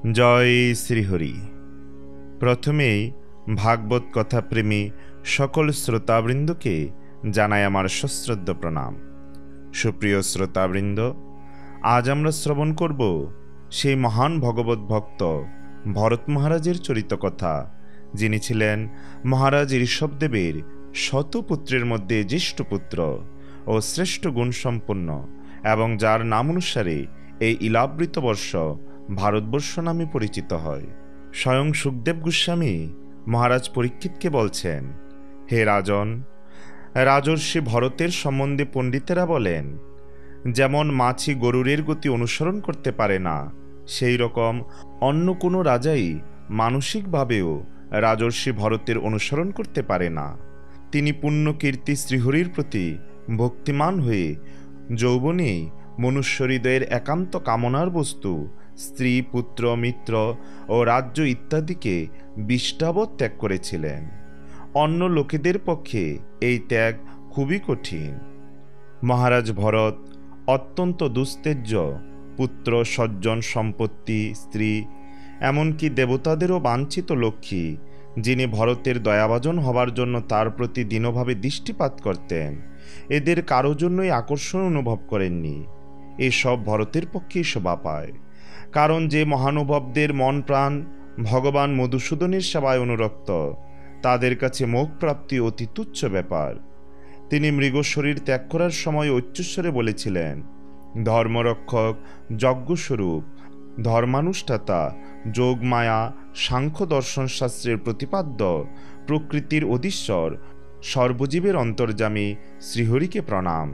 জয় শ্রীহরি। প্রথমেই ভাগবত কথাপ্রেমী সকল শ্রোতাবৃন্দকে জানাই আমার সশ্রদ্ধ প্রণাম। সুপ্রিয় শ্রোতাবৃন্দ, আজ আমরা শ্রবণ করব সেই মহান ভগবত ভক্ত ভরত মহারাজের চরিত কথা, যিনি ছিলেন মহারাজ ঋষভদেবের শত পুত্রের মধ্যে জ্যেষ্ঠ পুত্র ও শ্রেষ্ঠ গুণসম্পন্ন, এবং যার নাম অনুসারে এই ইলাবৃত বর্ষ ভারতবর্ষ নামে পরিচিত হয়। স্বয়ং সুখদেব গোস্বামী মহারাজ পরীক্ষিতকে বলছেন, হে রাজন, রাজর্ষি ভরতের সম্বন্ধে পণ্ডিতেরা বলেন, যেমন মাছি গরুরের গতি অনুসরণ করতে পারে না, সেই রকম অন্য কোনো রাজাই মানসিকভাবেও রাজর্ষি ভরতের অনুসরণ করতে পারে না। তিনি পুণ্যকীর্তি শ্রীহরির প্রতি ভক্তিমান হয়ে যৌবনেই মনুষ্য হৃদয়ের একান্ত কামনার বস্তু স্ত্রী, পুত্র, মিত্র ও রাজ্য ইত্যাদিকে বিষ্টাবৎ ত্যাগ করেছিলেন। অন্য লোকেদের পক্ষে এই ত্যাগ খুবই কঠিন। মহারাজ ভরত অত্যন্ত দুস্তেজ্য পুত্র, সজ্জন, সম্পত্তি, স্ত্রী, এমনকি দেবতাদেরও বাঞ্ছিত লক্ষ্মী, যিনি ভরতের দয়াভাজন হবার জন্য তার প্রতি দীনভাবে দৃষ্টিপাত করতেন, এদের কারো জন্যই আকর্ষণ অনুভব করেননি। এসব ভরতের পক্ষেই শোভা পায়, কারণ যে মহানুভবদের মন প্রাণ ভগবান মধুসূদনের সেবায় অনুরক্ত, তাদের কাছে মোক্ষ প্রাপ্তি অতি তুচ্ছ ব্যাপার। তিনি মৃগশরীর ত্যাগ করার সময় উচ্চস্বরে বলেছিলেন, ধর্মরক্ষক, যজ্ঞস্বরূপ, ধর্মানুষ্ঠাতা, যোগমায়া, সাংখ্য দর্শন শাস্ত্রের প্রতিপাদ্য, প্রকৃতির অধীশ্বর, সর্বজীবের অন্তর্যামী শ্রীহরিকে প্রণাম।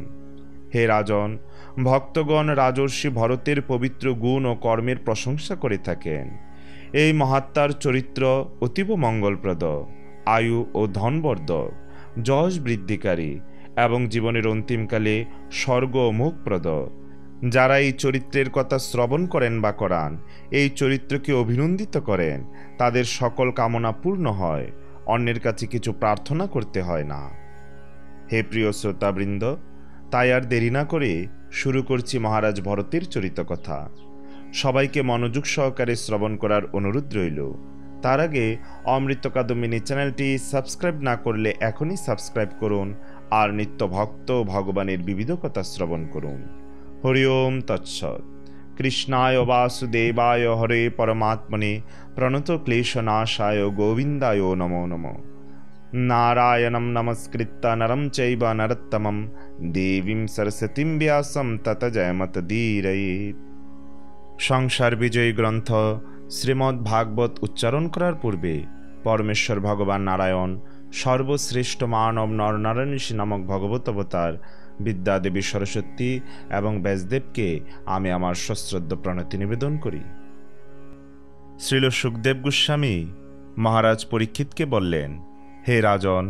হে রাজন, ভক্তগণ রাজর্ষি ভরতের পবিত্র গুণ ও কর্মের প্রশংসা করে থাকেন। এই মহাত্মার চরিত্র অতীব মঙ্গলপ্রদ, আয়ু ও ধনবর্ধক, যশ বৃদ্ধিকারী এবং জীবনের অন্তিমকালে স্বর্গ ও মোক্ষপ্রদ। যারা এই চরিত্রের কথা শ্রবণ করেন বা করান, এই চরিত্রকে অভিনন্দিত করেন, তাদের সকল কামনা পূর্ণ হয়, অন্যের কাছে কিছু প্রার্থনা করতে হয় না। হে প্রিয় শ্রোতাবৃন্দ, তাই আর দেরি না করে শুরু করছি মহারাজ ভরতের চরিত কথা। সবাইকে মনোযোগ সহকারে শ্রবণ করার অনুরোধ রইল। তার আগে অমৃত কাদম্বিনী চ্যানেলটি সাবস্ক্রাইব না করলে এখনই সাবস্ক্রাইব করুন আর নিত্য ভক্ত ভগবানের বিবিধ কথা শ্রবণ করুন। হরি ওম তৎসৎ। কৃষ্ণায় বাসুদেবায় হরে পরমাত্মনে প্রণত ক্লেশনাশায় গোবিন্দায় নমো নমঃ। নারায়ণং নমস্কৃত্য নরং চৈব নরোত্তমং দেবীং সরস্বতীং ব্যাসং ততো জয়মুদীরয়েৎ। সংসার বিজয়ী গ্রন্থ শ্রীমদ্ ভাগবত উচ্চারণ করার পূর্বে পরমেশ্বর ভগবান নারায়ণ সর্বশ্রেষ্ঠ মানব নরনারায়ণ ঋষি নামক ভগবত অবতার বিদ্যাদেবী সরস্বতী এবং ব্যাসদেবকে আমি আমার সশ্রদ্ধ প্রণতি নিবেদন করি। শ্রীল সুখদেব গোস্বামী মহারাজ পরীক্ষিতকে বললেন, হে রাজন,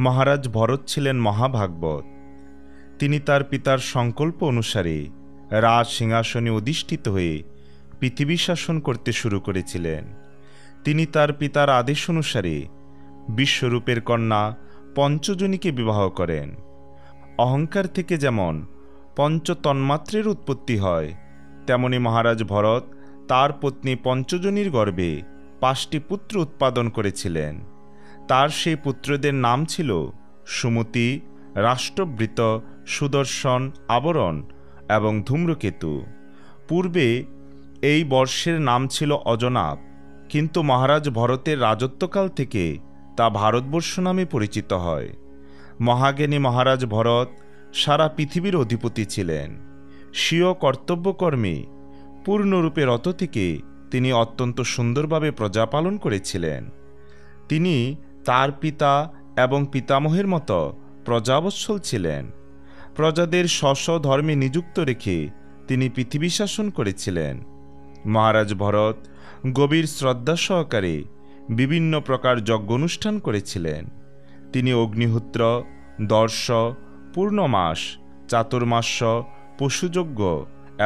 মহারাজ ভরত ছিলেন মহাভাগবত। তিনি তার পিতার সংকল্প অনুসারে রাজ সিংহাসনে অধিষ্ঠিত হয়ে পৃথিবী শাসন করতে শুরু করেছিলেন। তিনি তার পিতার আদেশ অনুসারে বিশ্বরূপের কন্যা পঞ্চজনীকে বিবাহ করেন। অহংকার থেকে যেমন পঞ্চতন্মাত্রের উৎপত্তি হয়, তেমনি মহারাজ ভরত তার পত্নী পঞ্চজনীর গর্ভে 5টি পুত্র উৎপাদন করেছিলেন। তার সেই পুত্রদের নাম ছিল সুমতি, রাষ্ট্রবৃত, সুদর্শন, আবরণ এবং ধূম্রকেতু। পূর্বে এই বর্ষের নাম ছিল অজনাব, কিন্তু মহারাজ ভরতের রাজত্বকাল থেকে তা ভারতবর্ষ নামে পরিচিত হয়। মহাজ্ঞানী মহারাজ ভরত সারা পৃথিবীর অধিপতি ছিলেন। স্বীয় কর্তব্যকর্মে পূর্ণরূপে রত থেকে তিনি অত্যন্ত সুন্দরভাবে প্রজা পালন করেছিলেন। তিনি তার পিতা এবং পিতামহের মতো প্রজাবৎসল ছিলেন। প্রজাদের স্ব ধর্মে নিযুক্ত রেখে তিনি পৃথিবী শাসন করেছিলেন। মহারাজ ভরত গভীর শ্রদ্ধা সহকারে বিভিন্ন প্রকার যজ্ঞ অনুষ্ঠান করেছিলেন। তিনি অগ্নিহোত্র, দর্শ, পূর্ণমাস, চাতুর্মাস্য, পশুযজ্ঞ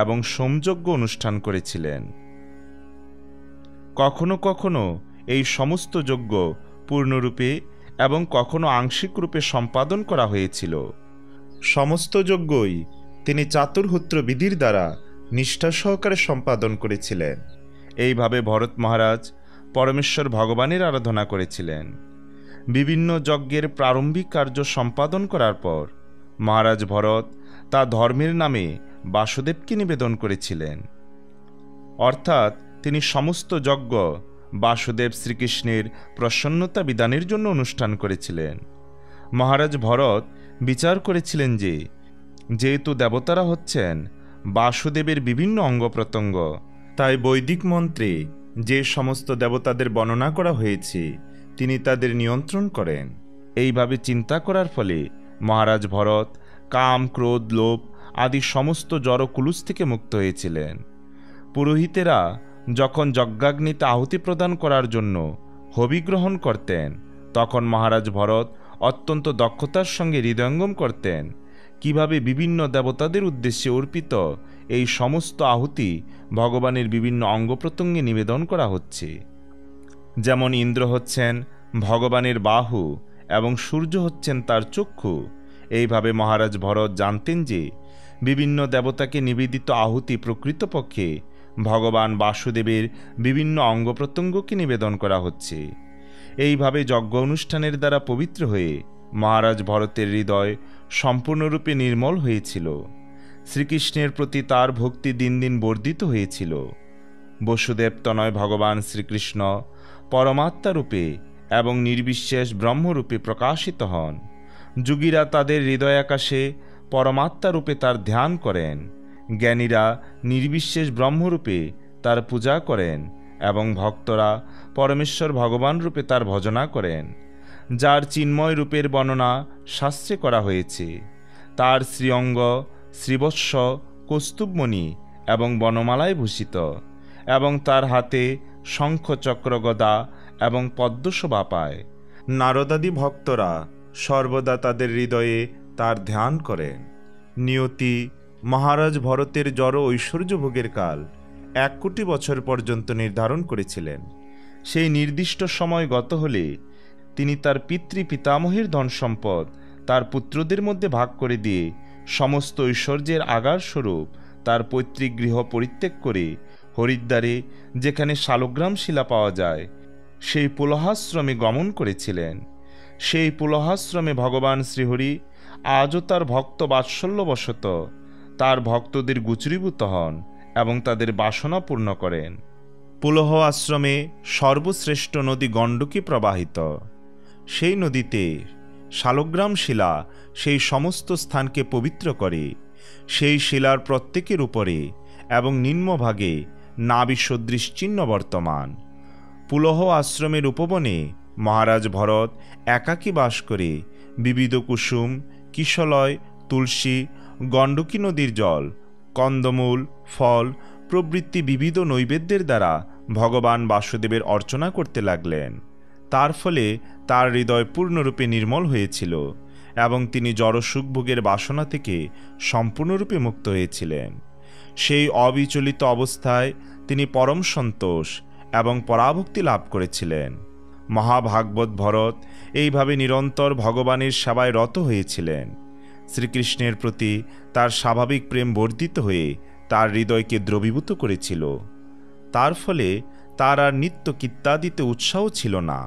এবং সোমযজ্ঞ অনুষ্ঠান করেছিলেন। কখনো কখনো এই সমস্ত যজ্ঞ পূর্ণরূপে এবং কখনো আংশিক রূপে সম্পাদন করা হয়েছিল। সমস্ত যজ্ঞই তিনি চাতুর্হোত্র বিধির দ্বারা নিষ্ঠা সহকারে সম্পাদন করেছিলেন এইভাবে ভরত মহারাজ পরমেশ্বর ভগবানের আরাধনা করেছিলেন। বিভিন্ন যজ্ঞের প্রারম্ভিক কার্য সম্পাদন করার পর মহারাজ ভরত তা ধর্মের নামে বাসুদেবকে নিবেদন করেছিলেন। অর্থাৎ তিনি সমস্ত যজ্ঞ বাসুদেব শ্রীকৃষ্ণের প্রসন্নতা বিধানের জন্য অনুষ্ঠান করেছিলেন। মহারাজ ভরত বিচার করেছিলেন যে যেহেতু দেবতারা হচ্ছেন বাসুদেবের বিভিন্ন অঙ্গ প্রত্যঙ্গ, তাই বৈদিক মন্ত্রে যে সমস্ত দেবতাদের বর্ণনা করা হয়েছে তিনি তাদের নিয়ন্ত্রণ করেন। এইভাবে চিন্তা করার ফলে মহারাজ ভরত কাম, ক্রোধ, লোভ আদি সমস্ত জড় কুলুষ থেকে মুক্ত হয়েছিলেন। পুরোহিতেরা যখন যজ্ঞাগ্নিতে আহুতি প্রদান করার জন্য হবি গ্রহণ করতেন তখন মহারাজ ভরত অত্যন্ত দক্ষতার সঙ্গে হৃদয়ঙ্গম করতেন কিভাবে বিভিন্ন দেবতাদের উদ্দেশ্যে অর্পিত এই সমস্ত আহুতি ভগবানের বিভিন্ন অঙ্গ প্রত্যঙ্গে নিবেদন করা হচ্ছে। যেমন ইন্দ্র হচ্ছেন ভগবানের বাহু এবং সূর্য হচ্ছেন তার চক্ষু। এইভাবে মহারাজ ভরত জানতেন যে বিভিন্ন দেবতাকে নিবেদিত আহুতি প্রকৃতপক্ষে ভগবান বাসুদেবের বিভিন্ন অঙ্গ প্রত্যঙ্গকে নিবেদন করা হচ্ছে। এইভাবে যজ্ঞ অনুষ্ঠানের দ্বারা পবিত্র হয়ে মহারাজ ভরতের হৃদয় সম্পূর্ণরূপে নির্মল হয়েছিল। শ্রীকৃষ্ণের প্রতি তার ভক্তি দিন দিন বর্ধিত হয়েছিল। বসুদেব তনয় ভগবান শ্রীকৃষ্ণ পরমাত্মা রূপে এবং নির্বিশেষ ব্রহ্মরূপে প্রকাশিত হন। যোগীরা তাদের হৃদয়াকাশে পরমাত্মা রূপে তার ধ্যান করেন। জ্ঞানীরা নির্বিশেষ ব্রহ্মরূপে তার পূজা করেন এবং ভক্তরা পরমেশ্বর ভগবান রূপে তার ভজনা করেন। যার চিন্ময় রূপের বর্ণনা শাস্ত্রে করা হয়েছে, তার শ্রীঅঙ্গ শ্রীবৎস কৌস্তুভমণি এবং বনমালায় ভূষিত এবং তার হাতে শঙ্খ, চক্র, গদা এবং পদ্মশোভা পায়। নারদাদি ভক্তরা সর্বদা তাদের হৃদয়ে তার ধ্যান করেন। নিয়তি মহারাজ ভরতের জড় ঐশ্বর্য ভোগের কাল 1 কোটি বছর পর্যন্ত নির্ধারণ করেছিলেন। সেই নির্দিষ্ট সময় গত হলে তিনি তার পিতৃ পিতামহের ধন সম্পদ তার পুত্রদের মধ্যে ভাগ করে দিয়ে সমস্ত ঐশ্বর্যের আগার স্বরূপ তার পৈতৃক গৃহ পরিত্যাগ করে হরিদ্বারে, যেখানে শালগ্রাম শিলা পাওয়া যায়, সেই পুলহাশ্রমে গমন করেছিলেন। সেই পুলহাশ্রমে ভগবান শ্রীহরি আজও তার ভক্ত বাৎসল্যবশত তার ভক্তদের গুচরীভূত হন এবং তাদের বাসনা পূর্ণ করেন। পুলহ আশ্রমে সর্বশ্রেষ্ঠ নদী গণ্ডকী প্রবাহিত। সেই নদীতে শালগ্রাম শিলা সেই সমস্ত স্থানকে পবিত্র করে। সেই শিলার প্রত্যেকের উপরে এবং নিম্নভাগে নাভি সদৃশ চিহ্ন বর্তমান। পুলহ আশ্রমের উপবনে মহারাজ ভরত একাকী বাস করে বিবিধ কুসুম, কিশলয়, তুলসী, গণ্ডকী নদীর জল, কন্দমূল, ফল প্রভৃতি বিবিধ নৈবেদ্যের দ্বারা ভগবান বাসুদেবের অর্চনা করতে লাগলেন। তার ফলে তার হৃদয় পূর্ণরূপে নির্মল হয়েছিল এবং তিনি জড়সুখভোগের বাসনা থেকে সম্পূর্ণরূপে মুক্ত হয়েছিলেন। সেই অবিচলিত অবস্থায় তিনি পরম সন্তোষ এবং পরাভক্তি লাভ করেছিলেন। মহাভাগবত ভরত এইভাবে নিরন্তর ভগবানের সেবায় রত হয়েছিলেন। শ্রীকৃষ্ণের প্রতি তার স্বাভাবিক প্রেম বর্ধিত হয়ে তার হৃদয়কে দ্রবীভূত করেছিল। তার ফলে তার আর নিত্য কিত্যাদিতে উৎসাহ ছিল না।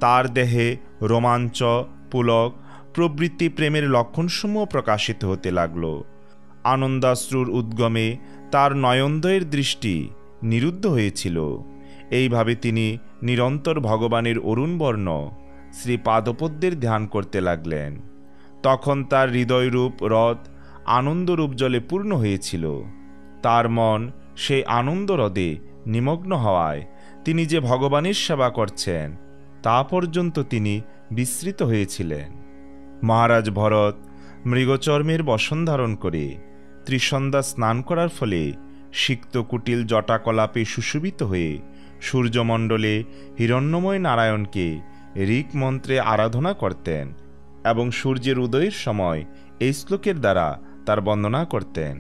তার দেহে রোমাঞ্চ, পুলক প্রবৃত্তি প্রেমের লক্ষণসমূহ প্রকাশিত হতে লাগল। আনন্দাশ্রুর উদ্গমে তার নয়নদ্বয়ের দৃষ্টি নিরুদ্ধ হয়েছিল। এইভাবে তিনি নিরন্তর ভগবানের অরুণবর্ণ শ্রী পাদপদ্মের ধ্যান করতে লাগলেন। তখন তার হৃদয়রূপ হ্রদ আনন্দরূপ জলে পূর্ণ হয়েছিল। তার মন সেই আনন্দ হ্রদে নিমগ্ন হওয়ায় তিনি যে ভগবানের সেবা করছেন তা পর্যন্ত তিনি বিস্মৃত হয়েছিলেন। মহারাজ ভরত মৃগচর্মের বসন ধারণ করে ত্রিসন্ধ্যা স্নান করার ফলে সিক্ত কুটিল জটাকলাপে সুশোভিত হয়ে সূর্যমণ্ডলে হিরণ্যময় নারায়ণকে ঋক মন্ত্রে আরাধনা করতেন এবং সূর্যের উদয়ের সময় এই শ্লোকের দ্বারা তার বন্দনা করতেন।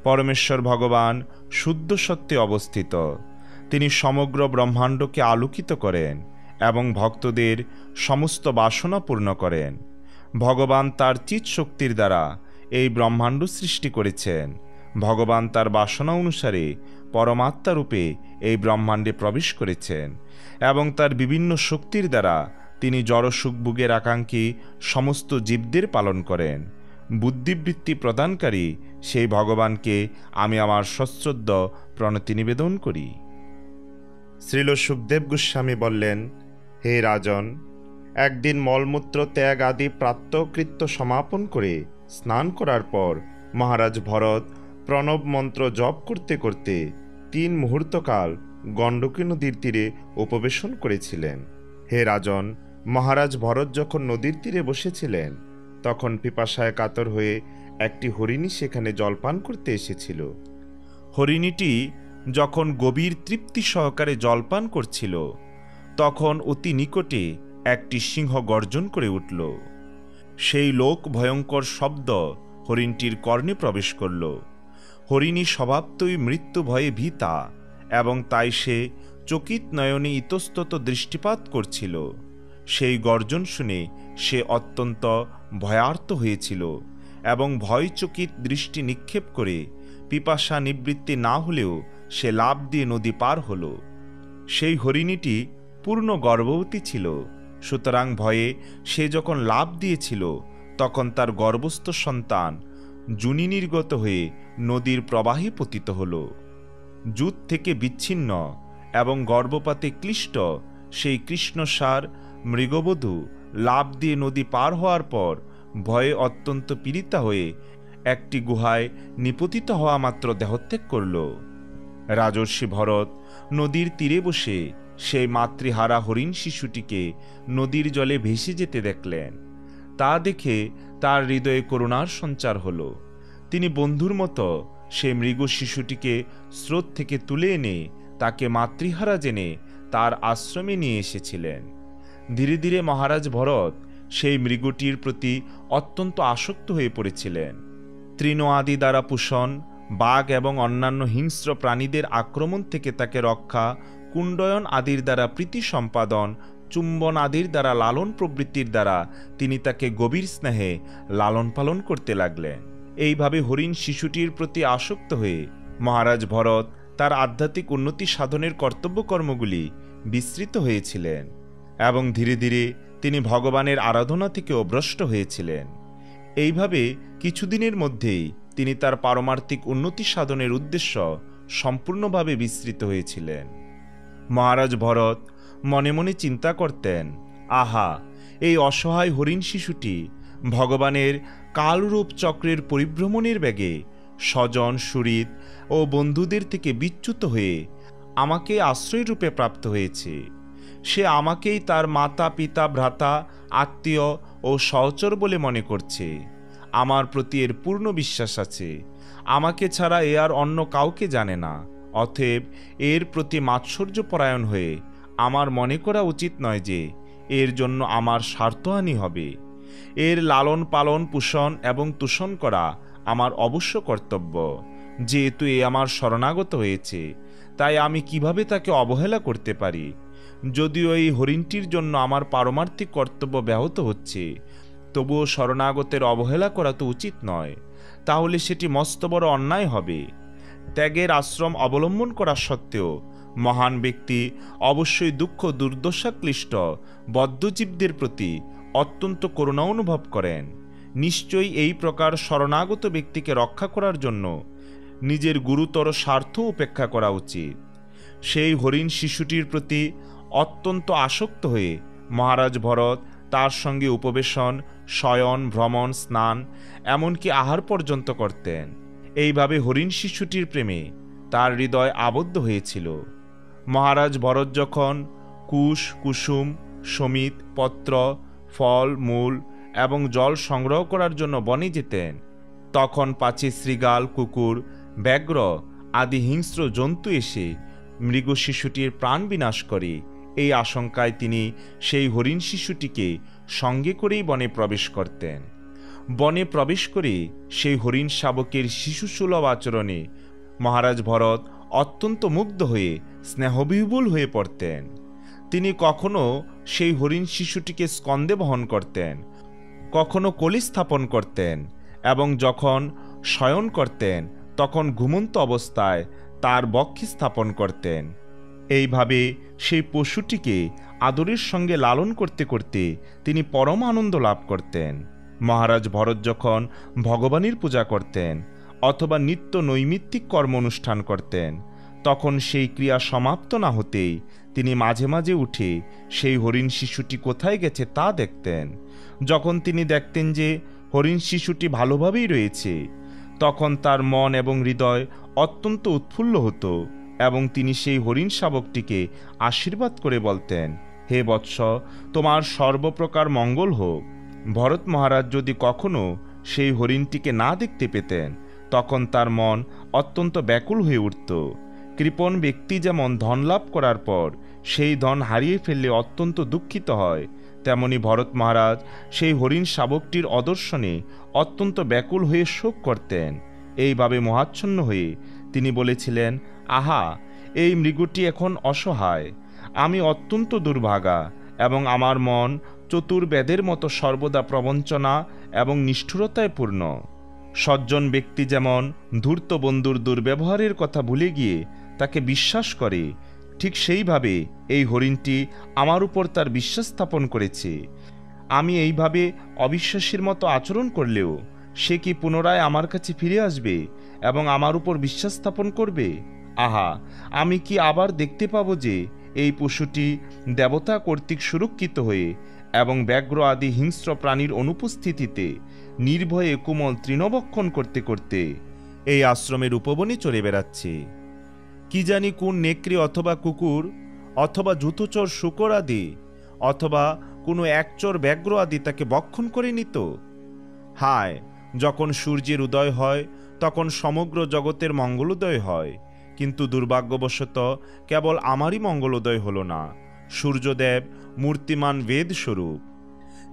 পরমেশ্বর ভগবান শুদ্ধ সত্যে অবস্থিত। তিনি সমগ্র ব্রহ্মাণ্ডকে আলোকিত করেন এবং ভক্তদের সমস্ত বাসনা পূর্ণ করেন। ভগবান তার চিৎ শক্তির দ্বারা এই ব্রহ্মাণ্ড সৃষ্টি করেছেন। ভগবান তার বাসনা অনুসারে পরমাত্মা রূপে এই ব্রহ্মাণ্ডে প্রবেশ করেছেন এবং তার বিভিন্ন শক্তির দ্বারা তিনি জড় সুখভোগের আকাঙ্ক্ষী সমস্ত জীবদের পালন করেন। বুদ্ধিবৃত্তি প্রদানকারী সেই ভগবানকে আমি আমার সশ্রদ্ধ প্রণতি নিবেদন করি। শ্রীল সুখদেব গোস্বামী বললেন, হে রাজন, একদিন মলমূত্র ত্যাগ আদি প্রাত্যকৃত্য সমাপন করে স্নান করার পর মহারাজ ভরত প্রণব মন্ত্র জপ করতে করতে 3 মুহূর্তকাল গণ্ডকী নদীর তীরে উপবেশন করেছিলেন। হে রাজন, মহারাজ ভরত যখন নদীর তীরে বসেছিলেন তখন পিপাসায় কাতর হয়ে একটি হরিণী সেখানে জলপান করতে এসেছিল। হরিণীটি যখন গভীর তৃপ্তি সহকারে জলপান করছিল তখন অতি নিকটে একটি সিংহ গর্জন করে উঠল। সেই লোক ভয়ঙ্কর শব্দ হরিণটির কর্ণে প্রবেশ করল। হরিণী স্বভাবতই মৃত্যু ভয়ে ভীতা এবং তাই সে চকিত নয়নে ইতস্তত দৃষ্টিপাত করছিল। সেই গর্জন শুনে সে অত্যন্ত ভয়ার্ত হয়েছিল এবং ভয়চকিত দৃষ্টি নিক্ষেপ করে পিপাসা নিবৃত্তি না হলেও সে লাফ দিয়ে নদী পার হল। সেই হরিণীটি পূর্ণ গর্ভবতী ছিল, সুতরাং ভয়ে সে যখন লাফ দিয়েছিল তখন তার গর্ভস্থ সন্তান জুনি নির্গত হয়ে নদীর প্রবাহে পতিত হল। জুত থেকে বিচ্ছিন্ন এবং গর্ভপাতে ক্লিষ্ট সেই কৃষ্ণসার মৃগবধূ লাফ দিয়ে নদী পার হওয়ার পর ভয়ে অত্যন্ত পীড়িতা হয়ে একটি গুহায় নিপতিত হওয়া মাত্র দেহত্যাগ করল। রাজর্ষি ভরত নদীর তীরে বসে সেই মাতৃহারা হরিণ শিশুটিকে নদীর জলে ভেসে যেতে দেখলেন। তা দেখে তার হৃদয়ে করুণার সঞ্চার হল। তিনি বন্ধুর মতো সেই মৃগ শিশুটিকে স্রোত থেকে তুলে এনে তাকে মাতৃহারা জেনে তার আশ্রমে নিয়ে এসেছিলেন। ধীরে ধীরে মহারাজ ভরত সেই মৃগটির প্রতি অত্যন্ত আসক্ত হয়ে পড়েছিলেন। তৃণ আদি দ্বারা পোষণ, বাঘ এবং অন্যান্য হিংস্র প্রাণীদের আক্রমণ থেকে তাকে রক্ষা, কুণ্ডয়ন আদির দ্বারা প্রীতি সম্পাদন, চুম্বন আদির দ্বারা লালন প্রবৃত্তির দ্বারা তিনি তাকে গভীর স্নেহে লালন পালন করতে লাগলেন। এইভাবে হরিণ শিশুটির প্রতি আসক্ত হয়ে মহারাজ ভরত তার আধ্যাত্মিক উন্নতি সাধনের কর্তব্যকর্মগুলি বিস্তৃত হয়েছিলেন এবং ধীরে ধীরে তিনি ভগবানের আরাধনা থেকে অভ্রষ্ট হয়েছিলেন। এইভাবে কিছুদিনের মধ্যেই তিনি তার পারমার্থিক উন্নতি সাধনের উদ্দেশ্য সম্পূর্ণভাবে বিস্তৃত হয়েছিলেন। মহারাজ ভরত মনে মনে চিন্তা করতেন, আহা, এই অসহায় হরিণ শিশুটি ভগবানের কালরূপ চক্রের পরিভ্রমণের বেগে স্বজন সুহৃদ ও বন্ধুদের থেকে বিচ্যুত হয়ে আমাকে আশ্রয়রূপে প্রাপ্ত হয়েছে। সে আমাকেই তার মাতা পিতা ভ্রাতা আত্মীয় ও সহচর বলে মনে করছে। আমার প্রতি এর পূর্ণ বিশ্বাস আছে। আমাকে ছাড়া এ আর অন্য কাউকে জানে না। অতএব এর প্রতি মাৎসর্যপরায়ণ হয়ে আমার মনে করা উচিত নয় যে এর জন্য আমার স্বার্থহানি হবে। এর লালন পালন পোষণ এবং তুষণ করা আমার অবশ্য কর্তব্য। যেহেতু এ আমার শরণাগত হয়েছে, তাই আমি কিভাবে তাকে অবহেলা করতে পারি? যদিও এই হরিণটির জন্য আমার পারমার্থিক কর্তব্য ব্যাহত হচ্ছে, তবুও শরণাগতের অবহেলা করা তো উচিত নয়। তাহলে সেটি মস্ত বড় অন্যায় হবে। ত্যাগের আশ্রম অবলম্বন করা সত্ত্বেও মহান ব্যক্তি অবশ্যই দুঃখ দুর্দশাক্লিষ্ট বদ্ধজীবদের প্রতি অত্যন্ত করুণা অনুভব করেন। নিশ্চয়ই এই প্রকার শরণাগত ব্যক্তিকে রক্ষা করার জন্য নিজের গুরুতর স্বার্থ উপেক্ষা করা উচিত। সেই হরিণ শিশুটির প্রতি অত্যন্ত আসক্ত হয়ে মহারাজ ভরত তার সঙ্গে উপবেশন, শয়ন, ভ্রমণ, স্নান, এমনকি আহার পর্যন্ত করতেন। এইভাবে হরিণ শিশুটির প্রেমে তার হৃদয় আবদ্ধ হয়েছিল। মহারাজ ভরত যখন কুশ, কুসুম, সমিত, পত্র, ফল, মূল এবং জল সংগ্রহ করার জন্য বনে যেতেন, তখন পাছে শৃগাল, কুকুর, ব্যাঘ্র আদি হিংস্র জন্তু এসে মৃগ শিশুটির প্রাণ বিনাশ করে। এই আশঙ্কায় তিনি সেই হরিণ শিশুটিকে সঙ্গে করেই বনে প্রবেশ করতেন। বনে প্রবেশ করে সেই হরিণ শাবকের শিশুসুলভ আচরণে মহারাজ ভরত অত্যন্ত মুগ্ধ হয়ে স্নেহবিহুল হয়ে পড়তেন। তিনি কখনো সেই হরিণ শিশুটিকে স্কন্দে বহন করতেন, কখনো কোলে স্থাপন করতেন এবং যখন শয়ন করতেন তখন ঘুমন্ত অবস্থায় তার বক্ষে স্থাপন করতেন। এইভাবে সেই পশুটিকে আদরের সঙ্গে লালন করতে করতে তিনি পরম আনন্দ লাভ করতেন। মহারাজ ভরত যখন ভগবানের পূজা করতেন অথবা নিত্য নৈমিত্তিক কর্ম অনুষ্ঠান করতেন, তখন সেই ক্রিয়া সমাপ্ত না হতেই তিনি মাঝে মাঝে উঠে সেই হরিণ শিশুটি কোথায় গেছে তা দেখতেন। যখন তিনি দেখতেন যে হরিণ শিশুটি ভালোভাবেই রয়েছে, তখন তার মন এবং হৃদয় অত্যন্ত উৎফুল্ল হতো এবং তিনি সেই হরিণ শাবকটিকে আশীর্বাদ করে বলতেন, হে বৎস, তোমার সর্বপ্রকার মঙ্গল হোক। ভরত মহারাজ যদি কখনো সেই হরিণটিকে না দেখতে পেতেন, তখন তার মন অত্যন্ত ব্যাকুল হয়ে উঠত। কৃপণ ব্যক্তি যেমন ধন লাভ করার পর সেই ধন হারিয়ে ফেললে অত্যন্ত দুঃখিত হয়, তেমনি ভরত মহারাজ সেই হরিণ শাবকটির অদর্শনে অত্যন্ত ব্যাকুল হয়ে শোক করতেন। এইভাবে মোহাচ্ছন্ন হয়ে তিনি বলেছিলেন, আহা, এই মৃগটি এখন অসহায়, আমি অত্যন্ত দুর্ভাগা এবং আমার মন চতুর্বেদের মতো সর্বদা প্রবঞ্চনা এবং নিষ্ঠুরতায় পূর্ণ। সজ্জন ব্যক্তি যেমন ধূর্ত বন্ধুর দুর্ব্যবহারের কথা ভুলে গিয়ে তাকে বিশ্বাস করে, ঠিক সেইভাবে এই হরিণটি আমার উপর তার বিশ্বাস স্থাপন করেছে। আমি এইভাবে অবিশ্বাসীর মতো আচরণ করলেও সে কি পুনরায় আমার কাছে ফিরে আসবে এবং আমার উপর বিশ্বাস স্থাপন করবে? আহা, আমি কি আবার দেখতে পাবো যে এই পশুটি দেবতা কর্তৃক সুরক্ষিত হয়ে এবং ব্যাঘ্র আদি হিংস্র প্রাণীর অনুপস্থিতিতে নির্ভয়ে কোমল তৃণভক্ষণ করতে করতে এই আশ্রমের উপবনে চড়ে বেড়াচ্ছে। কি জানি কোন নেকড়ে অথবা কুকুর অথবা জুতোচর শূকর আদি অথবা কোনো একচর ব্যাঘ্র আদি তাকে ভক্ষণ করে নিত। হায়, যখন সূর্যের উদয় হয় তখন সমগ্র জগতের মঙ্গলোদয় হয়, কিন্তু দুর্ভাগ্যবশত কেবল আমারই মঙ্গলোদয় হল না। সূর্যদেব মূর্তিমান বেদ স্বরূপ,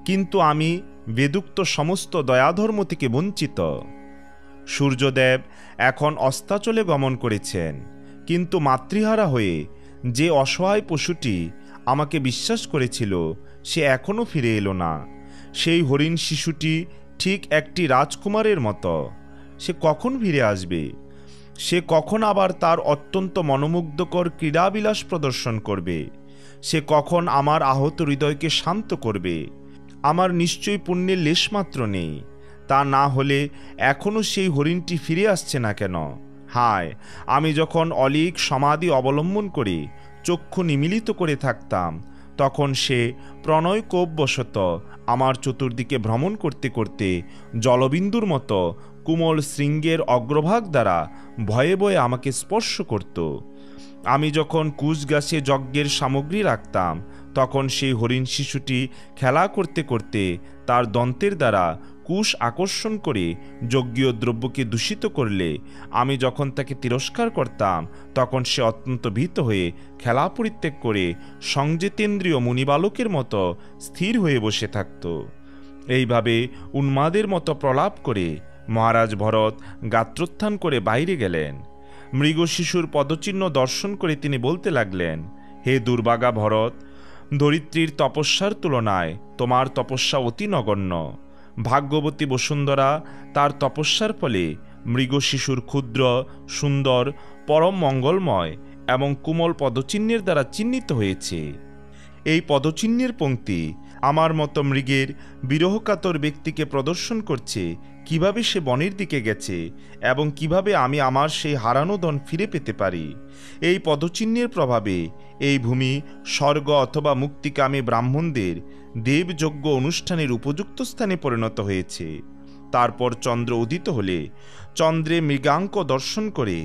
কিন্তু আমি বেদুক্ত সমস্ত দয়াধর্ম থেকে বঞ্চিত। সূর্যদেব এখন অস্তাচলে গমন করেছেন, কিন্তু মাতৃহারা হয়ে যে অসহায় পশুটি আমাকে বিশ্বাস করেছিল সে এখনও ফিরে এলো না। সেই হরিণ শিশুটি ঠিক একটি রাজকুমারের মতো। সে কখন ফিরে আসবে? সে কখন আবার তার অত্যন্ত মনোমুগ্ধকর ক্রীড়াবিলাস প্রদর্শন করবে? সে কখন আমার আহত হৃদয়কে শান্ত করবে? আমার নিশ্চয়ই পুণ্যের লেশমাত্র নেই। তা না হলে এখনও সেই হরিণটি ফিরে আসছে না কেন? হায়, আমি যখন অলীক সমাধি অবলম্বন করে চক্ষু নিমিলিত করে থাকতাম, তখন সে প্রণয়কোপবশত আমার চতুর্দিকে ভ্রমণ করতে করতে জলবিন্দুর মতো কোমল শৃঙ্গের অগ্রভাগ দ্বারা ভয়ে ভয়ে আমাকে স্পর্শ করত। আমি যখন কুশগাছে যজ্ঞের সামগ্রী রাখতাম, তখন সেই হরিণ শিশুটি খেলা করতে করতে তার দন্তের দ্বারা কুশ আকর্ষণ করে যজ্ঞীয় দ্রব্যকে দূষিত করলে আমি যখন তাকে তিরস্কার করতাম, তখন সে অত্যন্ত ভীত হয়ে খেলা পরিত্যাগ করে সংযতেন্দ্রীয় মুনিবালকের মতো স্থির হয়ে বসে থাকত। এইভাবে উন্মাদের মতো প্রলাপ করে মহারাজ ভরত গাত্রোত্থান করে বাইরে গেলেন। মৃগ শিশুর পদচিহ্ন দর্শন করে তিনি বলতে লাগলেন, হে দুর্ভাগা ভরত, ধরিত্রীর তপস্যার তুলনায় তোমার তপস্যা অতি নগণ্য। ভাগ্যবতী বসুন্ধরা তার তপস্যার ফলে মৃগ শিশুর ক্ষুদ্র, সুন্দর, পরম মঙ্গলময় এবং কোমল পদচিহ্নের দ্বারা চিহ্নিত হয়েছে। এই পদচিহ্নের পংক্তি আমার মতো মৃগের বিরহকাতর ব্যক্তিকে প্রদর্শন করছে কিভাবে সে বনের দিকে গেছে এবং কিভাবে আমি আমার সেই হারানো ধন ফিরে পেতে পারি। এই পদচিহ্নের প্রভাবে এই ভূমি স্বর্গ অথবা মুক্তিকামী ব্রাহ্মণদের দেবযজ্ঞ অনুষ্ঠানের উপযুক্ত স্থানে পরিণত হয়েছে। তারপর চন্দ্র উদিত হলে চন্দ্রে মৃগাঙ্ক দর্শন করে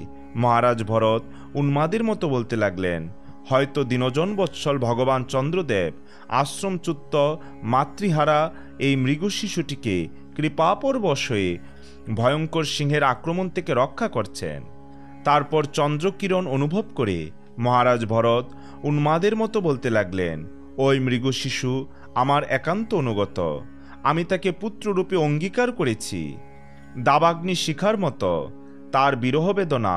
মহারাজ ভরত উন্মাদের মতো বলতে লাগলেন, হয়তো দিনজন বৎসল ভগবান চন্দ্রদেব আশ্রমচ্যুত মাতৃহারা এই মৃগ শিশুটিকে কৃপাপরবশ হয়ে ভয়ঙ্কর সিংহের আক্রমণ থেকে রক্ষা করছেন। তারপর চন্দ্রকিরণ অনুভব করে মহারাজ ভরত উন্মাদের মতো বলতে লাগলেন, ওই মৃগ শিশু আমার একান্ত অনুগত। আমি তাকে পুত্ররূপে অঙ্গীকার করেছি। দাবাগ্নি শিখার মতো তার বিরহ বেদনা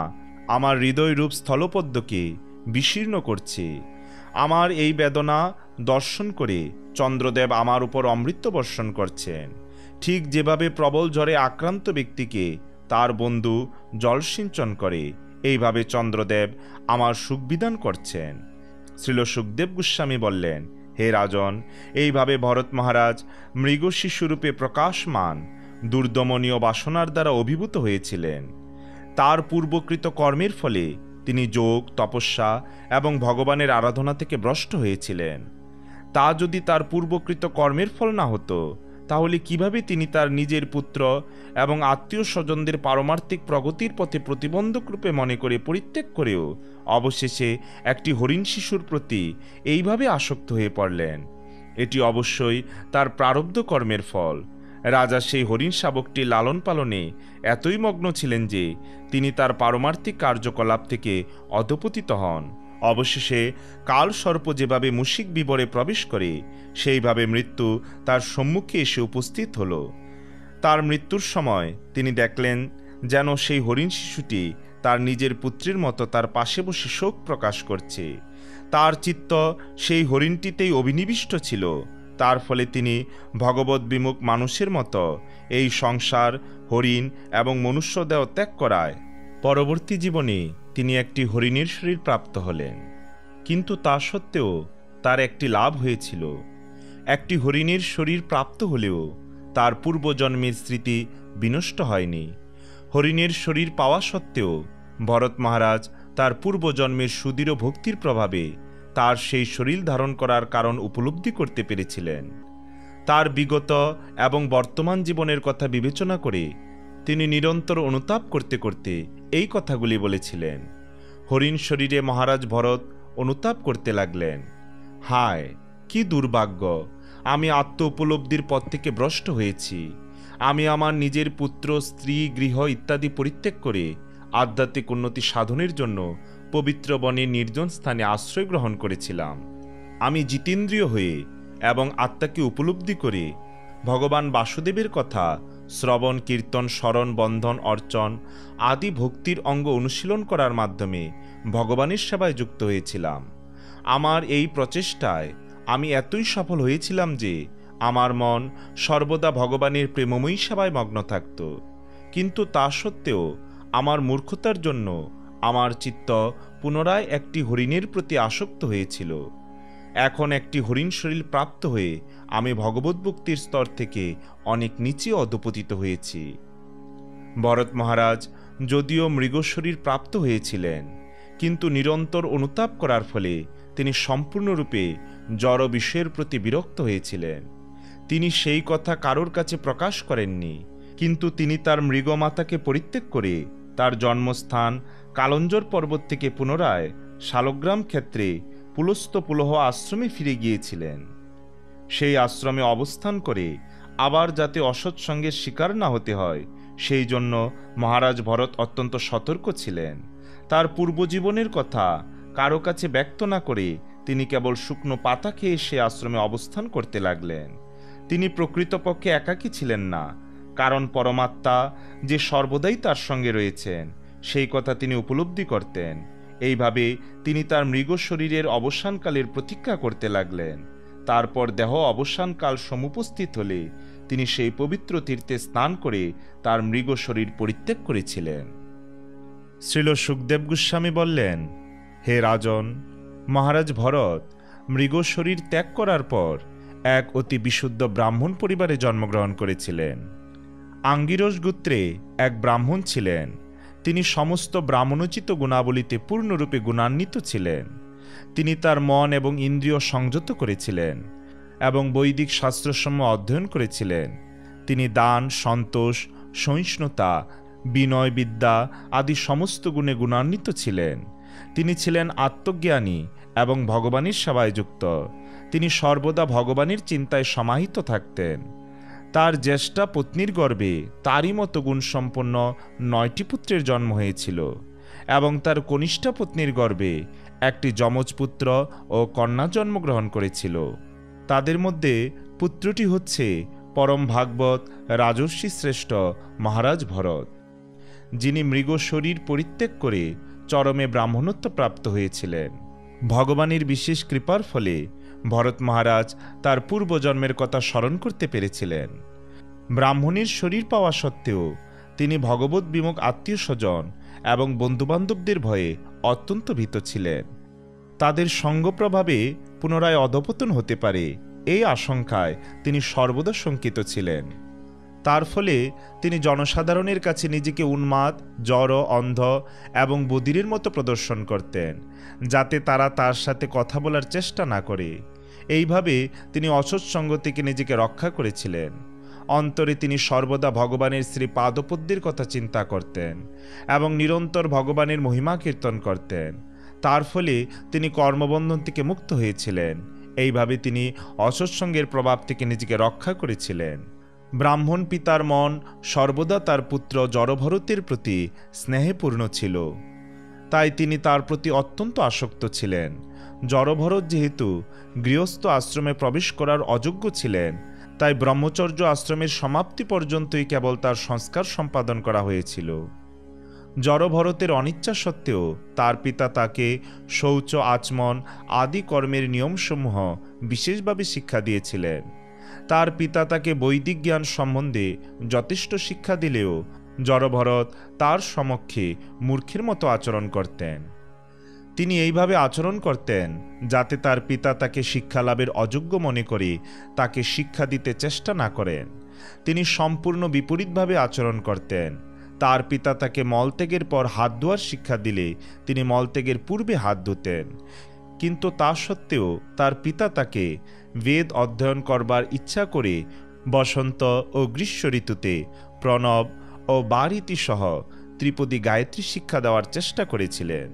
আমার হৃদয়রূপ স্থলপদ্মকে বিশীর্ণ করছে। আমার এই বেদনা দর্শন করে চন্দ্রদেব আমার উপর অমৃত বর্ষণ করছেন, ঠিক যেভাবে প্রবল জ্বরে আক্রান্ত ব্যক্তিকে তার বন্ধু জলসিঞ্চন করে। এইভাবে চন্দ্রদেব আমার সুখবিধান করছেন। শ্রীল সুখদেব গোস্বামী বললেন, হে রাজন, এইভাবে ভরত মহারাজ মৃগ শিশুরূপে প্রকাশমান দুর্দমনীয় বাসনার দ্বারা অভিভূত হয়েছিলেন। তার পূর্বকৃত কর্মের ফলে তিনি যোগ, তপস্যা এবং ভগবানের আরাধনা থেকে ভ্রষ্ট হয়েছিলেন। তা যদি তার পূর্বকৃত কর্মের ফল না হতো, তাহলে কিভাবে তিনি তার নিজের পুত্র এবং আত্মীয় স্বজনদের পারমার্থিক প্রগতির পথে প্রতিবন্ধক রূপে মনে করে পরিত্যাগ করেও অবশেষে একটি হরিণ শিশুর প্রতি এইভাবে আসক্ত হয়ে পড়লেন? এটি অবশ্যই তার প্রারব্ধ কর্মের ফল। রাজা সেই হরিণ শাবকটি লালন পালনে এতই মগ্ন ছিলেন যে তিনি তার পারমার্থিক কার্যকলাপ থেকে অধপতিত হন। অবশেষে কালসর্প যেভাবে মুশিক বিবরে প্রবেশ করে, সেইভাবে মৃত্যু তার সম্মুখে এসে উপস্থিত হল। তার মৃত্যুর সময় তিনি দেখলেন যেন সেই হরিণ শিশুটি তার নিজের পুত্রের মতো তার পাশে বসে শোক প্রকাশ করছে। তার চিত্ত সেই হরিণটিতেই অভিনিবিষ্ট ছিল। তার ফলে তিনি ভগবত বিমুখ মানুষের মতো এই সংসার, হরিণ এবং মনুষ্যদেহ ত্যাগ করায় পরবর্তী জীবনে তিনি একটি হরিণের শরীর প্রাপ্ত হলেন। কিন্তু তা সত্ত্বেও তার একটি লাভ হয়েছিল। একটি হরিণের শরীর প্রাপ্ত হলেও তার পূর্বজন্মের স্মৃতি বিনষ্ট হয়নি। হরিণের শরীর পাওয়া সত্ত্বেও ভরত মহারাজ তার পূর্বজন্মের সুদৃঢ় ভক্তির প্রভাবে তার সেই শরীর ধারণ করার কারণ উপলব্ধি করতে পেরেছিলেন। তার বিগত এবং বর্তমান জীবনের কথা বিবেচনা করে তিনি নিরন্তর অনুতাপ করতে করতে এই কথাগুলি বলেছিলেন। হরিণ শরীরে মহারাজ ভরত অনুতাপ করতে লাগলেন, হায় কি দুর্ভাগ্য! আমি আত্ম উপলব্ধির পথ থেকে ভ্রষ্ট হয়েছি। আমি আমার নিজের পুত্র, স্ত্রী, গৃহ ইত্যাদি পরিত্যাগ করে আধ্যাত্মিক উন্নতি সাধনের জন্য পবিত্র বনে নির্জন স্থানে আশ্রয় গ্রহণ করেছিলাম। আমি জিতেন্দ্রিয় হয়ে এবং আত্মাকে উপলব্ধি করে ভগবান বাসুদেবের কথা শ্রবণ, কীর্তন, স্মরণ, বন্ধন, অর্চন আদি ভক্তির অঙ্গ অনুশীলন করার মাধ্যমে ভগবানের সেবায় যুক্ত হয়েছিলাম। আমার এই প্রচেষ্টায় আমি এতই সফল হয়েছিলাম যে আমার মন সর্বদা ভগবানের প্রেমময়ী সেবায় মগ্ন থাকত। কিন্তু তা সত্ত্বেও আমার মূর্খতার জন্য আমার চিত্ত পুনরায় একটি হরিণের প্রতি আসক্ত হয়েছিল। এখন একটি হরিণ শরীর প্রাপ্ত হয়ে আমি ভগবদ্ভক্তির স্তর থেকে অনেক নিচে অধপতিত হয়েছি। ভরত মহারাজ যদিও মৃগশরীর প্রাপ্ত হয়েছিলেন, কিন্তু নিরন্তর অনুতাপ করার ফলে তিনি সম্পূর্ণরূপে জড় বিষয়ের প্রতি বিরক্ত হয়েছিলেন। তিনি সেই কথা কারোর কাছে প্রকাশ করেননি, কিন্তু তিনি তার মৃগমাতাকে পরিত্যাগ করে তার জন্মস্থান কালঞ্জর পর্বত থেকে পুনরায় শালগ্রাম ক্ষেত্রে পুলস্ত পুলহ আশ্রমে ফিরে গিয়েছিলেন। সেই আশ্রমে অবস্থান করে আবার যাতে অসৎসঙ্গের শিকার না হতে হয়, সেই জন্য মহারাজ ভরত অত্যন্ত সতর্ক ছিলেন। তার পূর্বজীবনের কথা কারো কাছে ব্যক্ত না করে তিনি কেবল শুকনো পাতা খেয়ে সে আশ্রমে অবস্থান করতে লাগলেন। তিনি প্রকৃতপক্ষে একাকী ছিলেন না, কারণ পরমাত্মা যে সর্বদাই তার সঙ্গে রয়েছেন সেই কথা তিনি উপলব্ধি করতেন। এইভাবে তিনি তার মৃগ শরীরের অবসানকালের প্রতীক্ষা করতে লাগলেন। তারপর দেহ অবসানকাল সমুপস্থিত হলে তিনি সেই পবিত্র তীর্থে স্নান করে তার মৃগ শরীর পরিত্যাগ করেছিলেন। শ্রীল সুখদেব গোস্বামী বললেন, হে রাজন, মহারাজ ভরত মৃগ শরীর ত্যাগ করার পর এক অতি বিশুদ্ধ ব্রাহ্মণ পরিবারে জন্মগ্রহণ করেছিলেন। আঙ্গিরস গোত্রে এক ব্রাহ্মণ ছিলেন। তিনি সমস্ত ব্রাহ্মণোচিত গুণাবলীতে পূর্ণরূপে গুণান্বিত ছিলেন। তিনি তার মন এবং ইন্দ্রিয় সংযত করেছিলেন এবং বৈদিক শাস্ত্রসমূহ অধ্যয়ন করেছিলেন। তিনি দান, সন্তোষ, সহিষ্ণুতা, বিনয়, বিদ্যা আদি সমস্ত গুণে গুণান্বিত ছিলেন। তিনি ছিলেন আত্মজ্ঞানী এবং ভগবানের সেবায় যুক্ত। তিনি সর্বদা ভগবানের চিন্তায় সমাহিত থাকতেন। তার জ্যেষ্ঠা পত্নীর গর্ভে তারই মতো গুণসম্পন্ন 9টি পুত্রের জন্ম হয়েছিল এবং তার কনিষ্ঠা পত্নীর গর্ভে একটি যমজ পুত্র ও কন্যা জন্মগ্রহণ করেছিল। তাদের মধ্যে পুত্রটি হচ্ছে পরম ভাগবত রাজর্ষি শ্রেষ্ঠ মহারাজ ভরত, যিনি মৃগ শরীর পরিত্যাগ করে চরমে ব্রাহ্মণত্ব প্রাপ্ত হয়েছিলেন। ভগবানের বিশেষ কৃপার ফলে ভরত মহারাজ তার পূর্বজন্মের কথা স্মরণ করতে পেরেছিলেন। ব্রাহ্মণের শরীর পাওয়া সত্ত্বেও তিনি ভগবত বিমুখ আত্মীয় স্বজন এবং বন্ধুবান্ধবদের ভয়ে অত্যন্ত ভীত ছিলেন। তাদের সঙ্গপ্রভাবে পুনরায় অধপতন হতে পারে এই আশঙ্কায় তিনি সর্বদা শঙ্কিত ছিলেন। তার ফলে তিনি জনসাধারণের কাছে নিজেকে উন্মাদ, জড়, অন্ধ এবং বধিরের মতো প্রদর্শন করতেন, যাতে তারা তার সাথে কথা বলার চেষ্টা না করে। এইভাবে তিনি অসৎসঙ্গ থেকে নিজেকে রক্ষা করেছিলেন। অন্তরে তিনি সর্বদা ভগবানের শ্রী পাদপদ্মের কথা চিন্তা করতেন এবং নিরন্তর ভগবানের মহিমা কীর্তন করতেন। তার ফলে তিনি কর্মবন্ধন থেকে মুক্ত হয়েছিলেন। এইভাবে তিনি অসৎসঙ্গের প্রভাব থেকে নিজেকে রক্ষা করেছিলেন। ব্রাহ্মণ পিতার মন সর্বদা তার পুত্র জড়ভরতের প্রতি স্নেহপূর্ণ ছিল, তাই তিনি তার প্রতি অত্যন্ত আসক্ত ছিলেন। জড়ভরত যেহেতু গৃহস্থ আশ্রমে প্রবেশ করার অযোগ্য ছিলেন, তাই ব্রহ্মচর্য আশ্রমের সমাপ্তি পর্যন্তই কেবল তার সংস্কার সম্পাদন করা হয়েছিল। জড়ভরতের অনিচ্ছা সত্ত্বেও তার পিতা তাকে শৌচ, আচমন আদি কর্মের নিয়মসমূহ বিশেষভাবে শিক্ষা দিয়েছিলেন। তার পিতা তাকে বৈদিক জ্ঞান সম্বন্ধে যথেষ্ট শিক্ষা দিলেও জড়ভরত তার সমক্ষে মূর্খের মতো আচরণ করতেন। তিনি এইভাবে আচরণ করতেন যাতে তার পিতা তাকে শিক্ষা লাভের অযোগ্য মনে করে তাকে শিক্ষা দিতে চেষ্টা না করেন। তিনি সম্পূর্ণ বিপরীতভাবে আচরণ করতেন। তার পিতা তাকে মলত্যাগের পর হাত ধোয়ার শিক্ষা দিলে তিনি মলত্যাগের পূর্বে হাত ধুতেন, কিন্তু তা সত্ত্বেও তার পিতা তাকে বেদ অধ্যয়ন করবার ইচ্ছা করে বসন্ত ও গ্রীষ্ম ঋতুতে প্রণব ও বারীতি সহ ত্রিপদী গায়ত্রী শিক্ষা দেওয়ার চেষ্টা করেছিলেন,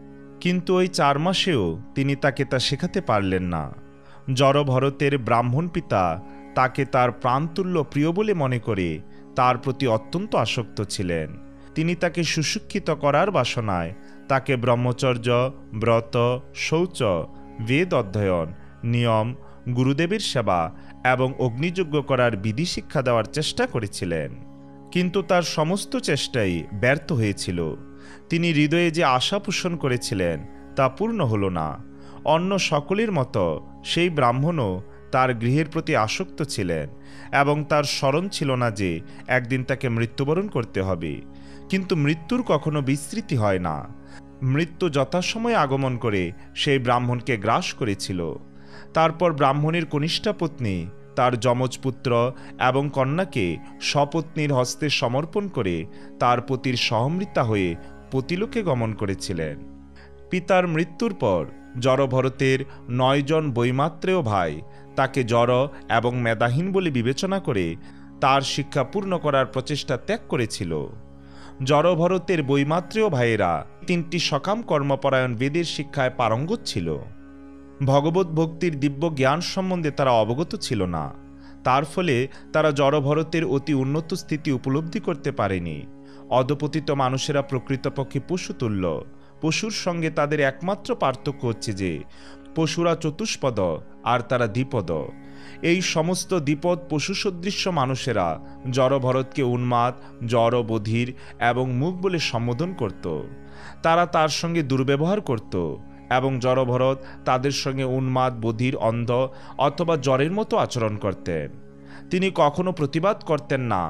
কিন্তু ওই 4 মাসেও তিনি তাকে তা শেখাতে পারলেন না। জড়ভরতের ব্রাহ্মণ পিতা তাকে তার প্রাণতুল্য প্রিয় বলে মনে করে তার প্রতি অত্যন্ত আসক্ত ছিলেন। তিনি তাকে সুশিক্ষিত করার বাসনায় তাকে ব্রহ্মচর্য, ব্রত, শৌচ, বেদ অধ্যয়ন, নিয়ম, গুরুদেবের সেবা এবং অগ্নিযজ্ঞ করার বিধি শিক্ষা দেওয়ার চেষ্টা করেছিলেন, কিন্তু তার সমস্ত চেষ্টাই ব্যর্থ হয়েছিল। তিনি হৃদয়ে যে আশা পোষণ করেছিলেন তা পূর্ণ হল না। অন্য সকলের মতো সেই ব্রাহ্মণও তার গৃহের প্রতি আসক্ত ছিলেন এবং তার স্মরণ ছিল না যে একদিন তাকে মৃত্যুবরণ করতে হবে। কিন্তু মৃত্যুর কখনো বিস্মৃতি হয় না। মৃত্যু যথাসময়ে আগমন করে সেই ব্রাহ্মণকে গ্রাস করেছিল। তারপর ব্রাহ্মণের কনিষ্ঠা পত্নী তার যমজ পুত্র এবং কন্যাকে সপত্নীর হস্তে সমর্পণ করে তার পতির সহমৃত্যা হয়ে পতিলোকে গমন করেছিলেন। পিতার মৃত্যুর পর জড়ভরতের 9 জন বৈমাত্রেয় ভাই তাকে জড় এবং মেধাহীন বলে বিবেচনা করে তার শিক্ষা পূর্ণ করার প্রচেষ্টা ত্যাগ করেছিল। জড়ভরতের বৈমাত্রেয় ভাইয়েরা 3টি সকাম কর্মপরায়ণ বেদের শিক্ষায় পারঙ্গত ছিল। ভগবত ভক্তির দিব্য জ্ঞান সম্বন্ধে তারা অবগত ছিল না। তার ফলে তারা জড়ভরতের অতি উন্নত স্থিতি উপলব্ধি করতে পারেনি। অধপতিত মানুষেরা প্রকৃতপক্ষে পশুতুল্য। পশুর সঙ্গে তাদের একমাত্র পার্থক্য হচ্ছে যে পশুরা চতুষ্পদ আর তারা দ্বিপদ। এই সমস্ত দ্বিপদ পশু সদৃশ্য মানুষেরা জড়ভরতকে উন্মাদ, জড়, বধির এবং মুখ বলে সম্বোধন করত। তারা তার সঙ্গে দুর্ব্যবহার করত এবং জড়ভরত তাদের সঙ্গে উন্মাদ, বধির, অন্ধ অথবা জ্বরের মতো আচরণ করতেন। তিনি কখনো প্রতিবাদ করতেন না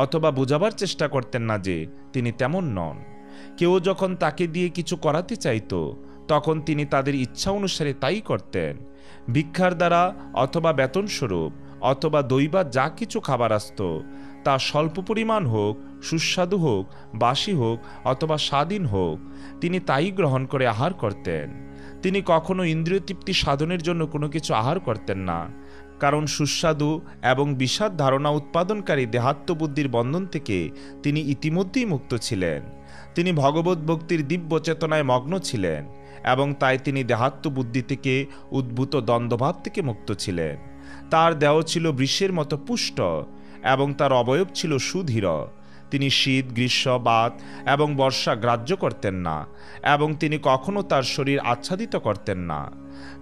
অথবা বোঝাবার চেষ্টা করতেন না যে তিনি তেমন নন। কেউ যখন তাকে দিয়ে কিছু করাতে চাইত তখন তিনি তাদের ইচ্ছা অনুসারে তাই করতেন। ভিক্ষার দ্বারা অথবা বেতনস্বরূপ অথবা দৈবাত যা কিছু খাবার আসত তা স্বল্প পরিমাণ হোক, সুস্বাদু হোক, বাসি হোক অথবা স্বাধীন হোক, তিনি তাই গ্রহণ করে আহার করতেন। তিনি কখনো ইন্দ্রিয় তৃপ্তি সাধনের জন্য কোনো কিছু আহার করতেন না, কারণ সুস্বাদু এবং বিষাদ ধারণা উৎপাদনকারী দেহাত্মবুদ্ধির বন্ধন থেকে তিনি ইতিমধ্যেই মুক্ত ছিলেন। তিনি ভগবত ভক্তির দিব্য চেতনায় মগ্ন ছিলেন এবং তাই তিনি দেহাত্মবুদ্ধি থেকে উদ্ভূত দ্বন্দ্বভাব থেকে মুক্ত ছিলেন। তার দেহ ছিল বৃষের মতো পুষ্ট এবং তার অবয়ব ছিল সুধীর। তিনি শীত, গ্রীষ্ম, বাত এবং বর্ষা গ্রাহ্য করতেন না এবং তিনি কখনো তার শরীর আচ্ছাদিত করতেন না।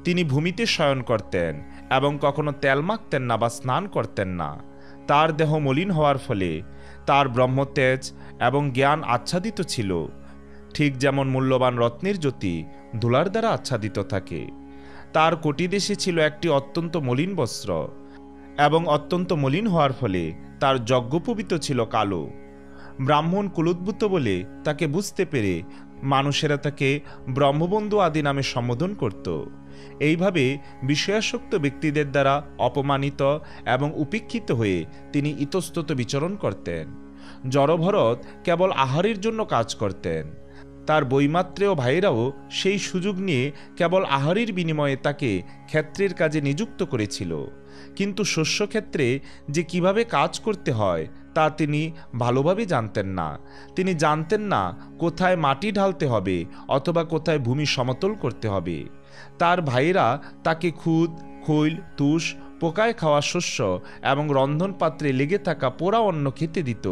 তিনি ভূমিতে শয়ন করতেন এবং কখনো তেল মাখতেন না বা স্নান করতেন না। তার দেহ মলিন হওয়ার ফলে তার ব্রহ্মতেজ এবং জ্ঞান আচ্ছাদিত ছিল, ঠিক যেমন মূল্যবান রত্নের জ্যোতি ধুলার দ্বারা আচ্ছাদিত থাকে। তার কটিদেশে ছিল একটি অত্যন্ত মলিন বস্ত্র এবং অত্যন্ত মলিন হওয়ার ফলে তার যজ্ঞোপবীত ছিল কালো। ব্রাহ্মণ কুলোদ্ভূত বলে তাকে বুঝতে পেরে মানুষেরা তাকে ব্রহ্মবন্ধু আদি নামে সম্বোধন করত। এইভাবে বিষয়াসক্ত ব্যক্তিদের দ্বারা অপমানিত এবং উপেক্ষিত হয়ে তিনি ইতস্তত বিচরণ করতেন। জড়ভরত কেবল আহারের জন্য কাজ করতেন। তার বৈমাত্রেয় ভাইরাও সেই সুযোগ নিয়ে কেবল আহারের বিনিময়ে তাকে ক্ষেত্রের কাজে নিযুক্ত করেছিল, কিন্তু শস্যক্ষেত্রে যে কিভাবে কাজ করতে হয় তা তিনি ভালোভাবে জানতেন না। তিনি জানতেন না কোথায় মাটি ঢালতে হবে অথবা কোথায় ভূমি সমতল করতে হবে। তার ভাইয়েরা তাকে খুদ, খৈল, তুষ, পোকায় খাওয়া শস্য এবং রন্ধন পাত্রে লেগে থাকা পোড়া অন্ন খেতে দিত,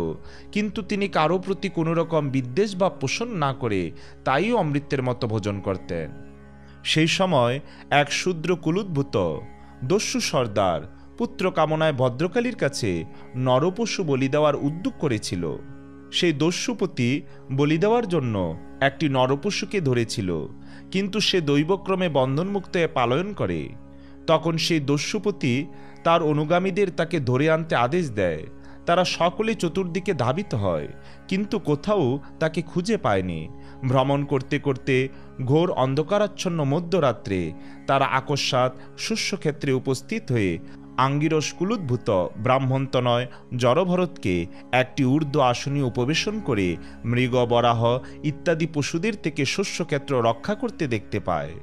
কিন্তু তিনি কারো প্রতি কোনো রকম বিদ্বেষ বা পোষণ না করে তাই অমৃতের মতো ভোজন করতেন। সেই সময় এক শূদ্র কুলোদ্ভূত দস্যু সর্দার পুত্র কামনায় ভদ্রকালীর কাছে নরপশু বলি দেওয়ার উদ্যোগ করেছিল। সেই দস্যুপতি বলি দেওয়ার জন্য একটি নরপশুকে ধরেছিল, কিন্তু সে দৈবক্রমে বন্ধনমুক্ত পালয়ন করে। তখন সেই দস্যুপতি তার অনুগামীদের তাকে ধরে আনতে আদেশ দেয়। তারা সকলে চতুর্দিকে ধাবিত হয়, কিন্তু কোথাও তাকে খুঁজে পায়নি। ভ্রমণ করতে করতে ঘোর অন্ধকারাচ্ছন্ন মধ্যরাত্রে তারা আকস্মাৎ শস্যক্ষেত্রে উপস্থিত হয়ে আঙ্গিরস কুলোদ্ভূত ব্রাহ্মণতনয় জড়ভরতকে একটি ঊর্ধ্ব আসনে উপবেশন করে মৃগ, বরাহ ইত্যাদি পশুদের থেকে শস্যক্ষেত্র রক্ষা করতে দেখতে পায়।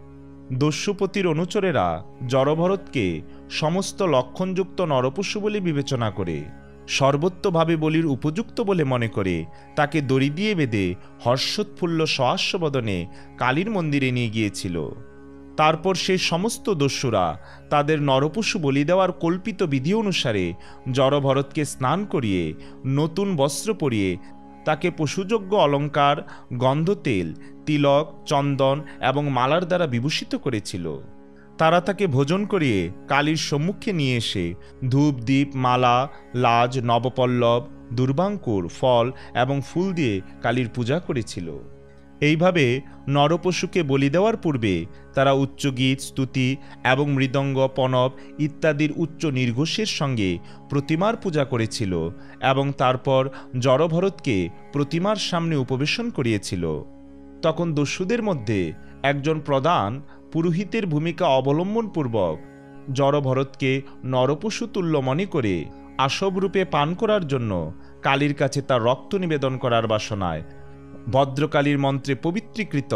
দস্যুপতির অনুচরেরা জড়ভরতকে সমস্ত লক্ষণযুক্ত নরপশু বলে বিবেচনা করে সর্বত্রভাবে বলির উপযুক্ত বলে মনে করে তাকে দড়ি দিয়ে বেঁধে হর্ষোৎফুল্ল সহাস্যবদনে কালীর মন্দিরে নিয়ে গিয়েছিল। তারপর সেই সমস্ত দস্যুরা তাদের নরপশু বলি দেওয়ার কল্পিত বিধি অনুসারে জড়ভরতকে স্নান করিয়ে নতুন বস্ত্র পরিয়ে তাকে পশুযোগ্য অলঙ্কার, গন্ধতেল, তিলক, চন্দন এবং মালার দ্বারা বিভূষিত করেছিল। তারা তাকে ভোজন করিয়ে কালীর সম্মুখে নিয়ে এসে ধূপ, দীপ, মালা, লাজ, নবপল্লব, দুর্বাঙ্কুর, ফল এবং ফুল দিয়ে কালীর পূজা করেছিল। এইভাবে নরপশুকে বলি দেওয়ার পূর্বে তারা উচ্চগীত, স্তুতি এবং মৃদঙ্গ, পনব ইত্যাদির উচ্চ নির্ঘোষের সঙ্গে প্রতিমার পূজা করেছিল এবং তারপর জড়ভরতকে প্রতিমার সামনে উপবেশন করিয়েছিল। তখন দস্যুদের মধ্যে একজন প্রধান পুরোহিতের ভূমিকা অবলম্বনপূর্বক জড়ভরতকে নরপশু তুল্য মনে করে আসবরূপে পান করার জন্য কালীর কাছে তার রক্ত নিবেদন করার বাসনায় ভদ্রকালীর মন্ত্রে পবিত্রীকৃত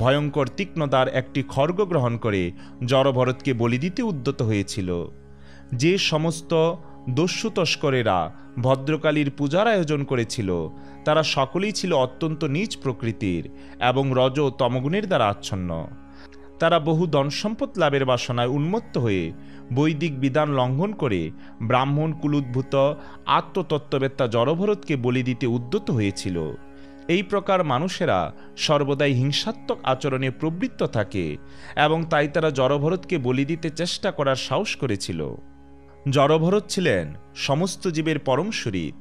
ভয়ঙ্কর তীক্ষ্ণদার একটি খড়গ গ্রহণ করে জড়ভরতকে বলি দিতে উদ্যত হয়েছিল। যে সমস্ত দস্যু তস্করেরা ভদ্রকালীর পূজার আয়োজন করেছিল তারা সকলেই ছিল অত্যন্ত নীচ প্রকৃতির এবং রজ ও তমগুণের দ্বারা আচ্ছন্ন। তারা বহু ধনসম্পদ লাভের বাসনায় উন্মত্ত হয়ে বৈদিক বিধান লঙ্ঘন করে ব্রাহ্মণ কুলোদ্ভূত আত্মতত্ত্ববেত্তা জড়ভরতকে বলি দিতে উদ্যত হয়েছিল। এই প্রকার মানুষেরা সর্বদাই হিংসাত্মক আচরণে প্রবৃত্ত থাকে এবং তাই তারা জড়ভরতকে বলি দিতে চেষ্টা করার সাহস করেছিল। জড়ভরত ছিলেন সমস্ত জীবের পরম শরীর,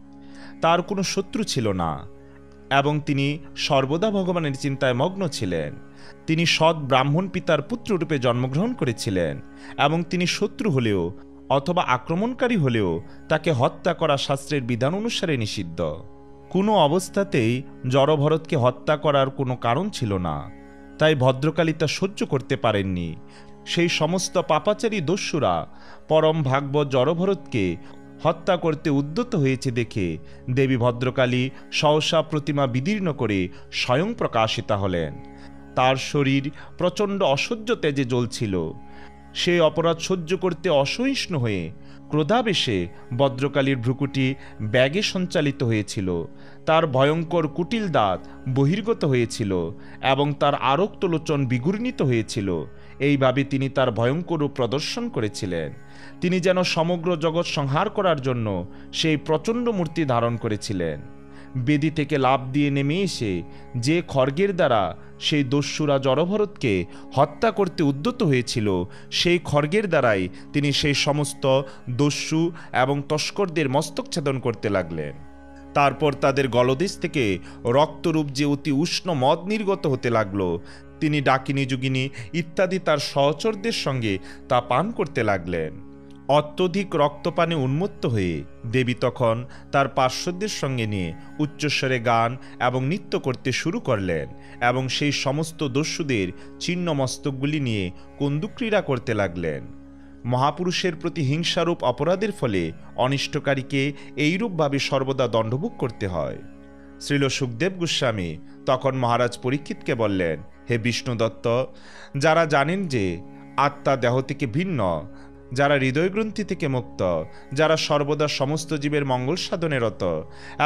তার কোনো শত্রু ছিল না এবং তিনি সর্বদা ভগবানের চিন্তায় মগ্ন ছিলেন। তিনি সৎ ব্রাহ্মণ পিতার পুত্ররূপে জন্মগ্রহণ করেছিলেন এবং তিনি শত্রু হলেও অথবা আক্রমণকারী হলেও তাকে হত্যা করা শাস্ত্রের বিধান অনুসারে নিষিদ্ধ। কোনো অবস্থাতেই জড়ভরতকে হত্যা করার কোনো কারণ ছিল না, তাই ভদ্রকালী তা সহ্য করতে পারেননি। সেই সমস্ত পাপাচারী দস্যুরা পরম ভাগবত জড়ভরতকে হত্যা করতে উদ্যত হয়েছে দেখে দেবী ভদ্রকালী সহসা প্রতিমা বিদীর্ণ করে স্বয়ং প্রকাশিতা হলেন। তার শরীর প্রচণ্ড অসহ্য তেজে জ্বলছিল। সে অপরাধ সহ্য করতে অসহিষ্ণু হয়ে ক্রোধাবেশে ভদ্রকালীর ভ্রুকুটি ব্যাগে সঞ্চালিত হয়েছিল, তার ভয়ঙ্কর কুটিল দাঁত বহির্গত হয়েছিল এবং তার আরক্তলোচন বিঘূর্ণিত হয়েছিল। এইভাবে তিনি তার ভয়ঙ্কর রূপ প্রদর্শন করেছিলেন। তিনি যেন সমগ্র জগৎ সংহার করার জন্য সেই প্রচণ্ড মূর্তি ধারণ করেছিলেন। বেদি থেকে লাফ দিয়ে নেমে এসে যে খড়গের দ্বারা সেই দস্যুরা জড়ভরতকে হত্যা করতে উদ্যত হয়েছিল সেই খড়গের দ্বারাই তিনি সেই সমস্ত দস্যু এবং তস্করদের মস্তক ছেদন করতে লাগলেন। তারপর তাদের গলদেশ থেকে রক্তরূপ যে অতি উষ্ণ মদ নির্গত হতে লাগল, তিনি ডাকিনী, যোগিনী ইত্যাদি তার সহচরদের সঙ্গে তা পান করতে লাগলেন। অত্যধিক রক্তপানে উন্মত্ত হয়ে দেবী তখন তার পার্শ্বদের সঙ্গে নিয়ে উচ্চস্বরে গান এবং নৃত্য করতে শুরু করলেন এবং সেই সমস্ত দস্যুদের ছিন্ন মস্তকগুলি নিয়ে কন্দুকক্রীড়া করতে লাগলেন। মহাপুরুষের প্রতি হিংসারূপ অপরাধের ফলে অনিষ্টকারীকে এইরূপভাবে সর্বদা দণ্ডভোগ করতে হয়। শ্রীল সুখদেব গোস্বামী তখন মহারাজ পরীক্ষিতকে বললেন, হে বিষ্ণুদত্ত, যারা জানেন যে আত্মা দেহ থেকে ভিন্ন, যারা হৃদয়গ্রন্থি থেকে মুক্ত, যারা সর্বদা সমস্ত জীবের মঙ্গল সাধনে রত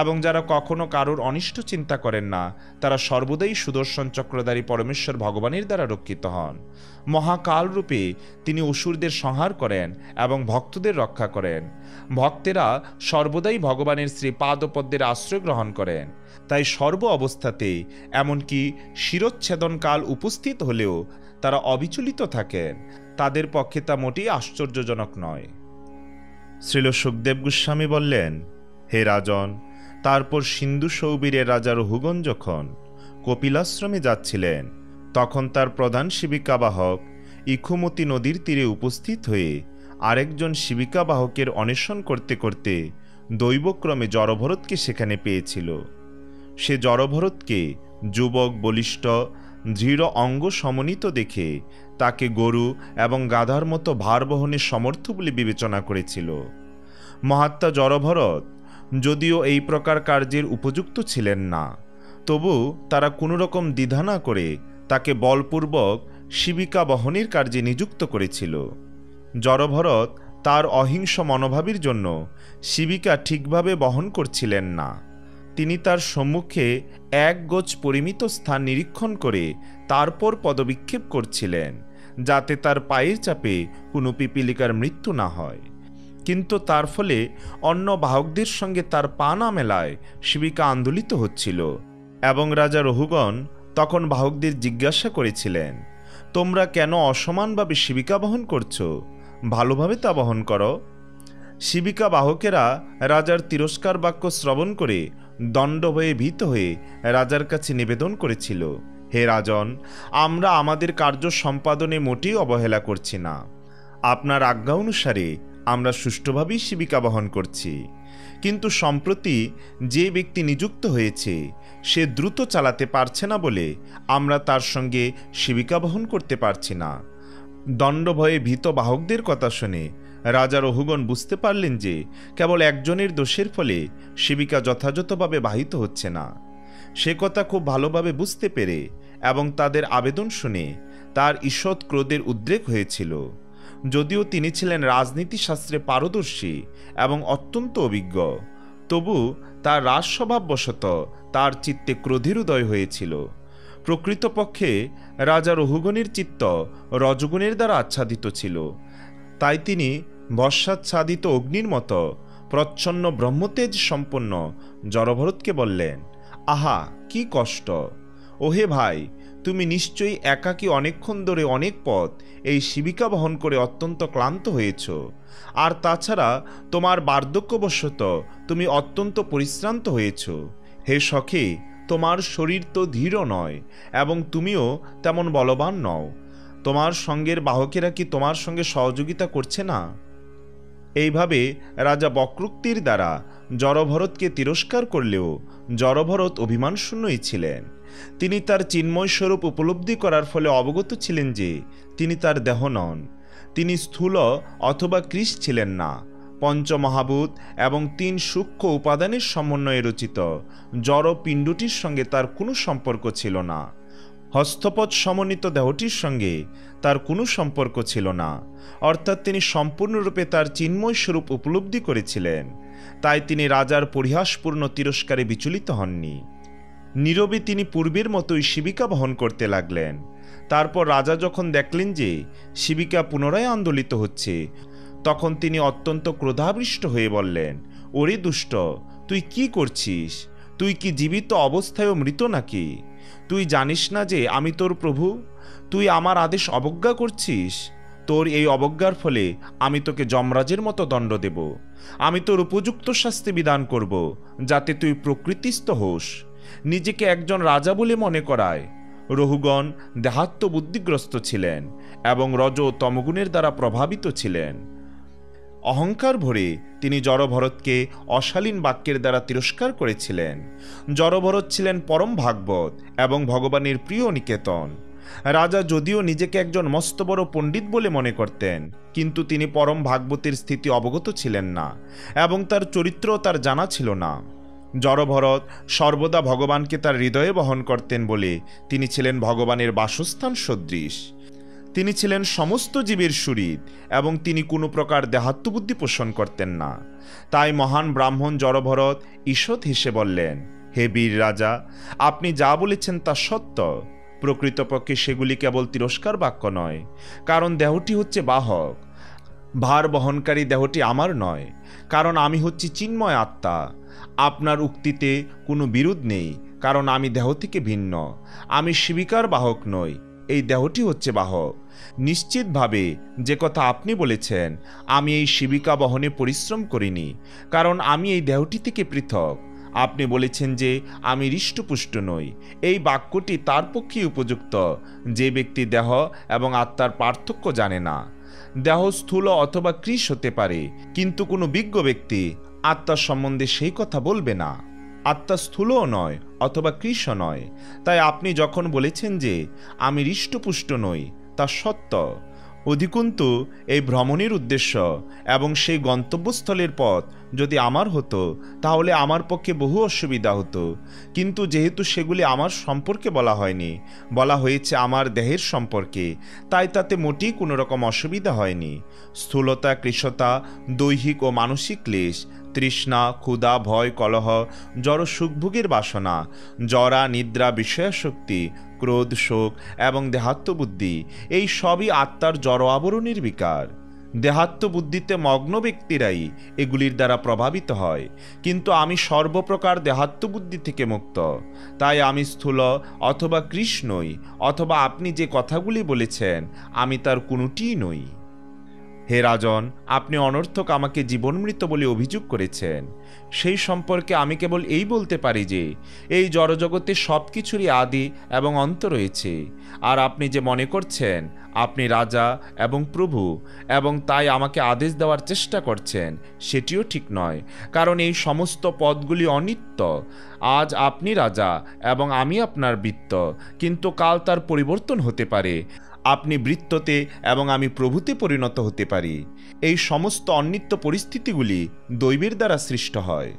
এবং যারা কখনো কারোর অনিষ্ট চিন্তা করেন না, তারা সর্বদাই সুদর্শন চক্রধারী পরমেশ্বর ভগবানের দ্বারা রক্ষিত হন। মহাকালরূপে তিনি অসুরদের সংহার করেন এবং ভক্তদের রক্ষা করেন। ভক্তেরা সর্বদাই ভগবানের শ্রী পাদপদ্মের আশ্রয় গ্রহণ করেন। তাই সর্ব অবস্থাতে এমনকি শিরচ্ছেদনকাল উপস্থিত হলেও তারা অবিচলিত থাকেন। তাদের পক্ষে তা মোটেই আশ্চর্যজনক নয়। শ্রীল সুখদেব গোস্বামী বললেন, হে রাজন, তারপর সিন্ধু সৌবীরের রাজা রহুগণ যখন কপিলাশ্রমে যাচ্ছিলেন, তখন তার প্রধান শিবিকাবাহক ইক্ষুমতী নদীর তীরে উপস্থিত হয়ে আরেকজন শিবিকাবাহকের অন্বেষণ করতে করতে দৈবক্রমে জড়ভরতকে সেখানে পেয়েছিল। সে জড়ভরতকে যুবক, বলিষ্ঠ, দৃঢ় অঙ্গ সমন্বিত দেখে তাকে গরু এবং গাধার মতো ভার বহনের সমর্থ বলে বিবেচনা করেছিল। মহাত্মা জড়ভরত যদিও এই প্রকার কার্যের উপযুক্ত ছিলেন না, তবু তারা কোনো রকম দ্বিধা না করে তাকে বলপূর্বক শিবিকা বহনের কার্যে নিযুক্ত করেছিল। জড়ভরত তার অহিংস মনোভাবের জন্য শিবিকা ঠিকভাবে বহন করছিলেন না। তিনি তার সম্মুখে এক গজ পরিমিত স্থান নিরীক্ষণ করে তারপর পদবিক্ষেপ করছিলেন, যাতে তার পায়ের চাপে কোনো পিপীলিকার মৃত্যু না হয়। কিন্তু তার ফলে অন্য বাহকদের সঙ্গে তার পা না মেলায় শিবিকা আন্দোলিত হচ্ছিল এবং রাজা রহুগণ তখন বাহকদের জিজ্ঞাসা করেছিলেন, তোমরা কেন অসমানভাবে শিবিকা বহন করছো? ভালোভাবে তা বহন করো। শিবিকা বাহকেরা রাজার তিরস্কার বাক্য শ্রবণ করে দণ্ড হয়ে ভীত হয়ে রাজার কাছে নিবেদন করেছিল, হে রাজন, আমরা আমাদের কার্য সম্পাদনে মোটেই অবহেলা করছি না। আপনার আজ্ঞা অনুসারে আমরা সুষ্ঠুভাবেই শিবিকা বহন করছি। কিন্তু সম্প্রতি যে ব্যক্তি নিযুক্ত হয়েছে সে দ্রুত চালাতে পারছে না বলে আমরা তার সঙ্গে শিবিকা বহন করতে পারছি না। দণ্ড ভয়ে ভীত বাহকদের কথা শুনে রাজা রহুগণ বুঝতে পারলেন যে কেবল একজনের দোষের ফলে শিবিকা যথাযথভাবে বাহিত হচ্ছে না। সে কথা খুব ভালোভাবে বুঝতে পেরে এবং তাদের আবেদন শুনে তার ঈষৎ ক্রোধের উদ্রেক হয়েছিল। যদিও তিনি ছিলেন রাজনীতিশাস্ত্রে পারদর্শী এবং অত্যন্ত অভিজ্ঞ, তবু তার রাজস্বভাববশত তার চিত্তে ক্রোধের উদয় হয়েছিল। প্রকৃতপক্ষে রাজা রহুগণের চিত্ত রজগুণের দ্বারা আচ্ছাদিত ছিল। তাই তিনি বর্ষাচ্ছাদিত অগ্নির মতো প্রচ্ছন্ন ব্রহ্মতেজ সম্পন্ন জড়ভরতকে বললেন, আহা, কি কষ্ট! ওহে ভাই, তুমি নিশ্চয়ই একাকী অনেকক্ষণ ধরে অনেক পথ এই শিবিকা বহন করে অত্যন্ত ক্লান্ত হয়েছ। আর তাছাড়া তোমার বার্ধক্যবশত তুমি অত্যন্ত পরিশ্রান্ত হয়েছ। হে সখী, তোমার শরীর তো ধীর নয় এবং তুমিও তেমন বলবান নও। তোমার সঙ্গের বাহকেরা কি তোমার সঙ্গে সহযোগিতা করছে না? এইভাবে রাজা বক্রোক্তির দ্বারা জড়ভরতকে তিরস্কার করলেও জড়ভরত অভিমানশূন্যই ছিলেন। তিনি তার চিন্ময় স্বরূপ উপলব্ধি করার ফলে অবগত ছিলেন যে তিনি তার দেহ নন। তিনি স্থূল অথবা কৃশ ছিলেন না। পঞ্চমহাভূত এবং 3 সূক্ষ্ম উপাদানের সমন্বয়ে রচিত জড় পিণ্ডটির সঙ্গে তার কোনো সম্পর্ক ছিল না। হস্তপদ সমন্বিত দেহটির সঙ্গে তার কোনো সম্পর্ক ছিল না। অর্থাৎ তিনি সম্পূর্ণরূপে তার চিন্ময় স্বরূপ উপলব্ধি করেছিলেন। তাই তিনি রাজার পরিহাসপূর্ণ তিরস্কারে বিচলিত হননি। নীরবে তিনি পূর্বের মতোই শিবিকা বহন করতে লাগলেন। তারপর রাজা যখন দেখলেন যে শিবিকা পুনরায় আন্দোলিত হচ্ছে, তখন তিনি অত্যন্ত ক্রোধাবৃষ্ট হয়ে বললেন, ওরে দুষ্ট, তুই কি করছিস? তুই কি জীবিত অবস্থায়ও মৃত নাকি? তুই জানিস না যে আমি তোর প্রভু? তুই আমার আদেশ অবজ্ঞা করছিস। তোর এই অবজ্ঞার ফলে আমি তোকে যমরাজের মতো দণ্ড দেব। আমি তোর উপযুক্ত শাস্তি বিধান করব, যাতে তুই প্রকৃতিস্থ হোস। নিজেকে একজন রাজা বলে মনে করায়। রহুগণ দেহাত্ম বুদ্ধিগ্রস্ত ছিলেন এবং রজ তমগুণের দ্বারা প্রভাবিত ছিলেন। অহংকার ভরে তিনি জড়ভরতকে অশালীন বাক্যের দ্বারা তিরস্কার করেছিলেন। জড়ভরত ছিলেন পরম ভাগবত এবং ভগবানের প্রিয় নিকেতন। রাজা যদিও নিজেকে একজন মস্ত বড় পণ্ডিত বলে মনে করতেন, কিন্তু তিনি পরম ভাগবতের স্থিতি অবগত ছিলেন না এবং তার চরিত্র তার জানা ছিল না। জড়ভরত সর্বদা ভগবানকে তার হৃদয়ে বহন করতেন বলে তিনি ছিলেন ভগবানের বাসস্থান সদৃশ। তিনি ছিলেন সমস্ত জীবের সুহৃদ এবং তিনি কোনো প্রকার দেহাত্মবুদ্ধি পোষণ করতেন না। তাই মহান ব্রাহ্মণ জড়ভরত ঈষৎ হেসে বললেন, হে বীর রাজা, আপনি যা বলেছেন তা সত্য। প্রকৃতপক্ষে সেগুলি কেবল তিরস্কার বাক্য নয়, কারণ দেহটি হচ্ছে বাহক। ভার বহনকারী দেহটি আমার নয়, কারণ আমি হচ্ছি চিন্ময় আত্মা। আপনার উক্তিতে কোনো বিরোধ নেই, কারণ আমি দেহ থেকে ভিন্ন। আমি শিবিকার বাহক নই, এই দেহটি হচ্ছে বাহক। নিশ্চিতভাবে যে কথা আপনি বলেছেন, আমি এই শিবিকা বহনে পরিশ্রম করিনি, কারণ আমি এই দেহটি থেকে পৃথক। আপনি বলেছেন যে আমি হৃষ্টপুষ্ট নই। এই বাক্যটি তার পক্ষেই উপযুক্ত যে ব্যক্তি দেহ এবং আত্মার পার্থক্য জানে না। দেহ স্থূল অথবা কৃশ হতে পারে, কিন্তু কোনো বিজ্ঞ ব্যক্তি আত্মার সম্বন্ধে সেই কথা বলবে না। আত্মা স্থূলও নয় অথবা কৃশ নয়। তাই আপনি যখন বলেছেন যে আমি হৃষ্টপুষ্ট নই, তা সত্য। অধিকন্তু এই ভ্রমণের উদ্দেশ্য এবং সেই গন্তব্যস্থলের পথ যদি আমার হতো, তাহলে আমার পক্ষে বহু অসুবিধা হতো। কিন্তু যেহেতু সেগুলি আমার সম্পর্কে বলা হয়নি, বলা হয়েছে আমার দেহের সম্পর্কে, তাই তাতে মোটেই কোনো রকম অসুবিধা হয়নি। স্থূলতা, কৃশতা, দৈহিক ও মানসিক ক্লেশ, তৃষ্ণা, ক্ষুধা, ভয়, কলহ, জড় সুখভোগের বাসনা, জরা, নিদ্রা, বিষয়াসক্তি, ক্রোধ, শোক এবং দেহাত্মবুদ্ধি, এই সবই আত্মার জড় আবরণের বিকার। দেহাত্মবুদ্ধিতে মগ্ন ব্যক্তিরাই এগুলির দ্বারা প্রভাবিত হয়, কিন্তু আমি সর্বপ্রকার দেহাত্মবুদ্ধি থেকে মুক্ত। তাই আমি স্থূল অথবা কৃশ নই, অথবা আপনি যে কথাগুলি বলেছেন আমি তার কোনোটিই নই। হে রাজন, আপনি অনর্থক আমাকে জীবনমৃত বলে অভিযোগ করেছেন। সেই সম্পর্কে আমি কেবল এই বলতে পারি যে এই জড়জগতে সব কিছুরই আদি এবং অন্ত রয়েছে। আর আপনি যে মনে করছেন আপনি রাজা এবং প্রভু এবং তাই আমাকে আদেশ দেওয়ার চেষ্টা করছেন, সেটিও ঠিক নয়, কারণ এই সমস্ত পদগুলি অনিত্য। আজ আপনি রাজা এবং আমি আপনার বৃত্ত, কিন্তু কাল তার পরিবর্তন হতে পারে। আপনি বৃত্ততে এবং আমি প্রভুতে পরিণত হতে পারি। এই সমস্ত অনিত্য পরিস্থিতিগুলি দৈবের দ্বারা সৃষ্ট হয়।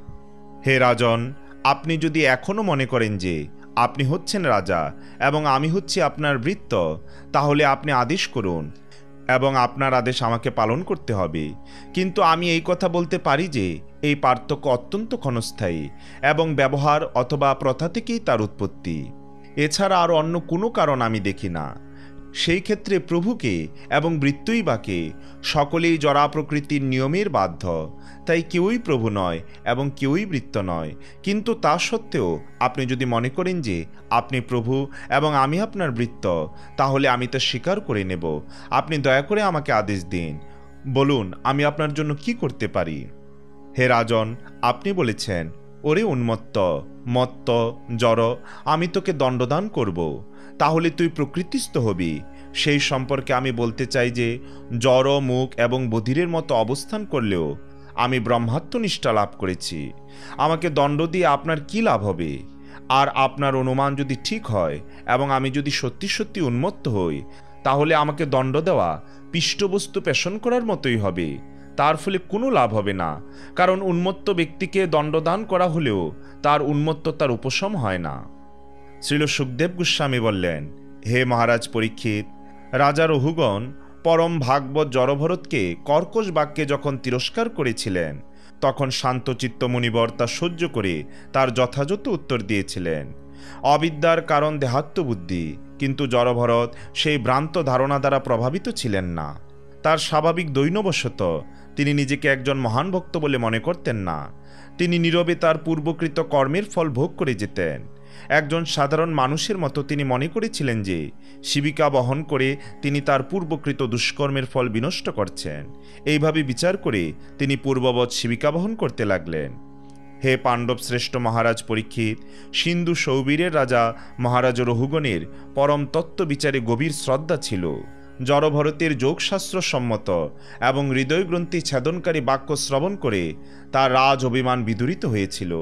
হে রাজন, আপনি যদি এখনও মনে করেন যে আপনি হচ্ছেন রাজা এবং আমি হচ্ছি আপনার বৃত্ত, তাহলে আপনি আদেশ করুন এবং আপনার আদেশ আমাকে পালন করতে হবে। কিন্তু আমি এই কথা বলতে পারি যে এই পার্থক্য অত্যন্ত ক্ষণস্থায়ী এবং ব্যবহার অথবা প্রথা থেকেই তার উৎপত্তি। এছাড়া আর অন্য কোনো কারণ আমি দেখি না। সেই ক্ষেত্রে প্রভুকে এবং বৃত্তই বাকে, সকলেই জড়া প্রকৃতির নিয়মের বাধ্য। তাই কেউই প্রভু নয় এবং কেউই বৃত্ত নয়। কিন্তু তা সত্ত্বেও আপনি যদি মনে করেন যে আপনি প্রভু এবং আমি আপনার বৃত্ত, তাহলে আমি তা স্বীকার করে নেব। আপনি দয়া করে আমাকে আদেশ দিন, বলুন আমি আপনার জন্য কি করতে পারি। হে রাজন, আপনি বলেছেন, ওরে উন্মত্ত, মত্ত, জড়, আমি তোকে দণ্ডদান করব, তাহলে তুই প্রকৃতিস্থ হবি। সেই সম্পর্কে আমি বলতে চাই যে জড়, মুখ এবং বধিরের মতো অবস্থান করলেও আমি ব্রহ্মাত্মনিষ্ঠা লাভ করেছি। আমাকে দণ্ড দিয়ে আপনার কি লাভ হবে? আর আপনার অনুমান যদি ঠিক হয় এবং আমি যদি সত্যি সত্যি উন্মত্ত হই, তাহলে আমাকে দণ্ড দেওয়া পিষ্টবস্তু পেষণ করার মতোই হবে। তার ফলে কোনো লাভ হবে না, কারণ উন্মত্ত ব্যক্তিকে দণ্ডদান করা হলেও তার উন্মত্ততার উপশম হয় না। শ্রীল সুখদেব গোস্বামী বললেন, হে মহারাজ পরীক্ষিত, রাজা রঘুগণ পরম ভাগবত জড়ভরতকে কর্কশ বাক্যে যখন তিরস্কার করেছিলেন, তখন শান্তচিত্ত মুনিবর তা সহ্য করে তার যথাযথ উত্তর দিয়েছিলেন। অবিদ্যার কারণ দেহাত্মবুদ্ধি, কিন্তু জড়ভরত সেই ভ্রান্ত ধারণা দ্বারা প্রভাবিত ছিলেন না। তার স্বাভাবিক দৈন্যবশত তিনি নিজেকে একজন মহান ভক্ত বলে মনে করতেন না। তিনি নীরবে তার পূর্বকৃত কর্মের ফল ভোগ করে যেতেন। একজন সাধারণ মানুষের মতো তিনি মনে করেছিলেন যে শিবিকা বহন করে তিনি তার পূর্বকৃত দুষ্কর্মের ফল বিনষ্ট করছেন। এইভাবে বিচার করে তিনি পূর্ববৎ শিবিকা বহন করতে লাগলেন। হে পাণ্ডব শ্রেষ্ঠ মহারাজ পরীক্ষিত, সিন্ধু সৌবীরের রাজা মহারাজ রঘুগণের পরম তত্ত্ব বিচারে গভীর শ্রদ্ধা ছিল। জড়ভরতের যোগশাস্ত্র সম্মত এবং হৃদয়গ্রন্থি ছেদনকারী বাক্য শ্রবণ করে তার রাজ অভিমান বিদূরিত হয়েছিল।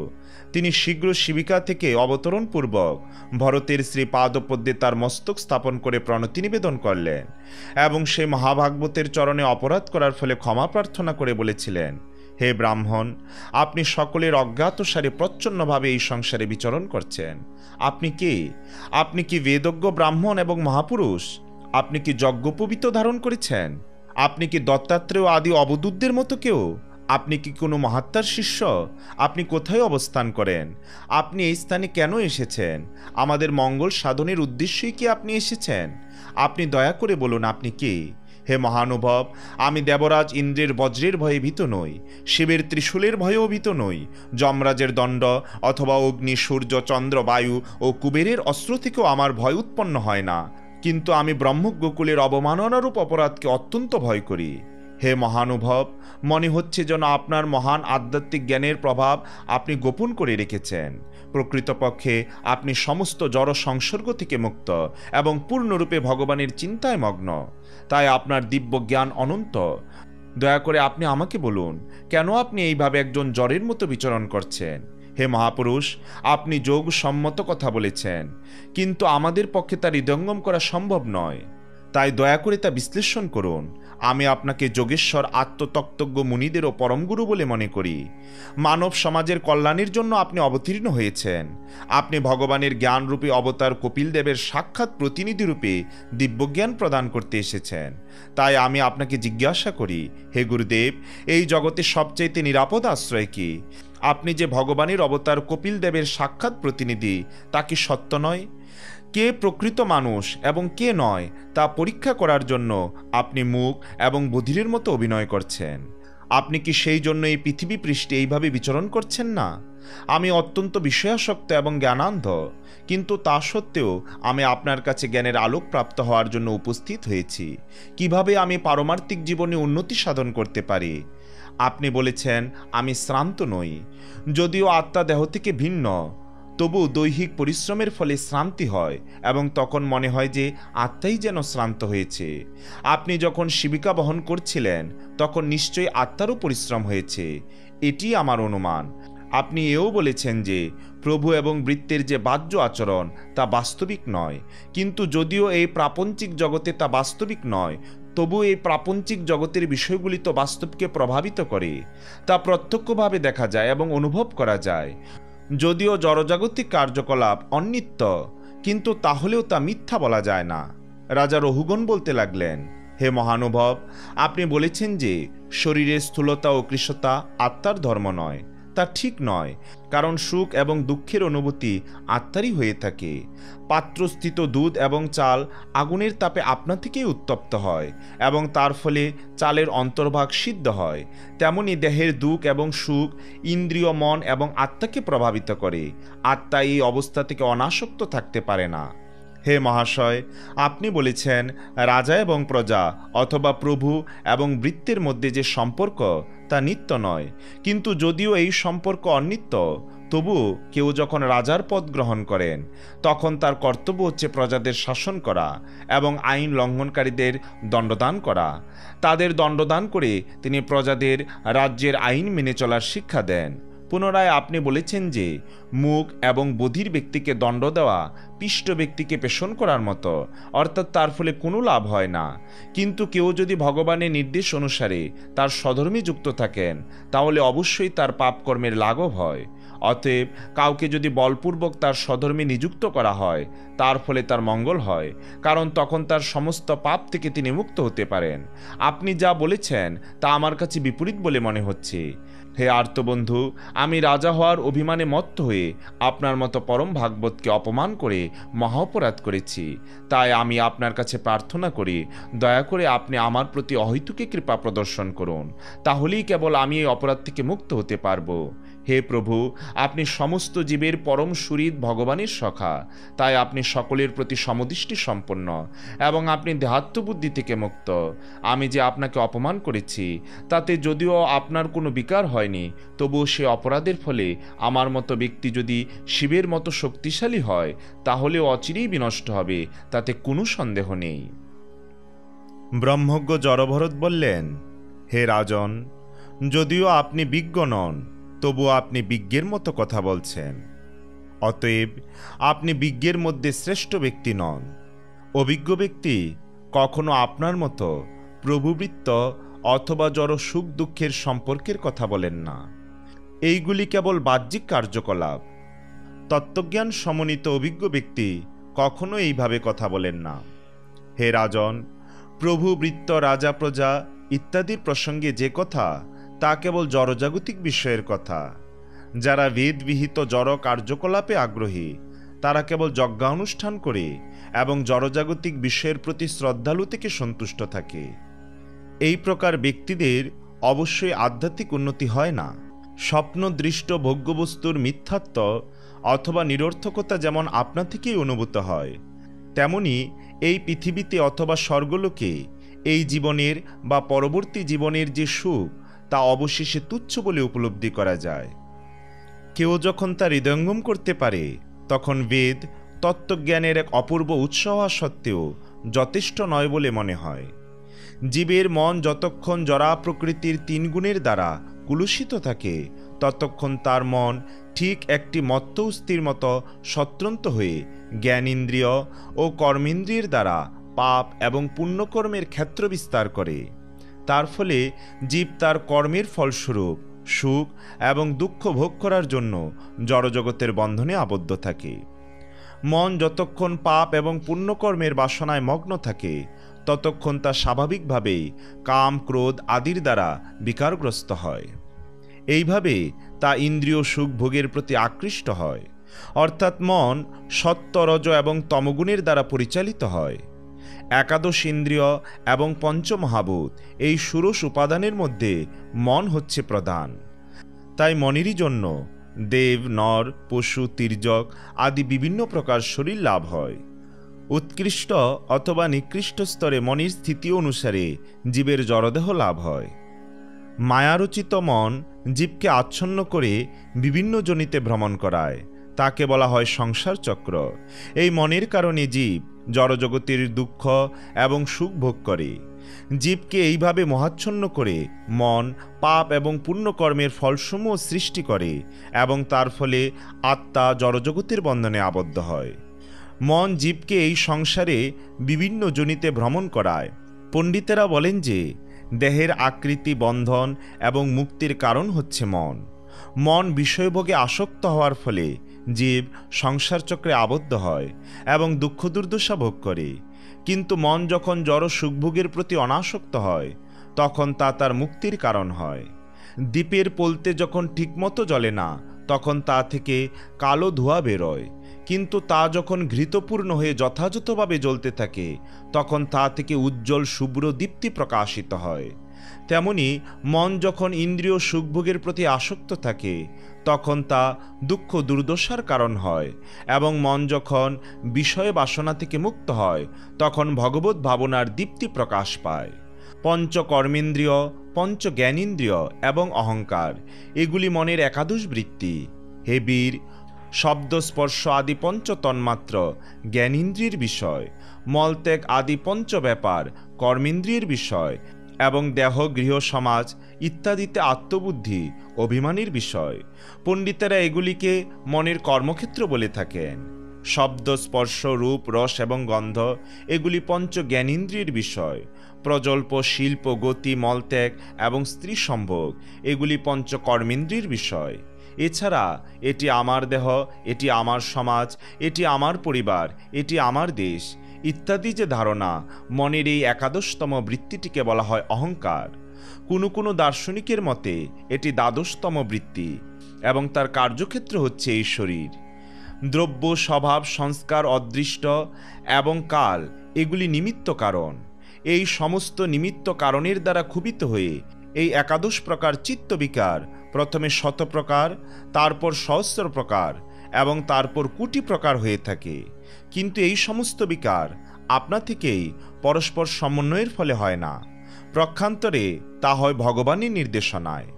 তিনি শীঘ্র শিবিকা থেকে অবতরণপূর্বক ভরতের শ্রী পাদপদ্মে তার মস্তক স্থাপন করে প্রণতি নিবেদন করলেন এবং সেই মহাভাগবতের চরণে অপরাধ করার ফলে ক্ষমা প্রার্থনা করে বলেছিলেন, হে ব্রাহ্মণ, আপনি সকলের অজ্ঞাতসারে প্রচ্ছন্নভাবে এই সংসারে বিচরণ করছেন। আপনি কে? আপনি কি বেদজ্ঞ ব্রাহ্মণ এবং মহাপুরুষ? আপনি কি যজ্ঞোপবীত ধারণ করেছেন? আপনি কি দত্তাত্রেয় আদি অবধূতদের মতো কেউ? আপনি কি কোনো মহাত্মার শিষ্য? আপনি কোথায় অবস্থান করেন? আপনি এই স্থানে কেন এসেছেন? আমাদের মঙ্গল সাধনের উদ্দেশ্যেই কি আপনি এসেছেন? আপনি দয়া করে বলুন, আপনি কে? হে মহানুভব, আমি দেবরাজ ইন্দ্রের বজ্রের ভয়ে ভীত নই, শিবের ত্রিশূলের ভয়েও ভীত নই, যমরাজের দণ্ড অথবা অগ্নি, সূর্য, চন্দ্র, বায়ু ও কুবেরের অস্ত্র থেকেও আমার ভয় উৎপন্ন হয় না, কিন্তু আমি ব্রহ্মগোকুলের অবমাননারূপ অপরাধকে অত্যন্ত ভয় করি। হে মহানুভব, মনে হচ্ছে যেন আপনার মহান আধ্যাত্মিক জ্ঞানের প্রভাব আপনি গোপন করে রেখেছেন। প্রকৃতপক্ষে আপনি সমস্ত জড় সংসর্গ থেকে মুক্ত এবং পূর্ণরূপে ভগবানের চিন্তায় মগ্ন, তাই আপনার দিব্য জ্ঞান অনন্ত। দয়া করে আপনি আমাকে বলুন, কেন আপনি এইভাবে একজন জড়ের মতো বিচরণ করছেন? হে মহাপুরুষ, আপনি যোগ সম্মত কথা বলেছেন, কিন্তু আমাদের পক্ষে তা হৃদয়ঙ্গম করা সম্ভব নয়, তাই দয়া করে তা বিশ্লেষণ করুন। আমি আপনাকে যোগেশ্বর আত্মতত্ত্বজ্ঞ মুনিদেরও পরমগুরু বলে মনে করি। মানব সমাজের কল্যাণের জন্য আপনি অবতীর্ণ হয়েছেন। আপনি ভগবানের জ্ঞানরূপী অবতার কপিল দেবের সাক্ষাৎ প্রতিনিধিরূপে দিব্যজ্ঞান প্রদান করতে এসেছেন। তাই আমি আপনাকে জিজ্ঞাসা করি, হে গুরুদেব, এই জগতে সবচাইতে নিরাপদ আশ্রয় কি? আপনি যে ভগবানের অবতার কপিল দেবের সাক্ষাৎ প্রতিনিধি, তা কি সত্য নয়? কে প্রকৃত মানুষ এবং কে নয় তা পরীক্ষা করার জন্য আপনি মুখ এবং বধিরের মতো অভিনয় করছেন। আপনি কি সেই জন্য এই পৃথিবী পৃষ্ঠে এইভাবে বিচরণ করছেন না? আমি অত্যন্ত বিষয়াসক্ত এবং জ্ঞানান্ধ, কিন্তু তা সত্ত্বেও আমি আপনার কাছে জ্ঞানের আলোক প্রাপ্ত হওয়ার জন্য উপস্থিত হয়েছি। কিভাবে আমি পারমার্থিক জীবনে উন্নতি সাধন করতে পারি? আপনি বলেছেন আমি শ্রান্ত নই। যদিও আত্মা দেহ থেকে ভিন্ন, তবু দৈহিক পরিশ্রমের ফলে শ্রান্তি হয় এবং তখন মনে হয় যে আত্মাই যেন শ্রান্ত হয়েছে। আপনি যখন শিবিকা বহন করছিলেন তখন নিশ্চয়ই আত্মারও পরিশ্রম হয়েছে, এটি আমার অনুমান। আপনি এও বলেছেন যে প্রভু এবং বৃত্তের যে বাহ্য আচরণ তা বাস্তবিক নয়, কিন্তু যদিও এই প্রাপঞ্চিক জগতে তা বাস্তবিক নয়, তবু এই প্রাপঞ্চিক জগতের বিষয়গুলি তো বাস্তবকে প্রভাবিত করে, তা প্রত্যক্ষভাবে দেখা যায় এবং অনুভব করা যায়। যদিও জড়জাগতিক কার্যকলাপ অনিত্য, কিন্তু তাহলেও তা মিথ্যা বলা যায় না। রাজা রহুগণ বলতে লাগলেন, হে মহানুভব, আপনি বলেছেন যে শরীরের স্থূলতা ও কৃশতা আত্মার ধর্ম নয়। তা ঠিক নয়, কারণ সুখ এবং দুঃখের অনুভূতি আত্মারই হয়ে থাকে। পাত্রস্থিত দুধ এবং চাল আগুনের তাপে আপনা থেকেই উত্তপ্ত হয় এবং তার ফলে চালের অন্তর্ভাগ সিদ্ধ হয়। তেমনি দেহের দুঃখ এবং সুখ ইন্দ্রিয়, মন এবং আত্মাকে প্রভাবিত করে। আত্মা এই অবস্থা থেকে অনাসক্ত থাকতে পারে না। হে মহাশয়, আপনি বলেছেন রাজা এবং প্রজা অথবা প্রভু এবং বৃত্তের মধ্যে যে সম্পর্ক তা নিত্য নয়, কিন্তু যদিও এই সম্পর্ক অনিত্য, তবুও কেউ যখন রাজার পদ গ্রহণ করেন তখন তার কর্তব্য হচ্ছে প্রজাদের শাসন করা এবং আইন লঙ্ঘনকারীদের দণ্ডদান করা। তাদের দণ্ডদান করে তিনি প্রজাদের রাজ্যের আইন মেনে চলার শিক্ষা দেন। পুনরায় আপনি বলেছেন যে মুখ এবং বধির ব্যক্তিকে দণ্ড দেওয়া পিষ্ট ব্যক্তিকে পেষণ করার মতো, অর্থাৎ তার ফলে কোনো লাভ হয় না। কিন্তু কেউ যদি ভগবানের নির্দেশ অনুসারে তার স্বধর্মে যুক্ত থাকেন তাহলে অবশ্যই তার পাপকর্মের লাঘব হয়। অতএব কাউকে যদি বলপূর্বক তার স্বধর্মে নিযুক্ত করা হয় তার ফলে তার মঙ্গল হয়, কারণ তখন তার সমস্ত পাপ থেকে তিনি মুক্ত হতে পারেন। আপনি যা বলেছেন তা আমার কাছে বিপরীত বলে মনে হচ্ছে। হে আর্তবন্ধু, আমি রাজা হওয়ার অভিমানে মত্ত হয়ে আপনার মতো পরম ভাগবতকে অপমান করে মহা অপরাধ করেছি। তাই আমি আপনার কাছে প্রার্থনা করি, দয়া করে আপনি আমার প্রতি অহৈতুকী কৃপা প্রদর্শন করুন, তাহলেই কেবল আমি এই অপরাধ থেকে মুক্ত হতে পারবো। হে প্রভু, আপনি সমস্ত জীবের পরম সুহৃদ ভগবানের সখা, তাই আপনি সকলের প্রতি সমদৃষ্টি সম্পন্ন এবং আপনি দেহাত্মবুদ্ধি থেকে মুক্ত। আমি যে আপনাকে অপমান করেছি তাতে যদিও আপনার কোনো বিকার হয়নি, তবুও সে অপরাধের ফলে আমার মতো ব্যক্তি যদি শিবের মতো শক্তিশালী হয় তাহলেও অচিরেই বিনষ্ট হবে, তাতে কোনো সন্দেহ নেই। ব্রহ্মজ্ঞ জড়ভরত বললেন, হে রাজন, যদিও আপনি বিজ্ঞ নন, তবুও আপনি বিজ্ঞের মতো কথা বলছেন। অতএব আপনি বিজ্ঞের মধ্যে শ্রেষ্ঠ ব্যক্তি নন। অভিজ্ঞ ব্যক্তি কখনো আপনার মতো প্রভুবৃত্ত অথবা জড় সুখ দুঃখের সম্পর্কের কথা বলেন না। এইগুলি কেবল বাহ্যিক কার্যকলাপ। তত্ত্বজ্ঞান সমন্বিত অভিজ্ঞ ব্যক্তি কখনো এইভাবে কথা বলেন না। হে রাজন, প্রভু, বৃত্ত, রাজা, প্রজা ইত্যাদির প্রসঙ্গে যে কথা, তা কেবল জড়জাগতিক বিষয়ের কথা। যারা বেদবিহিত জড় কার্যকলাপে আগ্রহী, তারা কেবল যজ্ঞানুষ্ঠান করে এবং জড়জাগতিক বিষয়ের প্রতি শ্রদ্ধালু থেকে সন্তুষ্ট থাকে। এই প্রকার ব্যক্তিদের অবশ্যই আধ্যাত্মিক উন্নতি হয় না। স্বপ্নদৃষ্ট ভোগ্যবস্তুর মিথ্যাত্ব অথবা নিরর্থকতা যেমন আপনা থেকেই অনুভূত হয়, তেমনি এই পৃথিবীতে অথবা স্বর্গলোকে এই জীবনের বা পরবর্তী জীবনের যে সুখ, তা অবশেষে তুচ্ছ বলে উপলব্ধি করা যায়। কেউ যখন তা হৃদয়ঙ্গম করতে পারে, তখন বেদ তত্ত্বজ্ঞানের এক অপূর্ব উৎস হওয়া সত্ত্বেও যথেষ্ট নয় বলে মনে হয়। জীবের মন যতক্ষণ জড়া প্রকৃতির 3 গুণের দ্বারা কুলুষিত থাকে, ততক্ষণ তার মন ঠিক একটি মত্ত অস্থির মতো স্বতন্ত্র হয়ে জ্ঞানেন্দ্রিয় ও কর্মেন্দ্রিয়ের দ্বারা পাপ এবং পুণ্যকর্মের ক্ষেত্র বিস্তার করে। তার ফলে জীব তার কর্মের ফলস্বরূপ সুখ এবং দুঃখ ভোগ করার জন্য জড়জগতের বন্ধনে আবদ্ধ থাকে। মন যতক্ষণ পাপ এবং পুণ্যকর্মের বাসনায় মগ্ন থাকে, ততক্ষণ তা স্বাভাবিকভাবেই কাম, ক্রোধ আদির দ্বারা বিকারগ্রস্ত হয়। এইভাবে তা ইন্দ্রিয় সুখ ভোগের প্রতি আকৃষ্ট হয়, অর্থাৎ মন সত্য, রজ এবং তমগুণের দ্বারা পরিচালিত হয়। একাদশ ইন্দ্রিয় এবং পঞ্চমহাভূত, এই ষোড়শ উপাদানের মধ্যে মন হচ্ছে প্রধান। তাই মনেরই জন্য দেব, নর, পশু, তির্যক আদি বিভিন্ন প্রকার শরীর লাভ হয়। উৎকৃষ্ট অথবা নিকৃষ্ট স্তরে মনের স্থিতি অনুসারে জীবের জড়দেহ লাভ হয়। মায়ারচিত মন জীবকে আচ্ছন্ন করে বিভিন্ন যোনিতে ভ্রমণ করায়, তাকে বলা হয় সংসার চক্র। এই মনের কারণে জীব জড়জগতের দুঃখ এবং সুখ ভোগ করে। জীবকে এইভাবে মোহাচ্ছন্ন করে মন পাপ এবং পুণ্যকর্মের ফলসমূহ সৃষ্টি করে এবং তার ফলে আত্মা জড়জগতের বন্ধনে আবদ্ধ হয়। মন জীবকে এই সংসারে বিভিন্ন যোনিতে ভ্রমণ করায়। পণ্ডিতেরা বলেন যে দেহের আকৃতি বন্ধন এবং মুক্তির কারণ হচ্ছে মন। মন বিষয়ভোগে আসক্ত হওয়ার ফলে জীব সংসার চক্রে আবদ্ধ হয় এবং দুঃখ দুর্দশা ভোগ করে। কিন্তু মন যখন জড় সুখভোগের প্রতি অনাসক্ত হয়, তখন তা তার মুক্তির কারণ হয়। দ্বীপের পোলতে যখন ঠিকমতো জ্বলে না, তখন তা থেকে কালো ধোঁয়া বেরোয়, কিন্তু তা যখন ঘৃতপূর্ণ হয়ে যথাযথভাবে জ্বলতে থাকে, তখন তা থেকে উজ্জ্বল শুভ্র দীপ্তি প্রকাশিত হয়। তেমনি মন যখন ইন্দ্রিয় সুখভোগের প্রতি আসক্ত থাকে, তখন তা দুঃখ দুর্দশার কারণ হয়, এবং মন যখন বিষয় বাসনা থেকে মুক্ত হয়, তখন ভগবত ভাবনার দীপ্তি প্রকাশ পায়। পঞ্চ কর্মেন্দ্রিয়, পঞ্চ জ্ঞানেন্দ্রিয় এবং অহংকার, এগুলি মনের একাদশ বৃত্তি। হে বীর, শব্দ, স্পর্শ আদি পঞ্চ তন্মাত্র জ্ঞানেন্দ্রিয়ের বিষয়, মলত্যাগ আদি পঞ্চ ব্যাপার কর্মেন্দ্রিয়ের বিষয়, এবং দেহ, গৃহ, সমাজ ইত্যাদিতে আত্মবুদ্ধি অভিমানের বিষয়। পণ্ডিতেরা এগুলিকে মনের কর্মক্ষেত্র বলে থাকেন। শব্দ, স্পর্শ, রূপ, রস এবং গন্ধ এগুলি পঞ্চ জ্ঞানেন্দ্রিয়ের বিষয়। প্রজল্প, শিল্প, গতি, মলত্যাগ এবং স্ত্রী সম্ভোগ এগুলি পঞ্চ কর্মেন্দ্রিয়ের বিষয়। এছাড়া এটি আমার দেহ, এটি আমার সমাজ, এটি আমার পরিবার, এটি আমার দেশ ইত্যাদি যে ধারণা, মনের এই একাদশতম বৃত্তিটিকে বলা হয় অহংকার। কোনো কোনো দার্শনিকের মতে এটি দ্বাদশতম বৃত্তি এবং তার কার্যক্ষেত্র হচ্ছে এই শরীর। দ্রব্য, স্বভাব, সংস্কার, অদৃষ্ট এবং কাল এগুলি নিমিত্ত কারণ। এই সমস্ত নিমিত্ত কারণের দ্বারা ক্ষুবিত হয়ে এই একাদশ প্রকার চিত্তবিকার প্রথমে 100 প্রকার, তারপর সহস্র প্রকার এবং তারপর কোটি প্রকার হয়ে থাকে। কিন্তু এই সমস্ত বিকার আপনা থেকেই পরস্পর সমন্বয়ের ফলে হয় না, প্রক্ষান্তরে তা হয় ভগবানের নির্দেশনায়।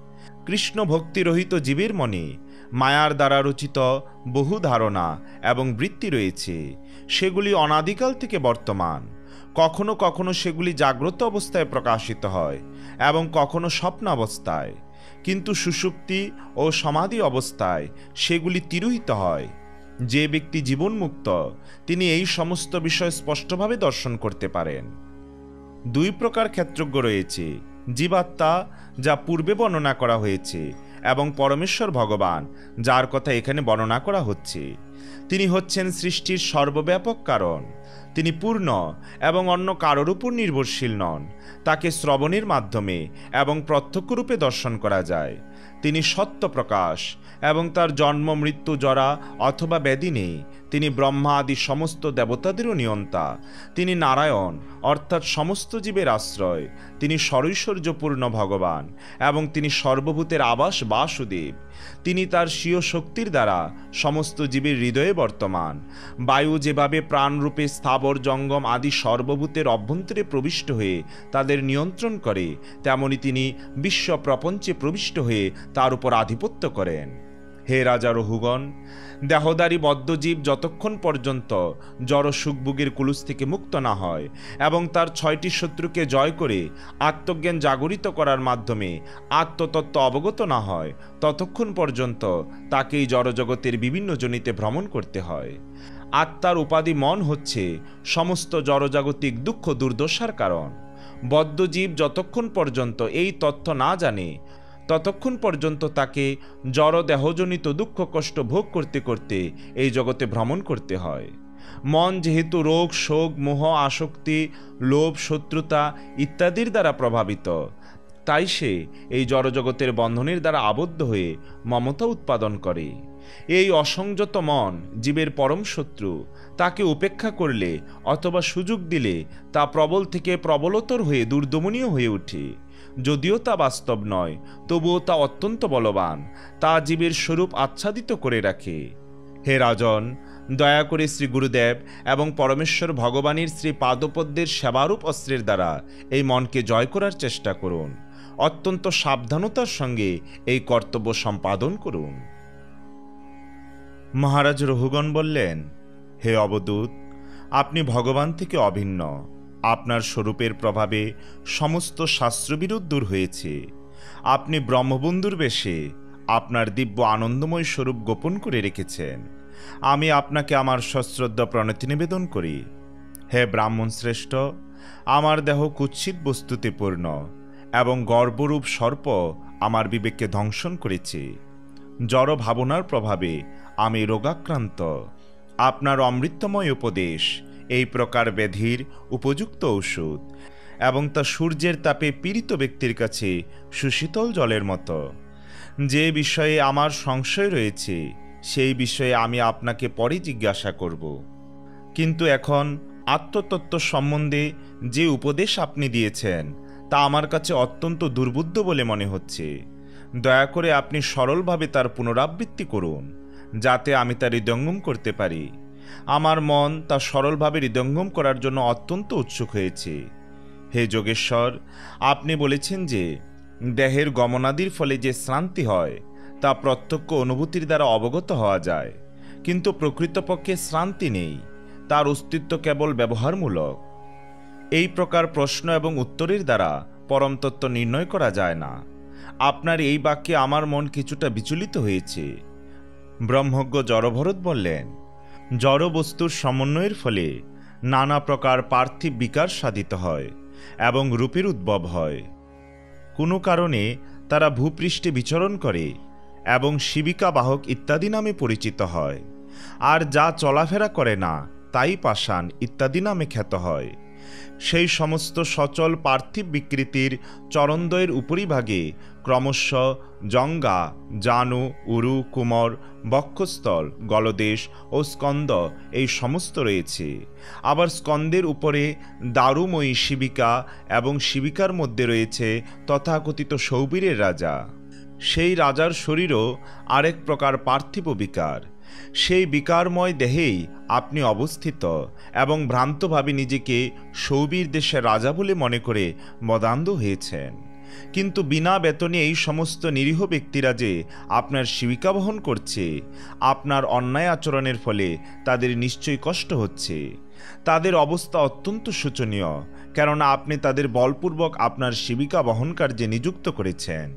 কৃষ্ণ ভক্তিরহিত জীবের মনে মায়ার দ্বারা রচিত বহু ধারণা এবং বৃত্তি রয়েছে, সেগুলি অনাদিকাল থেকে বর্তমান। কখনো কখনো সেগুলি জাগ্রত অবস্থায় প্রকাশিত হয় এবং কখনো স্বপ্নাবস্থায়, কিন্তু সুষুপ্তি ও সমাধি অবস্থায় সেগুলি তিরোহিত হয়। যে ব্যক্তি জীবনমুক্ত তিনি এই সমস্ত বিষয় স্পষ্টভাবে দর্শন করতে পারেন। দুই প্রকার ক্ষেত্রজ্ঞ রয়েছে, জীবাত্মা যা পূর্বে বর্ণনা করা হয়েছে এবং পরমেশ্বর ভগবান যার কথা এখানে বর্ণনা করা হচ্ছে। তিনি হচ্ছেন সৃষ্টির সর্বব্যাপক কারণ। তিনি পূর্ণ এবং অন্য কারোর উপর নির্ভরশীল নন। তাকে শ্রবণের মাধ্যমে এবং প্রত্যক্ষরূপে দর্শন করা যায়। তিনি সত্য প্রকাশ এবং তার জন্ম মৃত্যু জরা অথবা ব্যাধি নেই। তিনি ব্রহ্মা আদি সমস্ত দেবতাদেরও নিয়ন্তা। তিনি নারায়ণ অর্থাৎ সমস্ত জীবের আশ্রয়। তিনি সরৈশ্বর্যপূর্ণ ভগবান এবং তিনি সর্বভূতের আবাস বাসুদেব। তিনি তার স্বীয় শক্তির দ্বারা সমস্ত জীবের হৃদয়ে বর্তমান। বায়ু যেভাবে প্রাণরূপে স্থাবর জঙ্গম আদি সর্বভূতের অভ্যন্তরে প্রবিষ্ট হয়ে তাদের নিয়ন্ত্রণ করে, তেমনি তিনি বিশ্ব প্রপঞ্চে প্রবিষ্ট হয়ে তার উপর আধিপত্য করেন। হে রাজা রহুগণ, দেহধারী বদ্ধজীব যতক্ষণ পর্যন্ত জড় সুখভোগের কুলুস থেকে মুক্ত না হয় এবং তার 6টি শত্রুকে জয় করে আত্মজ্ঞান জাগরিত করার মাধ্যমে আত্মতত্ত্ব অবগত না হয়, ততক্ষণ পর্যন্ত তাকেই জড়জগতের বিভিন্ন জনিতে ভ্রমণ করতে হয়। আত্মার উপাধি মন হচ্ছে সমস্ত জড়জাগতিক দুঃখ দুর্দশার কারণ। বদ্ধজীব যতক্ষণ পর্যন্ত এই তথ্য না জানে ততক্ষণ পর্যন্ত তাকে জড় দেহজনিত দুঃখ কষ্ট ভোগ করতে করতে এই জগতে ভ্রমণ করতে হয়। মন যেহেতু রোগ শোক মোহ আসক্তি লোভ শত্রুতা ইত্যাদির দ্বারা প্রভাবিত, তাই সে এই জড়জগতের বন্ধনের দ্বারা আবদ্ধ হয়ে মমতা উৎপাদন করে। এই অসংযত মন জীবের পরম শত্রু। তাকে উপেক্ষা করলে অথবা সুযোগ দিলে তা প্রবল থেকে প্রবলতর হয়ে দুর্দমনীয় হয়ে ওঠে। যদিও তা বাস্তব নয়, তবুও তা অত্যন্ত বলবান। তা জীবের স্বরূপ আচ্ছাদিত করে রাখে। হে রাজন, দয়া করে শ্রী গুরুদেব এবং পরমেশ্বর ভগবানের শ্রী পাদপদ্মের সেবারূপ অস্ত্রের দ্বারা এই মনকে জয় করার চেষ্টা করুন। অত্যন্ত সাবধানতার সঙ্গে এই কর্তব্য সম্পাদন করুন। মহারাজ রহুগণ বললেন, হে অবধূত, আপনি ভগবান থেকে অভিন্ন। আপনার স্বরূপের প্রভাবে সমস্ত শাস্ত্রবিরোধ দূর হয়েছে। আপনি ব্রহ্মবন্ধুর বেশে আপনার দিব্য আনন্দময় স্বরূপ গোপন করে রেখেছেন। আমি আপনাকে আমার সশ্রদ্ধ প্রণতি নিবেদন করি। হে ব্রাহ্মণ শ্রেষ্ঠ, আমার দেহ কুৎসিত বস্তুতে পূর্ণ এবং গর্বরূপ সর্প আমার বিবেককে ধ্বংসন করেছে। জড় ভাবনার প্রভাবে আমি রোগাক্রান্ত। আপনার অমৃতময় উপদেশ এই প্রকার ব্যাধির উপযুক্ত ঔষধ এবং তা সূর্যের তাপে পীড়িত ব্যক্তির কাছে সুশীতল জলের মতো। যে বিষয়ে আমার সংশয় রয়েছে সেই বিষয়ে আমি আপনাকে পরে জিজ্ঞাসা করব, কিন্তু এখন আত্মতত্ত্ব সম্বন্ধে যে উপদেশ আপনি দিয়েছেন তা আমার কাছে অত্যন্ত দুর্বোধ্য বলে মনে হচ্ছে। দয়া করে আপনি সরলভাবে তার পুনরাবৃত্তি করুন, যাতে আমি তা হৃদয়ঙ্গম করতে পারি। আমার মন তা সরলভাবে হৃদয়ঙ্গম করার জন্য অত্যন্ত উৎসুক হয়েছে। হে যোগেশ্বর, আপনি বলেছেন যে দেহের গমনাদির ফলে যে শ্রান্তি হয় তা প্রত্যক্ষ অনুভূতির দ্বারা অবগত হওয়া যায়, কিন্তু প্রকৃতপক্ষে শ্রান্তি নেই, তার অস্তিত্ব কেবল ব্যবহারমূলক। এই প্রকার প্রশ্ন এবং উত্তরের দ্বারা পরম তত্ত্ব নির্ণয় করা যায় না। আপনার এই বাক্যে আমার মন কিছুটা বিচলিত হয়েছে। ব্রহ্মজ্ঞ জড়ভরত বললেন, জড় বস্তুর সমন্বয়ের ফলে নানা প্রকার পার্থিব বিকার সাধিত হয় এবং রূপের উদ্ভব হয়। কোনো কারণে তারা ভূপৃষ্ঠে বিচরণ করে এবং শিবিকা বাহক ইত্যাদি নামে পরিচিত হয়। আর যা চলাফেরা করে না তাই পাষাণ ইত্যাদি নামে খ্যাত হয়। সেই সমস্ত সচল পার্থিব বিকৃতির চরণদ্বয়ের উপরিভাগে ক্রমশ জঙ্গা জানু উরু কুমর বক্ষস্থল গলদেশ ও স্কন্দ এই সমস্ত রয়েছে। আবার স্কন্দের উপরে দারুময়ী শিবিকা এবং শিবিকার মধ্যে রয়েছে তথাকথিত সৌবীরের রাজা। সেই রাজার শরীরও আরেক প্রকার পার্থিব বিকার। সেই বিকারময় দেহেই আপনি অবস্থিত এবং ভ্রান্তভাবে নিজেকে সৌবীর দেশের রাজা বলে মনে করে মদান্ধ হয়েছেন। কিন্তু বিনা বেতনে এই সমস্ত নিরীহ ব্যক্তিরা যে আপনার শিবিকা বহন করছে, আপনার অন্যায় আচরণের ফলে তাদের নিশ্চয়ই কষ্ট হচ্ছে। তাদের অবস্থা অত্যন্ত শোচনীয়, কেননা আপনি তাদের বলপূর্বক আপনার সেবিকা বহন কার্যে নিযুক্ত করেছেন।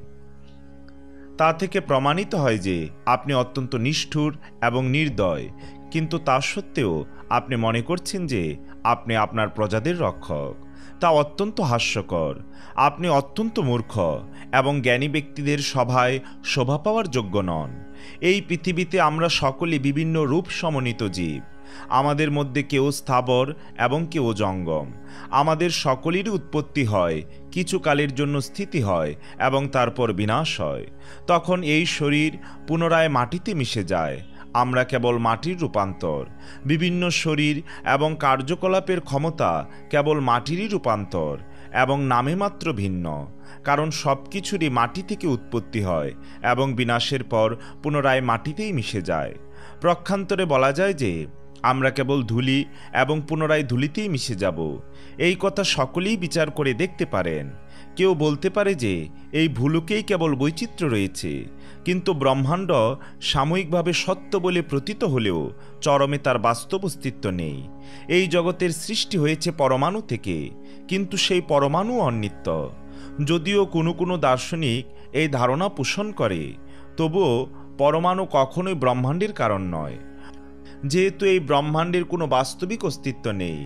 তা থেকে প্রমাণিত হয় যে আপনি অত্যন্ত নিষ্ঠুর এবং নির্দয়, কিন্তু তা সত্ত্বেও আপনি মনে করছেন যে আপনি আপনার প্রজাদের রক্ষক। তা অত্যন্ত হাস্যকর। আপনি অত্যন্ত মূর্খ এবং জ্ঞানী ব্যক্তিদের সভায় শোভা পাওয়ার যোগ্য নন। এই পৃথিবীতে আমরা সকলে বিভিন্ন রূপ সমন্বিত জীব। আমাদের মধ্যে কেউ স্থাবর এবং কেউ জঙ্গম। আমাদের সকলেরই উৎপত্তি হয়, কিছু কালের জন্য স্থিতি হয় এবং তারপর বিনাশ হয়। তখন এই শরীর পুনরায় মাটিতে মিশে যায়। আমরা কেবল মাটির রূপান্তর। বিভিন্ন শরীর এবং কার্যকলাপের ক্ষমতা কেবল মাটিরই রূপান্তর এবং নামে মাত্র ভিন্ন, কারণ সব কিছুরই মাটি থেকে উৎপত্তি হয় এবং বিনাশের পর পুনরায় মাটিতেই মিশে যায়। প্রক্ষান্তরে বলা যায় যে আমরা কেবল ধূলি এবং পুনরায় ধূলিতেই মিশে যাব। এই কথা সকলেই বিচার করে দেখতে পারেন। কেউ বলতে পারে যে এই ভুলুকেই কেবল বৈচিত্র্য রয়েছে, কিন্তু ব্রহ্মাণ্ড সাময়িকভাবে সত্য বলে প্রতীত হলেও চরমে তার বাস্তব অস্তিত্ব নেই। এই জগতের সৃষ্টি হয়েছে পরমাণু থেকে, কিন্তু সেই পরমাণু অনিত্য। যদিও কোনো কোনো দার্শনিক এই ধারণা পোষণ করে, তবুও পরমাণু কখনোই ব্রহ্মাণ্ডের কারণ নয়। যেহেতু এই ব্রহ্মাণ্ডের কোনো বাস্তবিক অস্তিত্ব নেই,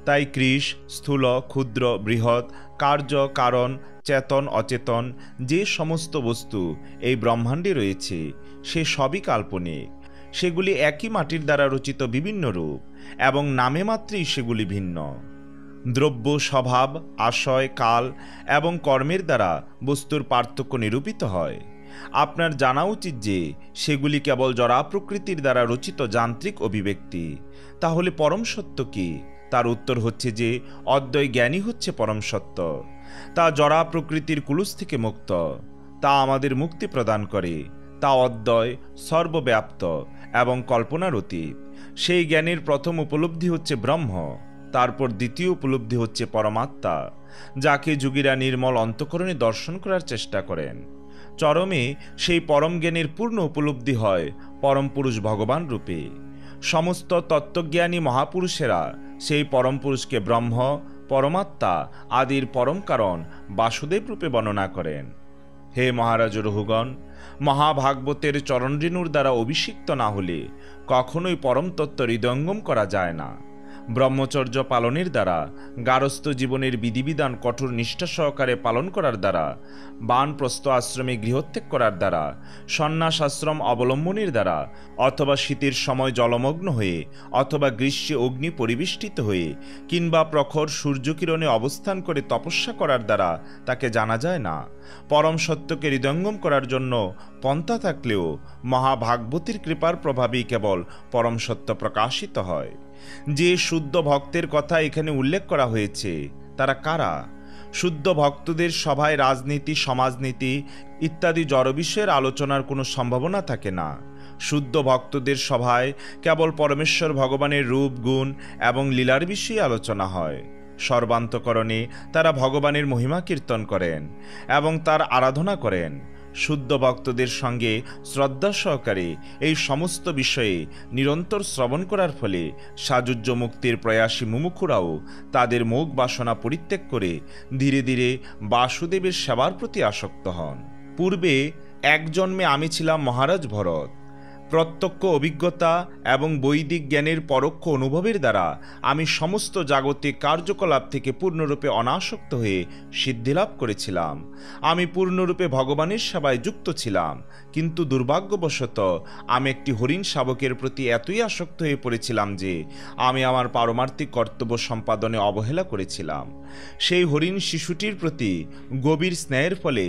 তাই কৃষ, স্থূল, ক্ষুদ্র, বৃহৎ, কার্য, কারণ, চেতন, অচেতন যে সমস্ত বস্তু এই ব্রহ্মাণ্ডে রয়েছে সে সবই কাল্পনিক। সেগুলি একই মাটির দ্বারা রচিত বিভিন্ন রূপ এবং নামে মাত্রেই সেগুলি ভিন্ন। দ্রব্য, স্বভাব, আশয়, কাল এবং কর্মের দ্বারা বস্তুর পার্থক্য নিরূপিত হয়। আপনার জানা উচিত যে সেগুলি কেবল জড়া প্রকৃতির দ্বারা রচিত যান্ত্রিক অভিব্যক্তি। তাহলে পরম সত্য কি? তার উত্তর হচ্ছে যে অদ্বয় জ্ঞানই হচ্ছে পরম সত্য। তা জড়া প্রকৃতির কুলুস থেকে মুক্ত। তা আমাদের মুক্তি প্রদান করে। তা অদ্বয়, সর্বব্যাপ্ত এবং কল্পনার অতীত। সেই জ্ঞানের প্রথম উপলব্ধি হচ্ছে ব্রহ্ম, তারপর দ্বিতীয় উপলব্ধি হচ্ছে পরমাত্মা, যাকে যোগীরা নির্মল অন্তঃকরণে দর্শন করার চেষ্টা করেন। চরমে সেই পরম জ্ঞানের পূর্ণ উপলব্ধি হয় পরম পুরুষ ভগবান রূপে। সমস্ত তত্ত্বজ্ঞানী মহাপুরুষেরা সেই পরম পুরুষকে ব্রহ্ম, পরমাত্মা আদির পরম কারণ বাসুদেব রূপে বর্ণনা করেন। হে মহারাজ রহুগণ, মহাভাগবতের চরণরেণুর দ্বারা অভিষিক্ত না হলে কখনোই পরম তত্ত্ব হৃদয়ঙ্গম করা যায় না। ব্রহ্মচর্য পালনের দ্বারা, গারস্থ জীবনের বিধিবিধান কঠোর নিষ্ঠা সহকারে পালন করার দ্বারা, বানপ্রস্থ আশ্রমে গৃহত্যাগ করার দ্বারা, সন্ন্যাস আশ্রম অবলম্বনের দ্বারা, অথবা শীতের সময় জলমগ্ন হয়ে, অথবা গ্রীষ্মে অগ্নি পরিবেষ্টিত হয়ে, কিংবা প্রখর সূর্যকিরণে অবস্থান করে তপস্যা করার দ্বারা তাকে জানা যায় না। পরম সত্যকে হৃদয়ঙ্গম করার জন্য পন্থা থাকলেও মহাভাগবতীর কৃপার প্রভাবেই কেবল পরম সত্য প্রকাশিত হয়। যে শুদ্ধ ভক্তের কথা এখানে উল্লেখ করা হয়েছে তারা কারা? শুদ্ধ ভক্তদের সভায় রাজনীতি, সমাজনীতি ইত্যাদি জড় বিষয়ের আলোচনার কোনো সম্ভাবনা থাকে না। শুদ্ধ ভক্তদের সভায় কেবল পরমেশ্বর ভগবানের রূপ, গুণ এবং লীলার বিষয়ে আলোচনা হয়। সর্বান্তকরণে তারা ভগবানের মহিমা কীর্তন করেন এবং তার আরাধনা করেন। শুদ্ধ ভক্তদের সঙ্গে শ্রদ্ধা সহকারে এই সমস্ত বিষয়ে নিরন্তর শ্রবণ করার ফলে সাযুজ্য মুক্তির প্রয়াসী মুমুক্ষুরাও তাদের মোগ বাসনা পরিত্যাগ করে ধীরে ধীরে বাসুদেবের সেবার প্রতি আসক্ত হন। পূর্বে এক জন্মে আমি ছিলাম মহারাজ ভরত। প্রত্যক্ষ অভিজ্ঞতা এবং বৈদিক জ্ঞানের পরোক্ষ অনুভবের দ্বারা আমি সমস্ত জাগতিক কার্যকলাপ থেকে পূর্ণরূপে অনাসক্ত হয়ে সিদ্ধিলাভ করেছিলাম। আমি পূর্ণরূপে ভগবানের সেবায় যুক্ত ছিলাম, কিন্তু দুর্ভাগ্যবশত আমি একটি হরিণ শাবকের প্রতি এতই আসক্ত হয়ে পড়েছিলাম যে আমি আমার পারমার্থিক কর্তব্য সম্পাদনে অবহেলা করেছিলাম। সেই হরিণ শিশুটির প্রতি গভীর স্নেহের ফলে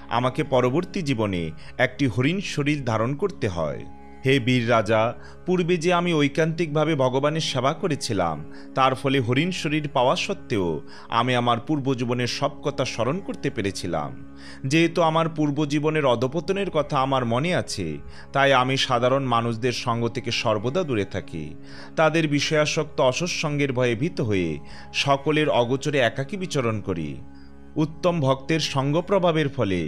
আমাকে পরবর্তী জীবনে একটি হরিণ শরীর ধারণ করতে হয়। হে বীর রাজা, পূর্বে যে আমি ঐকান্তিকভাবে ভগবানের সেবা করেছিলাম তার ফলে হরিণ শরীর পাওয়া সত্ত্বেও আমি আমার পূর্বজীবনের সব কথা স্মরণ করতে পেরেছিলাম। যেহেতু আমার পূর্বজীবনের অধপতনের কথা আমার মনে আছে, তাই আমি সাধারণ মানুষদের সঙ্গ থেকে সর্বদা দূরে থাকি। তাদের বিষয়াসক্ত অসৎসঙ্গের ভয়ে ভীত হয়ে সকলের অগোচরে একাকী বিচরণ করি। উত্তম ভক্তের সঙ্গপ্রভাবের ফলে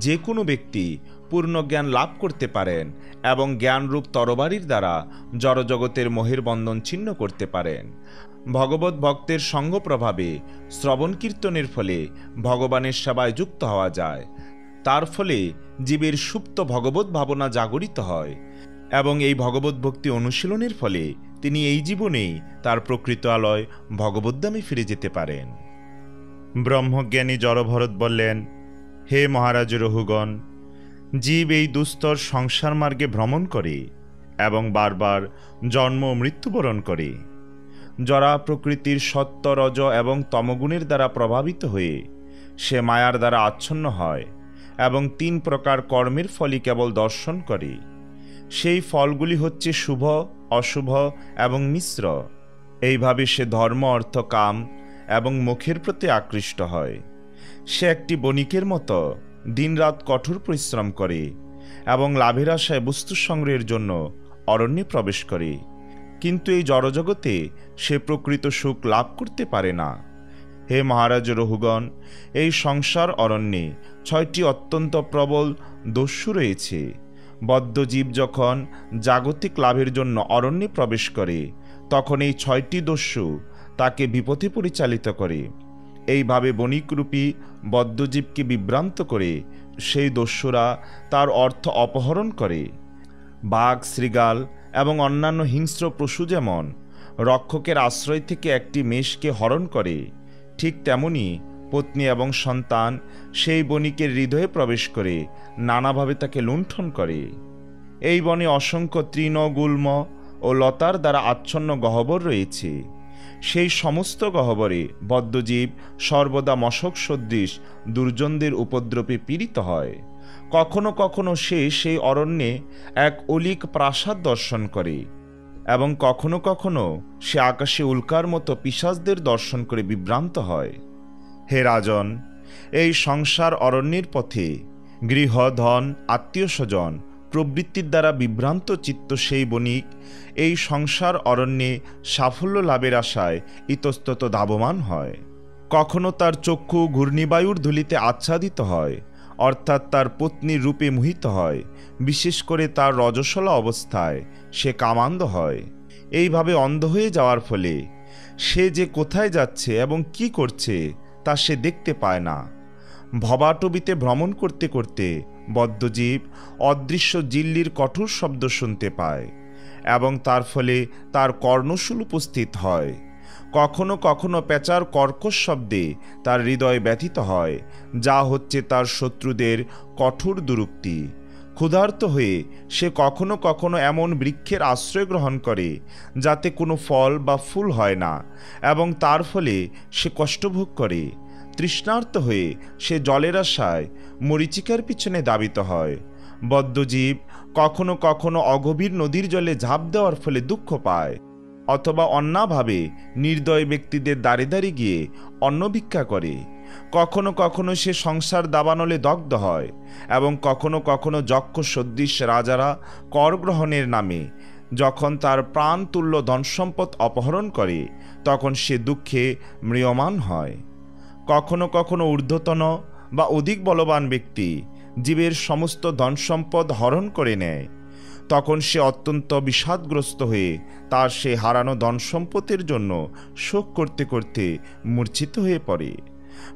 যে কোনো ব্যক্তি পূর্ণ জ্ঞান লাভ করতে পারেন এবং জ্ঞানরূপ তরবারির দ্বারা জড়জগতের মোহের বন্ধন ছিন্ন করতে পারেন। ভগবত ভক্তের সঙ্গপ্রভাবে শ্রবণ কীর্তনের ফলে ভগবানের সেবায় যুক্ত হওয়া যায়। তার ফলে জীবের সুপ্ত ভগবত ভাবনা জাগরিত হয় এবং এই ভগবত ভক্তি অনুশীলনের ফলে তিনি এই জীবনেই তার প্রকৃত আলয় ভগবদ্ধামে ফিরে যেতে পারেন। ব্রহ্মজ্ঞানী জড়ভরত বললেন, হে মহারাজ রহুগণ, জীব এই দুস্তর সংসার মার্গে ভ্রমণ করে এবং বারবার জন্ম মৃত্যুবরণ করে। জরা প্রকৃতির সত্য, রজ এবং তমগুণের দ্বারা প্রভাবিত হয়ে সে মায়ার দ্বারা আচ্ছন্ন হয় এবং 3 প্রকার কর্মের ফলই কেবল দর্শন করে। সেই ফলগুলি হচ্ছে শুভ, অশুভ এবং মিশ্র। এইভাবে সে ধর্ম, অর্থ, কাম এবং মোক্ষের প্রতি আকৃষ্ট হয়। সে একটি বণিকের মতো দিনরাত কঠোর পরিশ্রম করে এবং লাভের আশায় বস্তু সংগ্রহের জন্য অরণ্যে প্রবেশ করে, কিন্তু এই জড়জগতে সে প্রকৃত সুখ লাভ করতে পারে না। হে মহারাজ রহুগণ, এই সংসার অরণ্যে 6টি অত্যন্ত প্রবল দস্যু রয়েছে। বদ্ধজীব যখন জাগতিক লাভের জন্য অরণ্যে প্রবেশ করে তখন এই 6টি দস্যু তাকে বিপথে পরিচালিত করে। এইভাবে বণিকরূপী বদ্ধজীবকে বিভ্রান্ত করে সেই দস্যুরা তার অর্থ অপহরণ করে। বাঘ, শৃগাল এবং অন্যান্য হিংস্র পশু যেমন রক্ষকের আশ্রয় থেকে একটি মেষকে হরণ করে, ঠিক তেমনি পত্নী এবং সন্তান সেই বণিকের হৃদয়ে প্রবেশ করে নানাভাবে তাকে লুণ্ঠন করে। এই বনে অসংখ্য তৃণ, গুল্ম ও লতার দ্বারা আচ্ছন্ন গহ্বর রয়েছে। সেই সমস্ত গহ্বরে বদ্ধজীব সর্বদা মশক সদৃশ দুর্জনদের উপদ্রবে পীড়িত হয়। কখনো কখনো সে সেই অরণ্যে এক অলিক প্রাসাদ দর্শন করে এবং কখনো কখনো সে আকাশে উল্কার মতো পিশাচদের দর্শন করে বিভ্রান্ত হয়। হে রাজন, এই সংসার অরণ্যের পথে গৃহ, ধন, আত্মীয় স্বজন প্রবৃত্তির দ্বারা বিভ্রান্ত চিত্ত সেই বণিক এই সংসার অরণ্যে সাফল্য লাভের আশায় ইতস্তত ধাবমান হয়। কখনো তার চক্ষু ঘূর্ণিবায়ুর ধূলিতে আচ্ছাদিত হয়, অর্থাৎ তার পত্নীর রূপে মোহিত হয়। বিশেষ করে তার রজস্বলা অবস্থায় সে কামান্ধ হয়। এইভাবে অন্ধ হয়ে যাওয়ার ফলে সে যে কোথায় যাচ্ছে এবং কি করছে তা সে দেখতে পায় না। ভবাটবিতে ভ্রমণ করতে করতে বদ্ধজীব অদৃশ্য জিল্লির কঠোর শব্দ শুনতে পায় এবং তার ফলে তার কর্ণশূল উপস্থিত হয়। কখনো কখনো পেঁচার কর্কশ শব্দে তার হৃদয় ব্যথিত হয়, যা হচ্ছে তার শত্রুদের কঠোর দুরুক্তি। ক্ষুধার্ত হয়ে সে কখনো কখনো এমন বৃক্ষের আশ্রয় গ্রহণ করে যাতে কোনো ফল বা ফুল হয় না এবং তার ফলে সে কষ্টভোগ করে। তৃষ্ণার্ত হয়ে সে জলের আশায় মরীচিকার পিছনে ধাবিত হয়। বদ্ধজীব কখনো কখনো অগভীর নদীর জলে ঝাঁপ দেওয়ার ফলে দুঃখ পায় অথবা অন্যভাবে নির্দয় ব্যক্তিদের দ্বারে দ্বারে গিয়ে অন্ন ভিক্ষা করে। কখনো কখনো সে সংসার দাবানলে দগ্ধ হয় এবং কখনো কখনো যক্ষ সদৃশ রাজারা কর গ্রহণের নামে যখন তার প্রাণ তুল্য ধনসম্পদ অপহরণ করে তখন সে দুঃখে ম্রিয়মাণ হয়। কখনো কখনো ঊর্ধ্বতন বা অধিক বলবান ব্যক্তি জীবের সমস্ত ধনসম্পদ হরণ করে নেয়। তখন সে অত্যন্ত বিষাদগ্রস্ত হয়ে তার সে হারানো ধনসম্পদের জন্য শোক করতে করতে মূর্ছিত হয়ে পড়ে।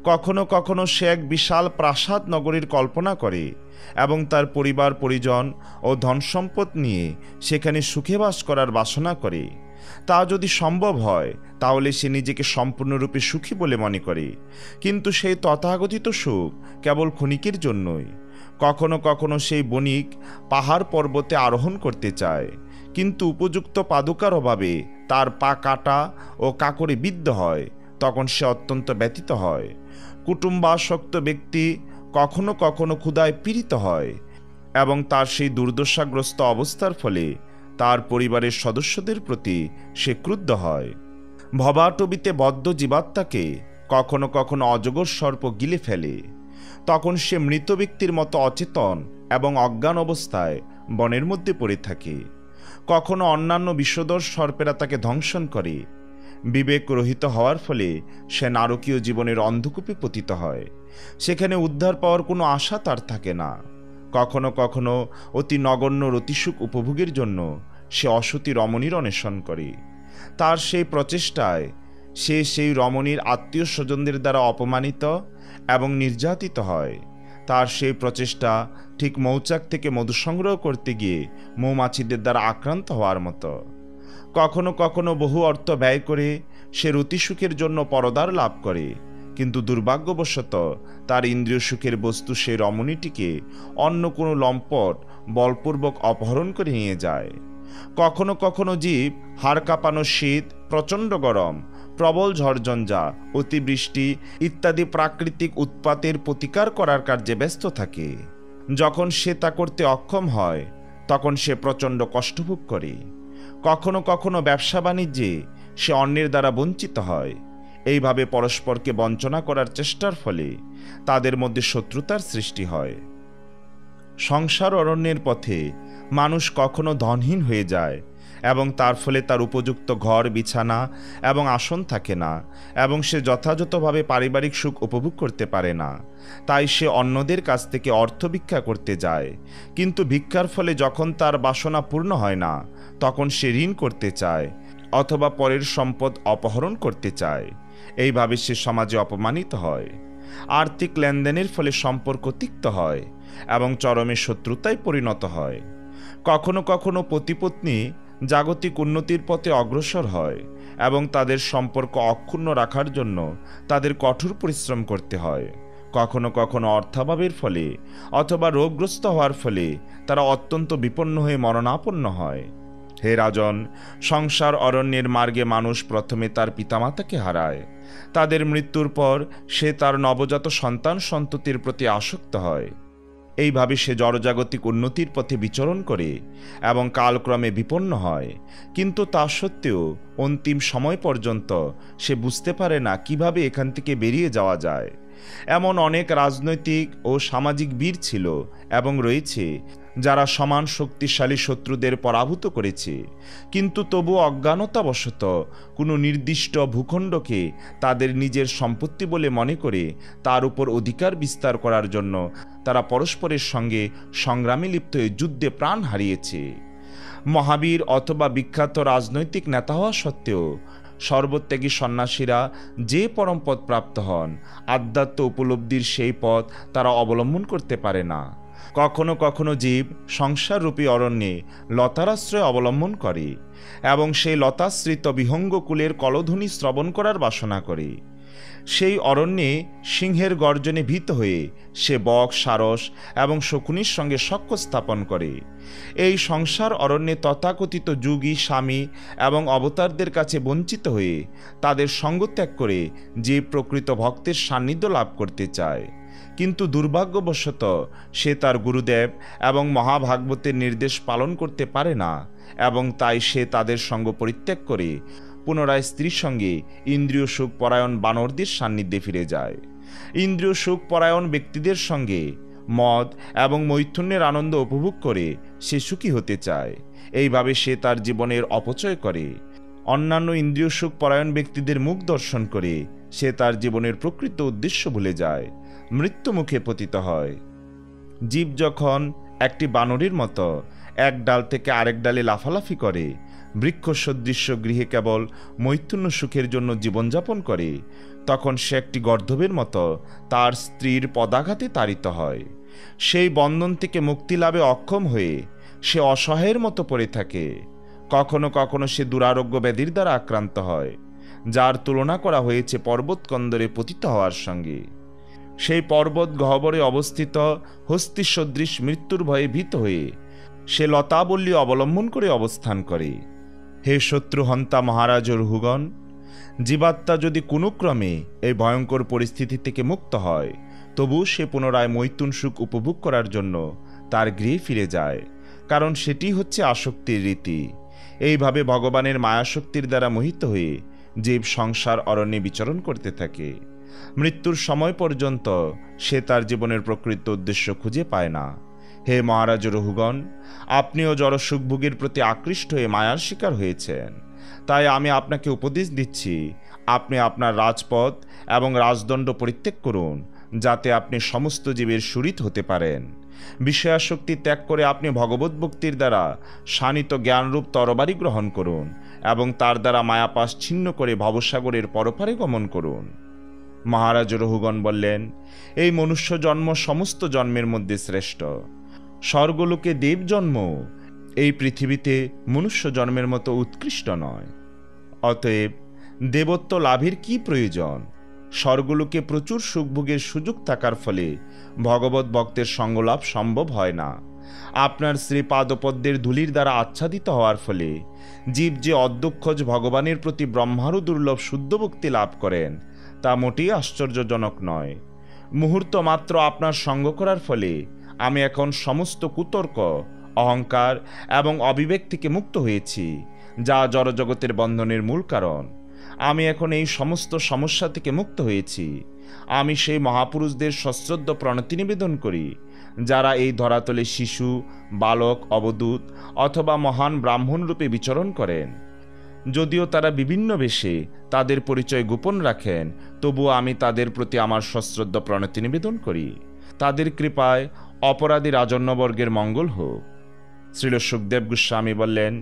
কখনো কখনো সে এক বিশাল প্রাসাদ নগরীর কল্পনা করে এবং তার পরিবার পরিজন ও ধনসম্পদ নিয়ে সেখানে সুখে বাস করার বাসনা করে। তা যদি সম্ভব হয় তাহলে সে নিজেকে সম্পূর্ণরূপে সুখী বলে মনে করে, কিন্তু সেই তথাকথিত সুখ কেবল ক্ষণিকের জন্যই। কখনো কখনো সেই বণিক পাহাড় পর্বতে আরোহণ করতে চায়, কিন্তু উপযুক্ত পাদুকার অভাবে তার পা কাটা ও কাকরে বিদ্ধ হয়। তখন সে অত্যন্ত ব্যথিত হয়। কুটুম্বাসক্ত ব্যক্তি কখনো কখনো ক্ষুধায় পীড়িত হয় এবং তার সেই দুর্দশাগ্রস্ত অবস্থার ফলে তার পরিবারের সদস্যদের প্রতি সে ক্রুদ্ধ হয়। ভবাটবিতে বদ্ধ জীবাত্মাকে কখনো কখনো অজগর সর্প গিলে ফেলে। তখন সে মৃত ব্যক্তির মতো অচেতন এবং অজ্ঞান অবস্থায় বনের মধ্যে পড়ে থাকে। কখনো অন্যান্য বিষধর সর্পেরা তাকে দংশন করে বিবেক রহিত হওয়ার ফলে সে নারকীয় জীবনের অন্ধকূপে পতিত হয়। সেখানে উদ্ধার পাওয়ার কোনো আশা তার থাকে না। কখনো কখনো অতি নগণ্য রতিসুখ উপভোগের জন্য সে অসতী রমণীর অন্বেষণ করে। তার সেই প্রচেষ্টায় সে সেই রমণীর আত্মীয় স্বজনদের দ্বারা অপমানিত এবং নির্যাতিত হয়। তার সেই প্রচেষ্টা ঠিক মৌচাক থেকে মধু সংগ্রহ করতে গিয়ে মৌমাছিদের দ্বারা আক্রান্ত হওয়ার মতো। কখনো কখনো বহু অর্থ ব্যয় করে সে রতিসুখের জন্য পরদার লাভ করে, কিন্তু দুর্ভাগ্যবশত তার ইন্দ্রিয় সুখের বস্তু সেই রমণীটিকে অন্য কোনো লম্পট বলপূর্বক অপহরণ করে নিয়ে যায়। কখনো কখনো জীব হাড় কাঁপানো শীত, প্রচণ্ড গরম, প্রবল ঝড়ঝঞ্ঝা, অতিবৃষ্টি ইত্যাদি প্রাকৃতিক উৎপাতের প্রতিকার করার কার্যে ব্যস্ত থাকে। যখন সে তা করতে অক্ষম হয় তখন সে প্রচণ্ড কষ্টভোগ করে। কখনো কখনো ব্যবসা বাণিজ্যে সে অন্যের দ্বারা বঞ্চিত হয়। এইভাবে পরস্পরকে বঞ্চনা করার চেষ্টার ফলে তাদের মধ্যে শত্রুতার সৃষ্টি হয়। সংসার অরণ্যের পথে মানুষ কখনো ধনহীন হয়ে যায় এবং তার ফলে তার উপযুক্ত ঘর, বিছানা এবং আসন থাকে না, এবং সে যথাযথভাবে পারিবারিক সুখ উপভোগ করতে পারে না। তাই সে অন্যদের কাছ থেকে অর্থ ভিক্ষা করতে যায়, কিন্তু ভিক্ষার ফলে যখন তার বাসনা পূর্ণ হয় না তখন সে ঋণ করতে চায় অথবা পরের সম্পদ অপহরণ করতে চায়। এইভাবে সে সমাজে অপমানিত হয়। আর্থিক লেনদেনের ফলে সম্পর্ক তিক্ত হয় এবং চরমে শত্রুতায় পরিণত হয়। কখনো কখনো পতিপত্নী জাগতিক উন্নতির পথে অগ্রসর হয় এবং তাদের সম্পর্ক অক্ষুণ্ণ রাখার জন্য তাদের কঠোর পরিশ্রম করতে হয়। কখনো কখনো অর্থাভাবের ফলে অথবা রোগগ্রস্ত হওয়ার ফলে তারা অত্যন্ত বিপন্ন হয়ে মরণাপন্ন হয়। হে রাজন, সংসার অরণ্যের মার্গে মানুষ প্রথমে তার পিতামাতাকে হারায়। তাদের মৃত্যুর পর সে তার নবজাত সন্তান সন্ততির প্রতি আসক্ত হয়। এইভাবে সে জড়জাগতিক উন্নতির পথে বিচরণ করে এবং কালক্রমে বিপন্ন হয়, কিন্তু তা সত্ত্বেও অন্তিম সময় পর্যন্ত সে বুঝতে পারে না কিভাবে এখান থেকে বেরিয়ে যাওয়া যায়। এমন অনেক রাজনৈতিক ও সামাজিক বীর ছিল এবং রয়েছে যারা সমান শক্তিশালী শত্রুদের পরাভূত করেছে, কিন্তু তবু অজ্ঞানতাবশত কোনো নির্দিষ্ট ভূখণ্ডকে তাদের নিজের সম্পত্তি বলে মনে করে তার উপর অধিকার বিস্তার করার জন্য তারা পরস্পরের সঙ্গে সংগ্রামে লিপ্ত হয়ে যুদ্ধে প্রাণ হারিয়েছে। মহাবীর অথবা বিখ্যাত রাজনৈতিক নেতা হওয়া সত্ত্বেও সর্বত্যাগী সন্ন্যাসীরা যে পরম পদ প্রাপ্ত হন, আধ্যাত্ম উপলব্ধির সেই পথ তারা অবলম্বন করতে পারে না। কখনো কখনো জীব সংসাররূপী অরণ্যে লতারাশ্রয় অবলম্বন করে এবং সেই লতাশ্রিত বিহঙ্গকুলের কলধ্বনি শ্রবণ করার বাসনা করে। সেই অরণ্যে সিংহের গর্জনে ভীত হয়ে সে বক, সারস এবং শকুনির সঙ্গে সখ্য স্থাপন করে। এই সংসার অরণ্যে তথাকথিত যোগী, স্বামী এবং অবতারদের কাছে বঞ্চিত হয়ে তাদের সঙ্গ ত্যাগ করে যে প্রকৃত ভক্তের সান্নিধ্য লাভ করতে চায়, কিন্তু দুর্ভাগ্যবশত সে তার গুরুদেব এবং মহাভাগবতের নির্দেশ পালন করতে পারে না এবং তাই সে তাদের সঙ্গ পরিত্যাগ করে পুনরায় স্ত্রীর সঙ্গে ইন্দ্রিয় সুখ পরায়ণ বানরদের সান্নিধ্যে ফিরে যায়। ইন্দ্রিয় সুখ পরায়ণ ব্যক্তিদের সঙ্গে মদ এবং মৈথুন্যের আনন্দ উপভোগ করে সে সুখী হতে চায়। এইভাবে সে তার জীবনের অপচয় করে। অন্যান্য ইন্দ্রিয় সুখ পরায়ণ ব্যক্তিদের মুখ দর্শন করে সে তার জীবনের প্রকৃত উদ্দেশ্য ভুলে যায়, মৃত্যুমুখে পতিত হয়। জীব যখন একটি বানরের মতো এক ডাল থেকে আরেক ডালে লাফালাফি করে, বৃক্ষ সদৃশ্য গৃহে কেবল মৈথুন্য সুখের জন্য জীবনযাপন করে, তখন সে একটি গর্দভের মতো তার স্ত্রীর পদাঘাতে তাড়িত হয়। সেই বন্ধন থেকে মুক্তি লাভে অক্ষম হয়ে সে অসহায়ের মতো পড়ে থাকে। কখনো কখনো সে দুরারোগ্য ব্যাধির দ্বারা আক্রান্ত হয়, যার তুলনা করা হয়েছে পর্বতকন্দরে পতিত হওয়ার সঙ্গে। সেই পর্বত গহ্বরে অবস্থিত হস্তি সদৃশ মৃত্যুর ভয়ে ভীত হয়ে সে লতাবল্লী অবলম্বন করে অবস্থান করে। হে শত্রুহন্তা মহারাজ রঘুগণ, জীবাত্মা যদি কোনো ক্রমে এই ভয়ঙ্কর পরিস্থিতি থেকে মুক্ত হয়, তবু সে পুনরায় মৈথুন সুখ উপভোগ করার জন্য তার গৃহে ফিরে যায়, কারণ সেটি হচ্ছে আসক্তির রীতি। এইভাবে ভগবানের মায়াশক্তির দ্বারা মোহিত হয়ে জীব সংসার অরণ্যে বিচরণ করতে থাকে। মৃত্যুর সময় পর্যন্ত সে তার জীবনের প্রকৃত উদ্দেশ্য খুঁজে পায় না। হে মহারাজ রঘুগণ, আপনিও জড় সুখভোগের প্রতি আকৃষ্ট হয়ে মায়ার শিকার হয়েছেন। তাই আমি আপনাকে উপদেশ দিচ্ছি, আপনি আপনার রাজপথ এবং রাজদণ্ড পরিত্যাগ করুন, যাতে আপনি সমস্ত জীবের সুরিত হতে পারেন। বিষয়াসক্তি ত্যাগ করে আপনি ভগবত ভক্তির দ্বারা শানিত জ্ঞানরূপ তরবারি গ্রহণ করুন এবং তার দ্বারা মায়াপাশ ছিন্ন করে ভবসাগরের পরপারে গমন করুন। মহারাজ রহুগণ বললেন, এই মনুষ্য জন্ম সমস্ত জন্মের মধ্যে শ্রেষ্ঠ। স্বর্গলোকে দেব জন্ম এই পৃথিবীতে মনুষ্য জন্মের মতো উৎকৃষ্ট নয়। অতএব দেবত্ব লাভের কি প্রয়োজন? স্বর্গলোকে প্রচুর সুখভোগের সুযোগ থাকার ফলে ভগবত ভক্তের সঙ্গলাভ সম্ভব হয় না। আপনার শ্রীপাদপদ্মের ধূলির দ্বারা আচ্ছাদিত হওয়ার ফলে জীব যে অধ্যক্ষজ ভগবানের প্রতি ব্রহ্মারও দুর্লভ শুদ্ধ ভক্তি লাভ করেন, তা মোটেই আশ্চর্যজনক নয়। মুহূর্ত মাত্র আপনার সঙ্গ করার ফলে আমি এখন সমস্ত কুতর্ক, অহংকার এবং অবিবেক থেকে মুক্ত হয়েছি, যা জড়জগতের বন্ধনের মূল কারণ। আমি এখন এই সমস্ত সমস্যা থেকে মুক্ত হয়েছি। আমি সেই মহাপুরুষদের সশ্রদ্ধ প্রণতি নিবেদন করি, যারা এই ধরাতলে শিশু, বালক, অবধূত অথবা মহান ব্রাহ্মণ রূপে বিচরণ করেন। যদিও তারা বিভিন্ন বেশে তাদের পরিচয় গোপন রাখেন, তবুও আমি তাদের প্রতি আমার সশ্রদ্ধ প্রণতি নিবেদন করি। তাদের কৃপায় অপরাধী রাজন্যবর্গের মঙ্গল হোক। শ্রীল সুখদেব গোস্বামী বললেন,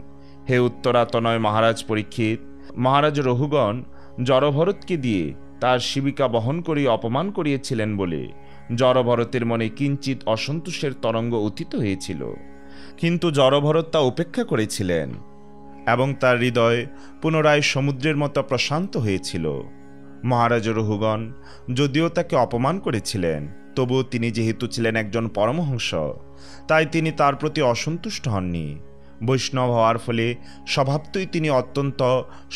হে উত্তরাতনয় মহারাজ পরীক্ষিত, মহারাজ রহুগণ জড়ভরতকে দিয়ে তার শিবিকা বহন করিয়ে অপমান করিয়েছিলেন বলে জড়ভরতের মনে কিঞ্চিত অসন্তোষের তরঙ্গ উত্থিত হয়েছিল, কিন্তু জড়ভরত তা উপেক্ষা করেছিলেন এবং তার হৃদয় পুনরায় সমুদ্রের মতো প্রশান্ত হয়েছিল। মহারাজ রহুগণ যদিও তাকে অপমান করেছিলেন, তবুও তিনি যেহেতু ছিলেন একজন পরমহংস, তাই তিনি তার প্রতি অসন্তুষ্ট হননি। বৈষ্ণব হওয়ার ফলে স্বভাবতই তিনি অত্যন্ত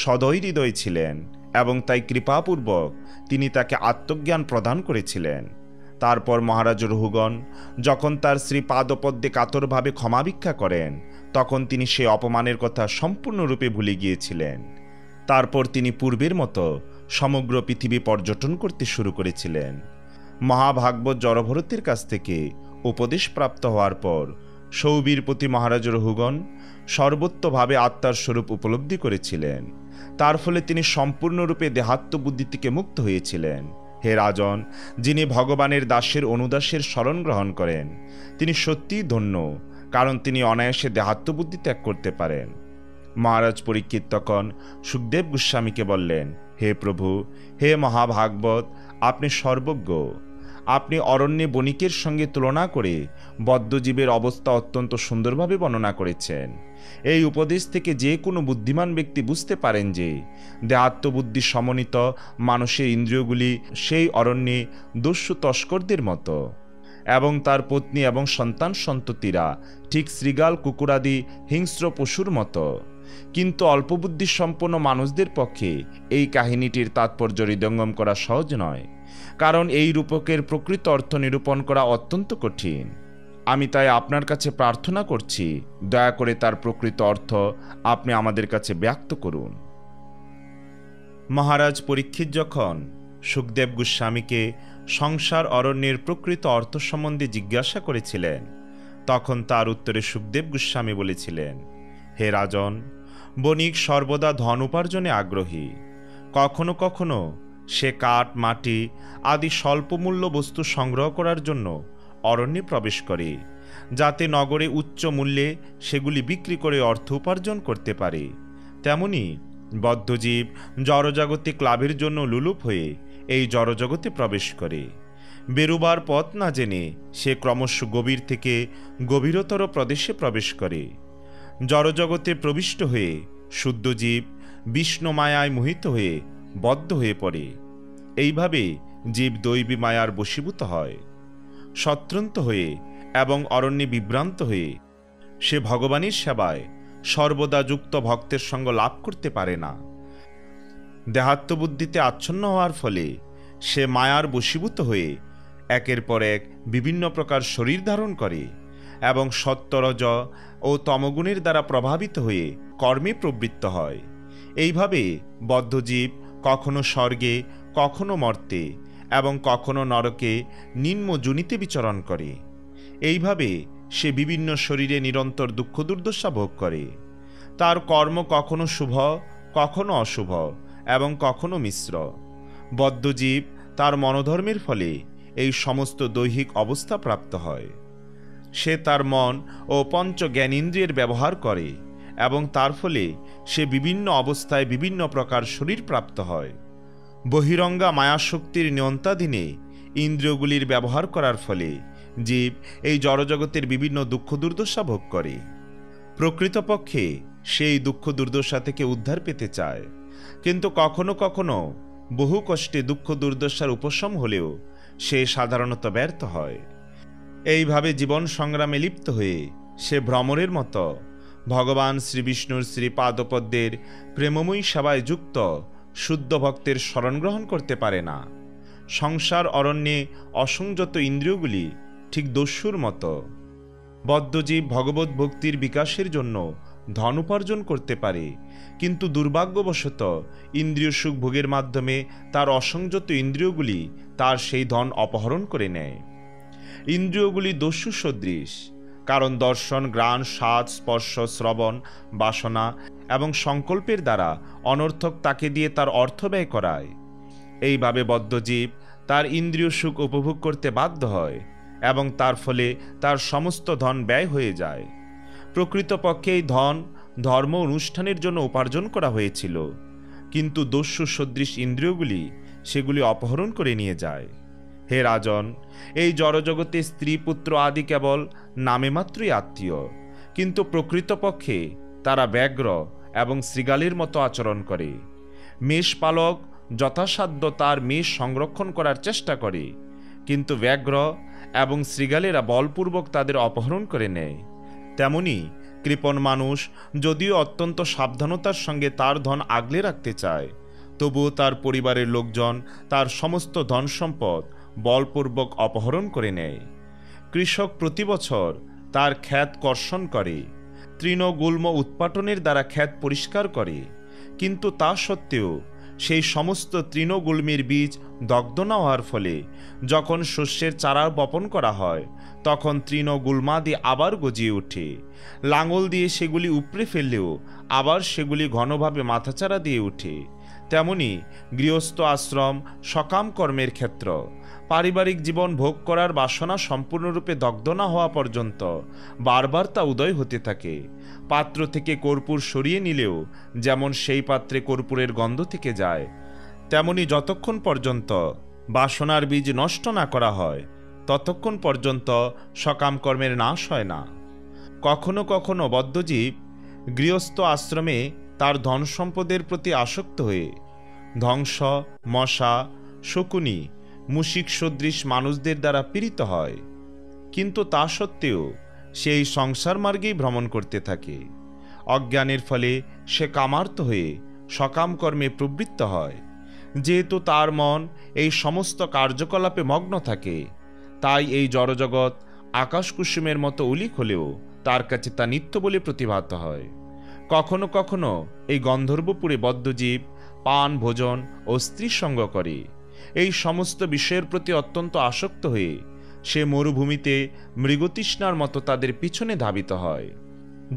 সদয় হৃদয় ছিলেন এবং তাই কৃপাপূর্বক তিনি তাকে আত্মজ্ঞান প্রদান করেছিলেন। তারপর মহারাজ রহুগণ যখন তার শ্রীপাদপদ্মে কাতরভাবে ক্ষমা ভিক্ষা করেন, তখন তিনি সেই অপমানের কথা সম্পূর্ণরূপে ভুলে গিয়েছিলেন। তারপর তিনি পূর্বের মতো সমগ্র পৃথিবী পর্যটন করতে শুরু করেছিলেন। মহাভাগবত জড়ভরতের কাছ থেকে উপদেশ প্রাপ্ত হওয়ার পর সৌবীর প্রতি মহারাজ রহুগণ সর্বত্রভাবে আত্মার স্বরূপ উপলব্ধি করেছিলেন। তার ফলে তিনি সম্পূর্ণরূপে দেহাত্ম বুদ্ধি থেকে মুক্ত হয়েছিলেন। হে রাজন, যিনি ভগবানের দাসের অনুদাসের শরণ গ্রহণ করেন, তিনি সত্যিই ধন্য, কারণ তিনি অনায়াসে দেহাত্ম বুদ্ধি ত্যাগ করতে পারেন। মহারাজ পরীক্ষিত তখন সুখদেব গোস্বামীকে বললেন, হে প্রভু, হে মহাভাগবত, আপনি সর্বজ্ঞ। আপনি অরণ্যে বণিকের সঙ্গে তুলনা করে বদ্ধজীবের অবস্থা অত্যন্ত সুন্দরভাবে বর্ণনা করেছেন। এই উপদেশ থেকে যে কোনো বুদ্ধিমান ব্যক্তি বুঝতে পারেন যে দেহাত্মবুদ্ধি সমন্বিত মানুষের ইন্দ্রিয়গুলি সেই অরণ্যে দস্যু তস্করদের মতো, এবং তার পত্নী এবং সন্তান সন্ততিরা ঠিক শৃগাল, কুকুরাদি হিংস্র পশুর মতো। কিন্তু অল্পবুদ্ধি সম্পন্ন মানুষদের পক্ষে এই কাহিনীটির তাৎপর্য হৃদয়ঙ্গম করা সহজ নয়, কারণ এই রূপকের প্রকৃত অর্থ নিরূপণ করা অত্যন্ত কঠিন। আমি তাই আপনার কাছে প্রার্থনা করছি, দয়া করে তার প্রকৃত অর্থ আপনি আমাদের কাছে ব্যক্ত করুন। মহারাজ পরীক্ষিত যখন সুখদেব গোস্বামীকে সংসার অরণ্যের প্রকৃত অর্থ সম্বন্ধে জিজ্ঞাসা করেছিলেন, তখন তার উত্তরে সুখদেব গোস্বামী বলেছিলেন, হে রাজন, বণিক সর্বদা ধন উপার্জনে আগ্রহী। কখনো কখনো সে কাঠ, মাটি আদি স্বল্পমূল্য বস্তু সংগ্রহ করার জন্য অরণ্যে প্রবেশ করে, যাতে নগরে উচ্চ মূল্যে সেগুলি বিক্রি করে অর্থ উপার্জন করতে পারে। তেমনি বদ্ধজীব জড়জাগতিক লাভের জন্য লুলুপ হয়ে এই জড়জগতে প্রবেশ করে। বেরুবার পথ না জেনে সে ক্রমশ গভীর থেকে গভীরতর প্রদেশে প্রবেশ করে। জড়জগতে প্রবিষ্ট হয়ে শুদ্ধজীব বিষ্ণু মায়ায় মোহিত হয়ে বদ্ধ হয়ে পড়ে। এইভাবে জীব দৈবী মায়ার বশীভূত হয়। সত্রন্ত হয়ে এবং অরণ্যে বিভ্রান্ত হয়ে সে ভগবানের সেবায় সর্বদা যুক্ত ভক্তের সঙ্গ লাভ করতে পারে না। দেহাত্মবুদ্ধিতে আচ্ছন্ন হওয়ার ফলে সে মায়ার বশীভূত হয়ে একের পর এক বিভিন্ন প্রকার শরীর ধারণ করে এবং সত্তরজ ও তমগুণের দ্বারা প্রভাবিত হয়ে কর্মে প্রবৃত্ত হয়। এইভাবে বদ্ধজীব কখনো স্বর্গে, কখনো মর্তে এবং কখনো নরকে নিম্ন যোনিতে বিচরণ করে। এইভাবে সে বিভিন্ন শরীরে নিরন্তর দুঃখ দুর্দশা ভোগ করে। তার কর্ম কখনো শুভ, কখনো অশুভ এবং কখনো মিশ্র। বদ্ধজীব তার মনোধর্মের ফলে এই সমস্ত দৈহিক অবস্থা প্রাপ্ত হয়। সে তার মন ও পঞ্চ জ্ঞানেন্দ্রিয়ের ব্যবহার করে এবং তার ফলে সে বিভিন্ন অবস্থায় বিভিন্ন প্রকার শরীর প্রাপ্ত হয়। বহিরঙ্গা মায়াশক্তির নিয়ন্ত্রণাধীনে ইন্দ্রিয়গুলির ব্যবহার করার ফলে জীব এই জড়জগতের বিভিন্ন দুঃখ দুর্দশা ভোগ করে। প্রকৃতপক্ষে সেই দুঃখ দুর্দশা থেকে উদ্ধার পেতে চায়, কিন্তু কখনো কখনো বহু কষ্টে দুঃখ দুর্দশার উপশম হলেও সে সাধারণত ব্যর্থ হয়। এইভাবে জীবন সংগ্রামে লিপ্ত হয়ে সে ভ্রমরের মতো ভগবান শ্রীবিষ্ণুর শ্রীপাদপদ্মের প্রেমময়ী সেবায় যুক্ত শুদ্ধ ভক্তের শরণ গ্রহণ করতে পারে না। সংসার অরণ্যে অসংযত ইন্দ্রিয়গুলি ঠিক দস্যুর মতো। বদ্ধজীব ভগবত ভক্তির বিকাশের জন্য ধন উপার্জন করতে পারে, কিন্তু দুর্ভাগ্যবশত ইন্দ্রিয় সুখ ভোগের মাধ্যমে তার অসংযত ইন্দ্রিয়গুলি তার সেই ধন অপহরণ করে নেয়। ইন্দ্রিয়গুলি দস্যু সদৃশ, কারণ দর্শন, ঘ্রাণ, স্বাদ, স্পর্শ, শ্রবণ, বাসনা এবং সংকল্পের দ্বারা অনর্থক তাকে দিয়ে তার অর্থ ব্যয় করায়। এইভাবে বদ্ধজীব তার ইন্দ্রিয় সুখ উপভোগ করতে বাধ্য হয় এবং তার ফলে তার সমস্ত ধন ব্যয় হয়ে যায়। প্রকৃতপক্ষে এই ধন ধর্ম অনুষ্ঠানের জন্য উপার্জন করা হয়েছিল, কিন্তু দস্যু সদৃশ ইন্দ্রিয়গুলি সেগুলি অপহরণ করে নিয়ে যায়। হে রাজন, এই জড়জগতে স্ত্রী পুত্র আদি কেবল নামে মাত্রই আত্মীয়, কিন্তু প্রকৃতপক্ষে তারা ব্যাঘ্র এবং শৃগালের মতো আচরণ করে। মেষপালক যথাসাধ্য তার মেষ সংরক্ষণ করার চেষ্টা করে, কিন্তু ব্যাঘ্র এবং শৃগালেরা বলপূর্বক তাদের অপহরণ করে নেয়। তেমনি কৃপণ মানুষ যদিও অত্যন্ত সাবধানতার সঙ্গে তার ধন আগলে রাখতে চায়, তবুও তার পরিবারের লোকজন তার সমস্ত ধন সম্পদ বলপূর্বক অপহরণ করে নেয়। কৃষক প্রতি বছর তার ক্ষেত কর্ষণ করে, তৃণগুল্ম উৎপাটনের দ্বারা ক্ষেত পরিষ্কার করে, কিন্তু তা সত্ত্বেও সেই সমস্ত তৃণগুল্মের বীজ দগ্ধ না হওয়ার ফলে যখন শস্যের চারা বপন করা হয় তখন তৃণগুল্মাদি আবার গজিয়ে ওঠে। লাঙল দিয়ে সেগুলি উপড়ে ফেললেও আবার সেগুলি ঘনভাবে মাথাচাড়া দিয়ে ওঠে। তেমনি গৃহস্থ আশ্রম সকাম কর্মের ক্ষেত্র। পারিবারিক জীবন ভোগ করার বাসনা সম্পূর্ণরূপে দগ্ধ না হওয়া পর্যন্ত বারবার তা উদয় হতে থাকে। পাত্র থেকে কর্পূর সরিয়ে নিলেও যেমন সেই পাত্রে কর্পূরের গন্ধ থেকে যায়, তেমনি যতক্ষণ পর্যন্ত বাসনার বীজ নষ্ট না করা হয় ততক্ষণ পর্যন্ত সকাম কর্মের নাশ হয় না। কখনো কখনো বদ্ধজীব গৃহস্থ আশ্রমে তার ধন সম্পদের প্রতি আসক্ত হয়ে ধ্বংস, মশা, শকুনি, মুশিক সদৃশ মানুষদের দ্বারা পীড়িত হয়, কিন্তু তা সত্ত্বেও সেই সংসার মার্গেই ভ্রমণ করতে থাকে। অজ্ঞানের ফলে সে কামার্ত হয়ে সকাম কর্মে প্রবৃত্ত হয়। যেহেতু তার মন এই সমস্ত কার্যকলাপে মগ্ন থাকে, তাই এই জড়জগৎ আকাশকুসুমের মতো উলিক হলেও তার কাছে তা নিত্য বলে প্রতিভাত হয়। কখনো কখনো এই গন্ধর্বপুরে বদ্ধজীব পান, ভোজন ও স্ত্রী সঙ্গ করে। এই সমস্ত বিষয়ের প্রতি অত্যন্ত আসক্ত হয়ে সে মরুভূমিতে মৃগতৃষ্ণার মতো তাদের পিছনে ধাবিত হয়।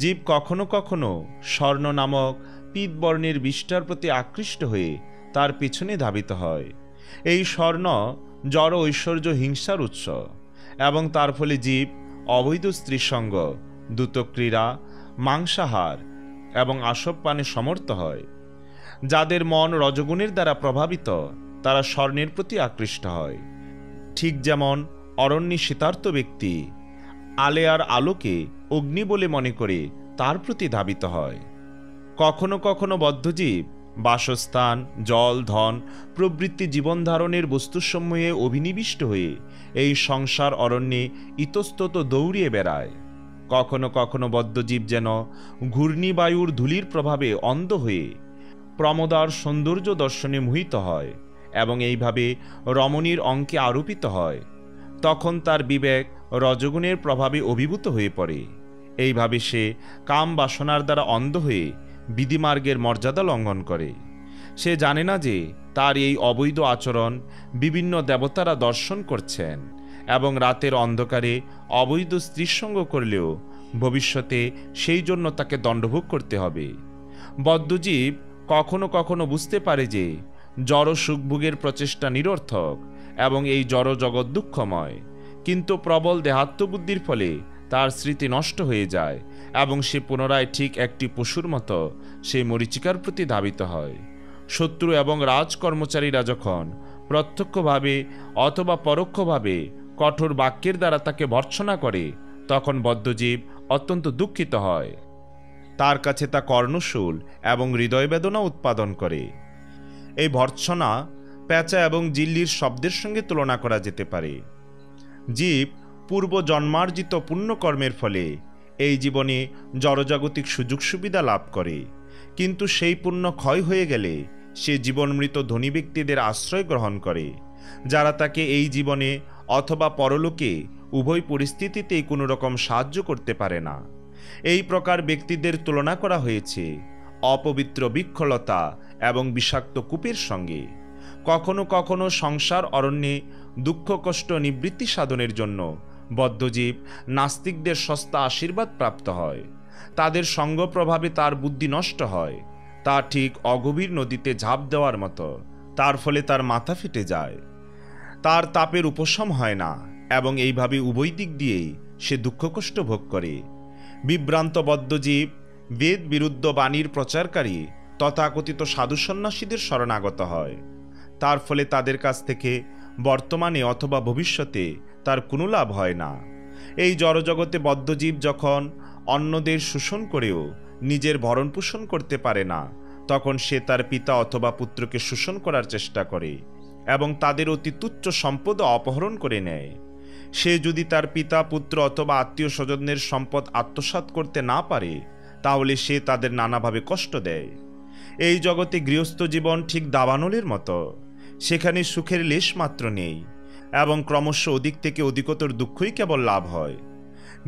জীব কখনো কখনো স্বর্ণ নামক পীতবর্ণের বিষ্ঠার প্রতি আকৃষ্ট হয়ে তার পিছনে ধাবিত হয়। এই স্বর্ণ জড় ঐশ্বর্য হিংসার উৎস এবং তার ফলে জীব অবৈধ স্ত্রীসঙ্গ, দ্রুতক্রীড়া, মাংসাহার এবং আসব পানে সমর্থ হয়। যাদের মন রজগুণের দ্বারা প্রভাবিত তারা স্বর্ণের প্রতি আকৃষ্ট হয়। ঠিক যেমন অরণ্যে শীতার্ত ব্যক্তি আলেয়ার আলোকে অগ্নি বলে মনে করে তার প্রতি ধাবিত হয়। কখনো কখনো বদ্ধজীব বাসস্থান, জল, ধন প্রভৃতি জীবন ধারণের বস্তুসমূহে অভিনিবিষ্ট হয়ে এই সংসার অরণ্যে ইতস্তত দৌড়িয়ে বেড়ায়। কখনো কখনো বদ্ধজীব যেন ঘূর্ণিবায়ুর ধূলির প্রভাবে অন্ধ হয়ে প্রমদার সৌন্দর্য দর্শনে মোহিত হয় এবং এইভাবে রমণীর অঙ্কে আরোপিত হয়। তখন তার বিবেক রজগুণের প্রভাবে অভিভূত হয়ে পড়ে। এইভাবে সে কাম বাসনার দ্বারা অন্ধ হয়ে বিধিমার্গের মর্যাদা লঙ্ঘন করে। সে জানে না যে তার এই অবৈধ আচরণ বিভিন্ন দেবতারা দর্শন করছেন এবং রাতের অন্ধকারে অবৈধ স্ত্রীসঙ্গ করলেও ভবিষ্যতে সেই জন্য তাকে দণ্ডভোগ করতে হবে। বদ্ধজীব কখনো কখনো বুঝতে পারে যে জড় সুখভোগের প্রচেষ্টা নিরর্থক এবং এই জড় জগৎ দুঃখময়, কিন্তু প্রবল দেহাত্মবুদ্ধির ফলে তার স্মৃতি নষ্ট হয়ে যায় এবং সে পুনরায় ঠিক একটি পশুর মতো সেই মরীচিকার প্রতি ধাবিত হয়। শত্রু এবং রাজকর্মচারীরা যখন প্রত্যক্ষভাবে অথবা পরোক্ষভাবে কঠোর বাক্যের দ্বারা তাকে ভর্ৎসনা করে, তখন বদ্ধজীব অত্যন্ত দুঃখিত হয়। তার কাছে তা কর্ণশূল এবং হৃদয় বেদনা উৎপাদন করে। এই ভর্ৎসনা পেঁচা এবং জিল্লির শব্দের সঙ্গে তুলনা করা যেতে পারে। জীব পূর্ব জন্মার্জিত পুণ্যকর্মের ফলে এই জীবনে জড়জাগতিক সুযোগ সুবিধা লাভ করে, কিন্তু সেই পুণ্য ক্ষয় হয়ে গেলে সে জীবনমৃত ধনী ব্যক্তিদের আশ্রয় গ্রহণ করে, যারা তাকে এই জীবনে অথবা পরলোকে উভয় পরিস্থিতিতেই কোনো রকম সাহায্য করতে পারে না। এই প্রকার ব্যক্তিদের তুলনা করা হয়েছে অপবিত্র বৃক্ষলতা এবং বিষাক্ত কূপের সঙ্গে। কখনো কখনো সংসার অরণ্যে দুঃখ কষ্ট নিবৃত্তি সাধনের জন্য বদ্ধজীব নাস্তিকদের সস্তা আশীর্বাদ প্রাপ্ত হয়। তাদের সঙ্গ প্রভাবে তার বুদ্ধি নষ্ট হয়। তা ঠিক অগভীর নদীতে ঝাঁপ দেওয়ার মতো। তার ফলে তার মাথা ফেটে যায়, তার তাপের উপশম হয় না এবং এইভাবে উভয় দিক দিয়েই সে দুঃখ কষ্ট ভোগ করে। বিভ্রান্ত বদ্ধজীব বেদ বিরুদ্ধ বাণীর প্রচারকারী তথাকথিত সাধু সন্ন্যাসীদের শরণাগত হয়। তার ফলে তাদের কাছ থেকে বর্তমানে অথবা ভবিষ্যতে তার কোনো লাভ হয় না। এই জড়জগতে বদ্ধজীব যখন অন্যদের শোষণ করেও নিজের ভরণ পোষণ করতে পারে না, তখন সে তার পিতা অথবা পুত্রকে শোষণ করার চেষ্টা করে এবং তাদের অতি তুচ্ছ সম্পদ অপহরণ করে নেয়। সে যদি তার পিতা পুত্র অথবা আত্মীয় স্বজনের সম্পদ আত্মসাৎ করতে না পারে, তাহলে সে তাদের নানাভাবে কষ্ট দেয়। এই জগতে গৃহস্থ জীবন ঠিক দাবানলের মতো। সেখানে সুখের লেশ মাত্র নেই এবং ক্রমশ অধিক থেকে অধিকতর দুঃখই কেবল লাভ হয়।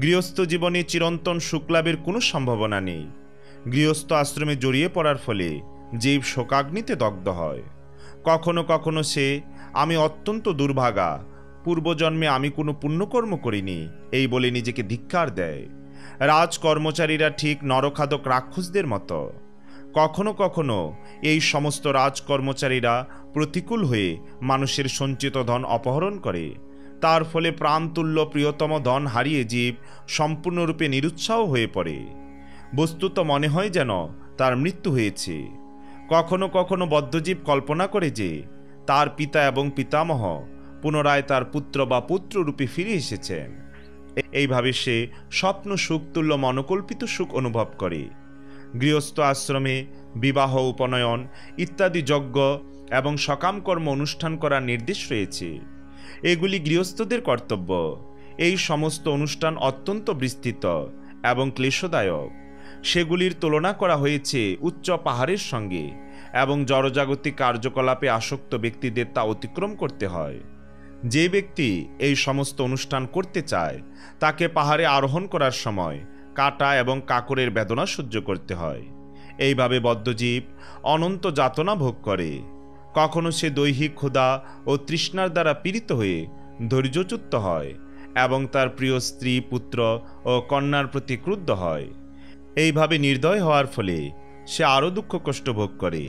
গৃহস্থ জীবনে চিরন্তন সুখ লাভের কোনো সম্ভাবনা নেই। গৃহস্থ আশ্রমে জড়িয়ে পড়ার ফলে জীব শোকাগ্নিতে দগ্ধ হয়। কখনো কখনো সে আমি অত্যন্ত দুর্ভাগা, পূর্বজন্মে আমি কোনো পুণ্যকর্ম করিনি এই বলে নিজেকে ধিক্কার দেয়। রাজকর্মচারীরা ঠিক নরখাদক রাক্ষসদের মতো। কখনো কখনো এই সমস্ত রাজকর্মচারীরা প্রতিকূল হয়ে মানুষের সঞ্চিত ধন অপহরণ করে। তার ফলে প্রাণতুল্য প্রিয়তম ধন হারিয়ে জীব সম্পূর্ণরূপে নিরুৎসাহ হয়ে পড়ে। বস্তুত মনে হয় যেন তার মৃত্যু হয়েছে। কখনো কখনো বদ্ধজীব কল্পনা করে যে তার পিতা এবং পিতামহ পুনরায় তার পুত্র বা পুত্ররূপে ফিরে এসেছেন। এইভাবে সে স্বপ্ন সুখ তুল্য মনোকল্পিত সুখ অনুভব করে। গৃহস্থ আশ্রমে বিবাহ, উপনয়ন ইত্যাদি যজ্ঞ এবং সকাম কর্ম অনুষ্ঠান করার নির্দেশ রয়েছে। এগুলি গৃহস্থদের কর্তব্য। এই সমস্ত অনুষ্ঠান অত্যন্ত বিস্তৃত এবং ক্লেশদায়ক। সেগুলির তুলনা করা হয়েছে উচ্চ পাহাড়ের সঙ্গে এবং জড়জাগতিক কার্যকলাপে আসক্ত ব্যক্তিদের তা অতিক্রম করতে হয়। যে ব্যক্তি এই সমস্ত অনুষ্ঠান করতে চায় তাকে পাহাড়ে আরোহণ করার সময় কাঁটা এবং কাকরের বেদনা সহ্য করতে হয়। এইভাবে বদ্ধজীব অনন্ত যাতনা ভোগ করে। কখনো সে দৈহিক ক্ষুধা ও তৃষ্ণার দ্বারা পীড়িত হয়ে ধৈর্যচ্যুত হয় এবং তার প্রিয় স্ত্রী, পুত্র ও কন্যার প্রতি ক্রুদ্ধ হয়। এইভাবে নির্দয় হওয়ার ফলে সে আরও দুঃখ কষ্ট ভোগ করে।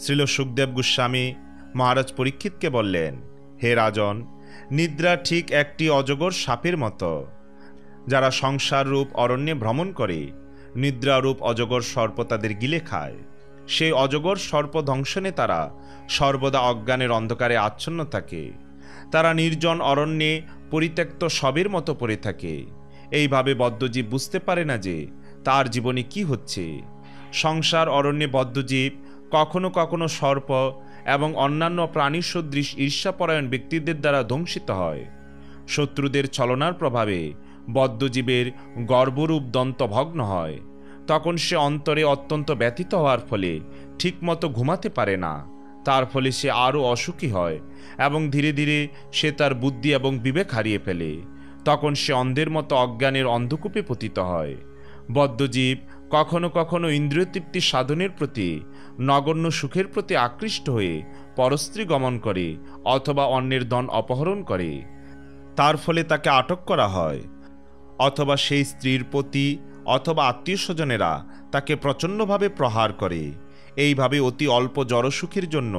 শ্রীল সুখদেব গোস্বামী মহারাজ পরীক্ষিতকে বললেন, হে রাজন, নিদ্রা ঠিক একটি অজগর সাপের মতো। যারা সংসার রূপ অরণ্যে ভ্রমণ করে, নিদ্রারূপ অজগর সর্প তাদের গিলে খায়। সেই অজগর সর্প দংশনে তারা সর্বদা অজ্ঞানের অন্ধকারে আচ্ছন্ন থাকে। তারা নির্জন অরণ্যে পরিত্যক্ত শবের মতো পড়ে থাকে। এইভাবে বদ্ধজীব বুঝতে পারে না যে তার জীবনে কি হচ্ছে। সংসার অরণ্যে বদ্ধজীব কখনো কখনো সর্প এবং অন্যান্য প্রাণী সদৃশ ঈর্ষাপরায়ণ ব্যক্তিদের দ্বারা ধ্বংসিত হয়। শত্রুদের ছলনার প্রভাবে বদ্ধজীবের গর্বরূপ দন্ত ভগ্ন হয়। তখন সে অন্তরে অত্যন্ত ব্যথিত হওয়ার ফলে ঠিকমতো ঘুমাতে পারে না। তার ফলে সে আরও অসুখী হয় এবং ধীরে ধীরে সে তার বুদ্ধি এবং বিবেক হারিয়ে ফেলে। তখন সে অন্ধের মতো অজ্ঞানের অন্ধকূপে পতিত হয়। বদ্ধজীব কখনো কখনো ইন্দ্রিয় তৃপ্তি সাধনের প্রতি, নগণ্য সুখের প্রতি আকৃষ্ট হয়ে পরস্ত্রী গমন করে অথবা অন্যের ধন অপহরণ করে। তার ফলে তাকে আটক করা হয়, অথবা সেই স্ত্রীর প্রতি অথবা আত্মীয় স্বজনেরা তাকে প্রচণ্ডভাবে প্রহার করে। এইভাবে অতি অল্প জড়সুখের জন্য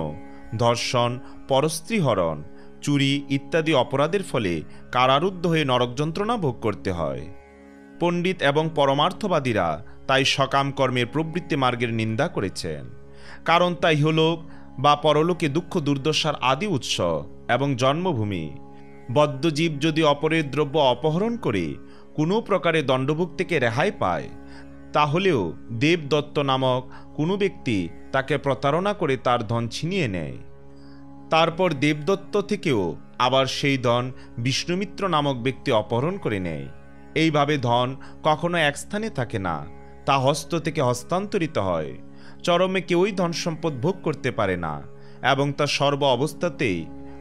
ধর্ষণ, পরস্ত্রীহরণ, চুরি ইত্যাদি অপরাধের ফলে কারারুদ্ধ হয়ে নরক যন্ত্রণা ভোগ করতে হয়। পণ্ডিত এবং পরমার্থবাদীরা তাই সকাম কর্মের প্রবৃত্তি মার্গের নিন্দা করেছেন, কারণ তা ইহলোক বা পরলোকে দুঃখ দুর্দশার আদি উৎস এবং জন্মভূমি। বদ্ধজীব যদি অপরের দ্রব্য অপহরণ করে কোনো প্রকারে দণ্ডভোগ থেকে রেহাই পায়, তাহলেও দেবদত্ত নামক কোনো ব্যক্তি তাকে প্রতারণা করে তার ধন ছিনিয়ে নেয়। তারপর দেবদত্ত থেকেও আবার সেই ধন বিষ্ণুমিত্র নামক ব্যক্তি অপহরণ করে নেয়। এইভাবে ধন কখনো এক স্থানে থাকে না, তা হস্ত থেকে হস্তান্তরিত হয়। চরমে কেউই ধন সম্পদ ভোগ করতে পারে না এবং তা সর্ব অবস্থাতেই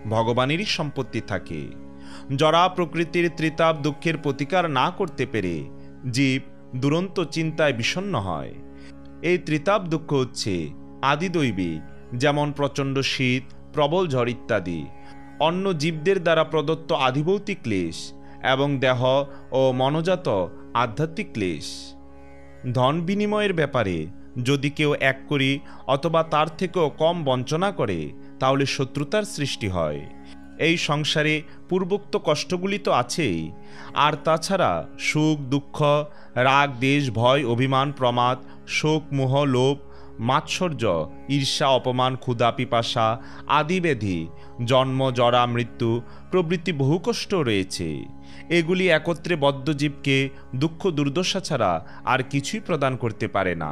ভগবানেরই সম্পত্তি থাকে। জরা প্রকৃতির ত্রিতাপ দুঃখের প্রতিকার না করতে পেরে জীব দুরন্ত চিন্তায় বিষণ্ণ হয়। এই ত্রিতাপ দুঃখ হচ্ছে আদিদৈবিক, যেমন প্রচণ্ড শীত, প্রবল ঝড় ইত্যাদি। অন্য জীবদের দ্বারা প্রদত্ত আধিভৌতিক ক্লেশ এবং দেহ ও মনোজাত আধ্যাত্মিক ক্লেশ। ধন বিনিময়ের ব্যাপারে যদি কেউ এক করি অথবা তার থেকেও কম বঞ্চনা করে, তাহলে শত্রুতার সৃষ্টি হয়। এই সংসারে পূর্বোক্ত কষ্টগুলি তো আছেই, আর তাছাড়া সুখ, দুঃখ, রাগ, দেশ, ভয়, অভিমান, প্রমাদ, শোক, মোহ, লোভ, মাৎসর্য, ঈর্ষা, অপমান, ক্ষুধা, পিপাসা আদি ব্যাধি, জন্ম, জরা, মৃত্যু প্রভৃতি বহু কষ্ট রয়েছে। এগুলি একত্রে বদ্ধজীবকে দুঃখ দুর্দশা ছাড়া আর কিছুই প্রদান করতে পারে না।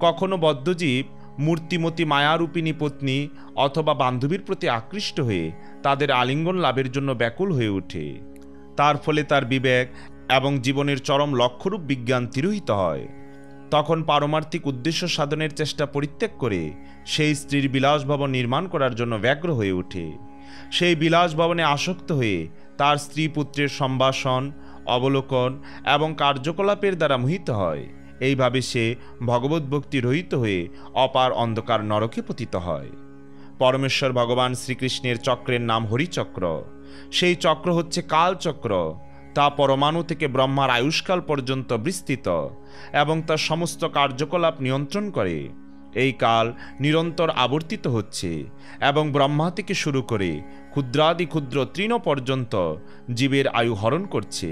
কখনো বদ্ধজীব মূর্তিমতী মায়ারূপিণী পত্নী অথবা বান্ধবীর প্রতি আকৃষ্ট হয়ে তাদের আলিঙ্গন লাভের জন্য ব্যাকুল হয়ে ওঠে। তার ফলে তার বিবেক এবং জীবনের চরম লক্ষ্যরূপ বিজ্ঞান তিরোহিত হয়। তখন পারমার্থিক উদ্দেশ্য সাধনের চেষ্টা পরিত্যাগ করে সেই স্ত্রীর বিলাসভবন নির্মাণ করার জন্য ব্যগ্র হয়ে ওঠে। সেই বিলাসভবনে আসক্ত হয়ে তার স্ত্রী পুত্রের সম্ভাষণ, অবলোকন এবং কার্যকলাপের দ্বারা মোহিত হয়। এইভাবে সে ভগবদ্ভক্তি রহিত হয়ে অপার অন্ধকার নরকে পতিত হয়। পরমেশ্বর ভগবান শ্রীকৃষ্ণের চক্রের নাম হরিচক্র। সেই চক্র হচ্ছে কালচক্র। তা পরমাণু থেকে ব্রহ্মার আয়ুষ্কাল পর্যন্ত বিস্তৃত এবং তার সমস্ত কার্যকলাপ নিয়ন্ত্রণ করে। এই কাল নিরন্তর আবর্তিত হচ্ছে এবং ব্রহ্মা থেকে শুরু করে ক্ষুদ্রাদি ক্ষুদ্র তৃণ পর্যন্ত জীবের আয়ু হরণ করছে।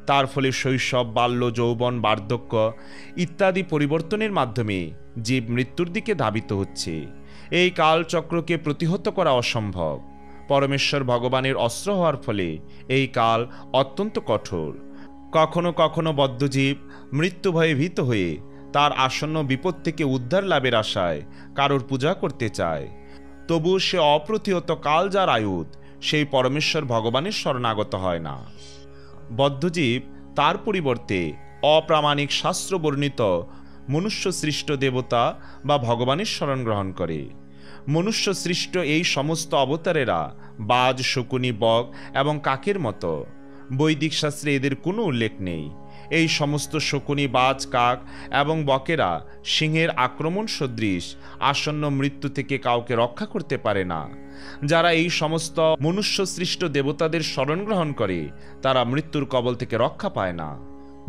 তার ফলে শৈশব, বাল্য, যৌবন, বার্ধক্য ইত্যাদি পরিবর্তনের মাধ্যমে জীব মৃত্যুর দিকে ধাবিত হচ্ছে। এই কালচক্রকে প্রতিহত করা অসম্ভব। পরমেশ্বর ভগবানের অস্ত্র হওয়ার ফলে এই কাল অত্যন্ত কঠোর। কখনো কখনো বদ্ধজীব মৃত্যু ভয়ে ভীত হয়ে তার আসন্ন বিপদ থেকে উদ্ধার লাভের আশায় কারোর পূজা করতে চায়। তবু সে অপ্রতিহত কাল যার আয়ুধ, সেই পরমেশ্বর ভগবানের শরণাগত হয় না। বদ্ধজীব তার পরিবর্তে অপ্রামাণিক শাস্ত্র বর্ণিত মনুষ্য সৃষ্ট দেবতা বা ভগবানের শরণ গ্রহণ করে। মনুষ্য সৃষ্ট এই সমস্ত অবতারেরা বাজ, শকুনি, বক এবং কাকের মতো। বৈদিক শাস্ত্রে এদের কোনো উল্লেখ নেই। এই সমস্ত শকুনি, বাজ, কাক এবং বকেরা সিংহের আক্রমণ সদৃশ আসন্ন মৃত্যু থেকে কাউকে রক্ষা করতে পারে না। যারা এই সমস্ত মনুষ্য সৃষ্ট দেবতাদের শরণ গ্রহণ করে তারা মৃত্যুর কবল থেকে রক্ষা পায় না।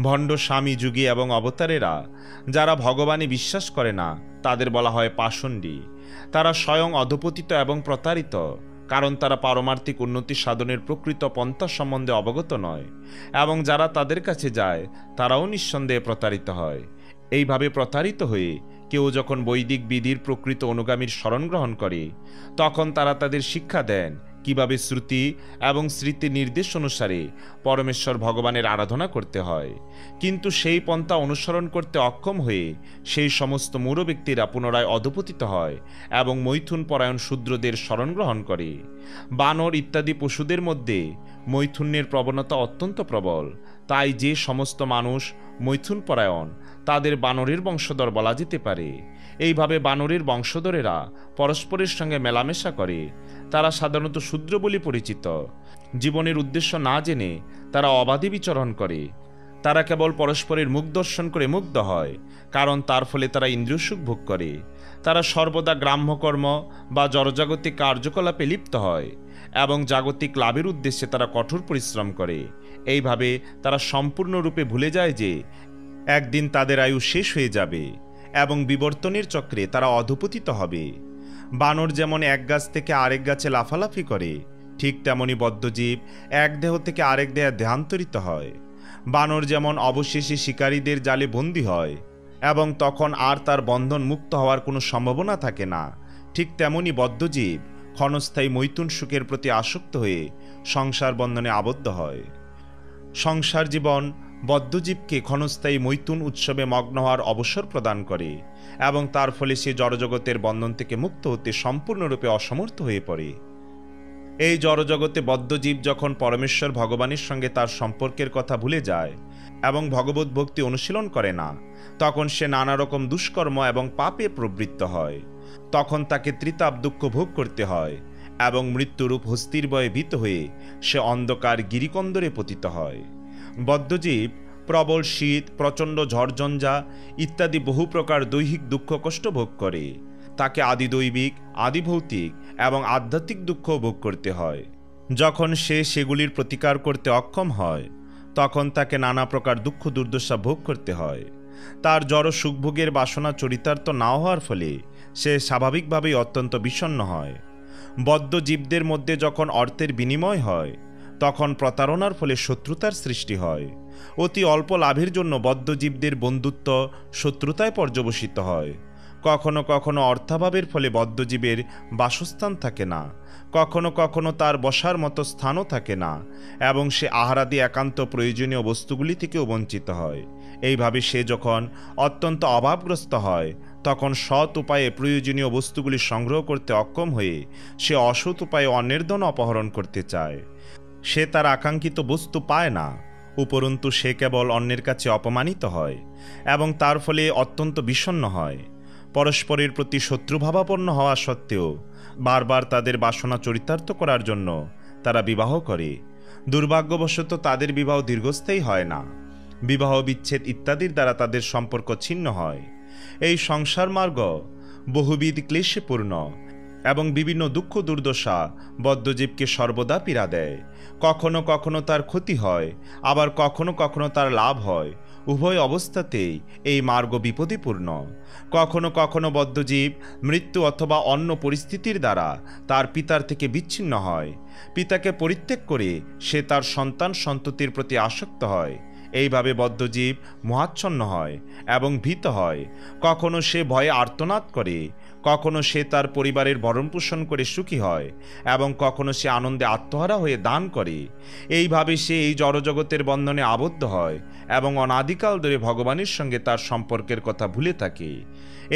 ভণ্ড স্বামী, যুগী এবং অবতারেরা যারা ভগবানে বিশ্বাস করে না তাদের বলা হয় পাষণ্ডী। তারা স্বয়ং অধপতিত এবং প্রতারিত, কারণ তারা পারমার্থিক উন্নতি সাধনের প্রকৃত পন্থা সম্বন্ধে অবগত নয় এবং যারা তাদের কাছে যায় তারাও নিঃসন্দেহে প্রতারিত হয়। এইভাবে প্রতারিত হয়ে কেউ যখন বৈদিক বিধির প্রকৃত অনুগামীর শরণ গ্রহণ করে, তখন তারা তাদের শিক্ষা দেন কিভাবে শ্রুতি এবং স্মৃতি নির্দেশ অনুসারে পরমেশ্বর ভগবানের আরাধনা করতে হয়। কিন্তু সেই পন্থা অনুসরণ করতে অক্ষম হয়ে সেই সমস্ত মূঢ় ব্যক্তিরা পুনরায় অধপতিত হয় এবং মৈথুন পরায়ণ শূদ্রদের শরণ গ্রহণ করে। বানর ইত্যাদি পশুদের মধ্যে মৈথুন্যের প্রবণতা অত্যন্ত প্রবল। তাই যে সমস্ত মানুষ মৈথুন পরায়ণ তাদের বানরের বংশধর বলা যেতে পারে। এইভাবে বানরের বংশধরেরা পরস্পরের সঙ্গে মেলামেশা করে। তারা সাধারণত শূদ্র বলে পরিচিত। জীবনের উদ্দেশ্য না জেনে তারা অবাধে বিচরণ করে। তারা কেবল পরস্পরের মুখ দর্শন করে মুগ্ধ হয়, কারণ তার ফলে তারা ইন্দ্রিয় সুখ ভোগ করে। তারা সর্বদা গ্রাম্যকর্ম বা জড়জাগতিক কার্যকলাপে লিপ্ত হয় এবং জাগতিক লাভের উদ্দেশ্যে তারা কঠোর পরিশ্রম করে। এইভাবে তারা সম্পূর্ণরূপে ভুলে যায় যে একদিন তাদের আয়ু শেষ হয়ে যাবে। এবং বিবর্তনের চক্রে তারা অধপতিত হবে। বানর যেমন এক গাছ থেকে আরেক গাছে লাফালাফি করে, ঠিক তেমনি বদ্ধজীব এক দেহ থেকে আরেক দেহে দেহান্তরিত হয়। বানর যেমন অবশেষে শিকারীদের জালে বন্দী হয় এবং তখন আর তার বন্ধন মুক্ত হওয়ার কোনো সম্ভাবনা থাকে না, ঠিক তেমনি বদ্ধজীব ক্ষণস্থায়ী মৈথুন সুখের প্রতি আসক্ত হয়ে সংসার বন্ধনে আবদ্ধ হয়। সংসার জীবন বদ্ধজীবকে ক্ষণস্থায়ী মৈথুন উৎসবে মগ্ন হওয়ার অবসর প্রদান করে এবং তার ফলে সে জড়জগতের বন্ধন থেকে মুক্ত হতে সম্পূর্ণরূপে অসমর্থ হয়ে পড়ে। এই জড়জগতে বদ্ধজীব যখন পরমেশ্বর ভগবানের সঙ্গে তার সম্পর্কের কথা ভুলে যায় এবং ভগবত ভক্তি অনুশীলন করে না, তখন সে নানা রকম দুষ্কর্ম এবং পাপে প্রবৃত্ত হয়। তখন তাকে ত্রিতাপ দুঃখ ভোগ করতে হয় এবং মৃত্যুরূপ হস্তির ভয়ে ভীত হয়ে সে অন্ধকার গিরিকন্দরে পতিত হয়। বদ্ধজীব প্রবল শীত, প্রচণ্ড ঝড়ঝঞ্ঝা ইত্যাদি বহু প্রকার দৈহিক দুঃখ কষ্ট ভোগ করে। তাকে আদিদৈবিক, আদিভৌতিক এবং আধ্যাত্মিক দুঃখ ভোগ করতে হয়। যখন সে সেগুলির প্রতিকার করতে অক্ষম হয়, তখন তাকে নানা প্রকার দুঃখ দুর্দশা ভোগ করতে হয়। তার জড় সুখভোগের বাসনা চরিতার্থ না হওয়ার ফলে সে স্বাভাবিকভাবেই অত্যন্ত বিষণ্ণ হয়। বদ্ধ জীবদের মধ্যে যখন অর্থের বিনিময় হয়, তখন প্রতারণার ফলে শত্রুতার সৃষ্টি হয়। অতি অল্প লাভের জন্য বদ্ধ জীবদের বন্ধুত্ব শত্রুতায় পর্যবসিত হয়। কখনো কখনো অর্থাভাবের ফলে বদ্ধজীবের বাসস্থান থাকে না, কখনো কখনো তার বসার মতো স্থানও থাকে না এবং সে আহারাদি একান্ত প্রয়োজনীয় বস্তুগুলি থেকেও বঞ্চিত হয়। এইভাবে সে যখন অত্যন্ত অভাবগ্রস্ত হয়, তখন সৎ উপায়ে প্রয়োজনীয় বস্তুগুলি সংগ্রহ করতে অক্ষম হয়ে সে অসৎ উপায়ে অন্যের ধন অপহরণ করতে চায়। সে তার আকাঙ্ক্ষিত বস্তু পায় না, উপরন্তু সে কেবল অন্যের কাছে অপমানিত হয় এবং তার ফলে অত্যন্ত বিষণ্ণ হয়। পরস্পরের প্রতি শত্রুভাবাপন্ন হওয়া সত্ত্বেও বারবার তাদের বাসনা চরিতার্থ করার জন্য তারা বিবাহ করে। দুর্ভাগ্যবশত তাদের বিবাহ দীর্ঘস্থায়ী হয় না। বিবাহ বিচ্ছেদ ইত্যাদির দ্বারা তাদের সম্পর্ক ছিন্ন হয়। এই সংসার মার্গ বহুবিধ ক্লেশে পূর্ণ এবং বিভিন্ন দুঃখ দুর্দশা বদ্ধজীবকে সর্বদা পীড়া দেয়। কখনো কখনো তার ক্ষতি হয়, আবার কখনো কখনো তার লাভ হয়। উভয় অবস্থাতেই এই মার্গ বিপদীপূর্ণ। কখনো কখনো বদ্ধজীব মৃত্যু অথবা অন্য পরিস্থিতির দ্বারা তার পিতার থেকে বিচ্ছিন্ন হয়। পিতাকে পরিত্যাগ করে সে তার সন্তান সন্ততির প্রতি আসক্ত হয়। এইভাবে বদ্ধজীব মোহাচ্ছন্ন হয় এবং ভীত হয়। কখনো সে ভয়ে আর্তনাদ করে, কখনো সে তার পরিবারের ভরণপোষণ করে সুখী হয় এবং কখনো সে আনন্দে আত্মহারা হয়ে দান করে। এইভাবে সে এই জড়জগতের বন্ধনে আবদ্ধ হয় এবং অনাদিকাল ধরে ভগবানের সঙ্গে তার সম্পর্কের কথা ভুলে থাকে।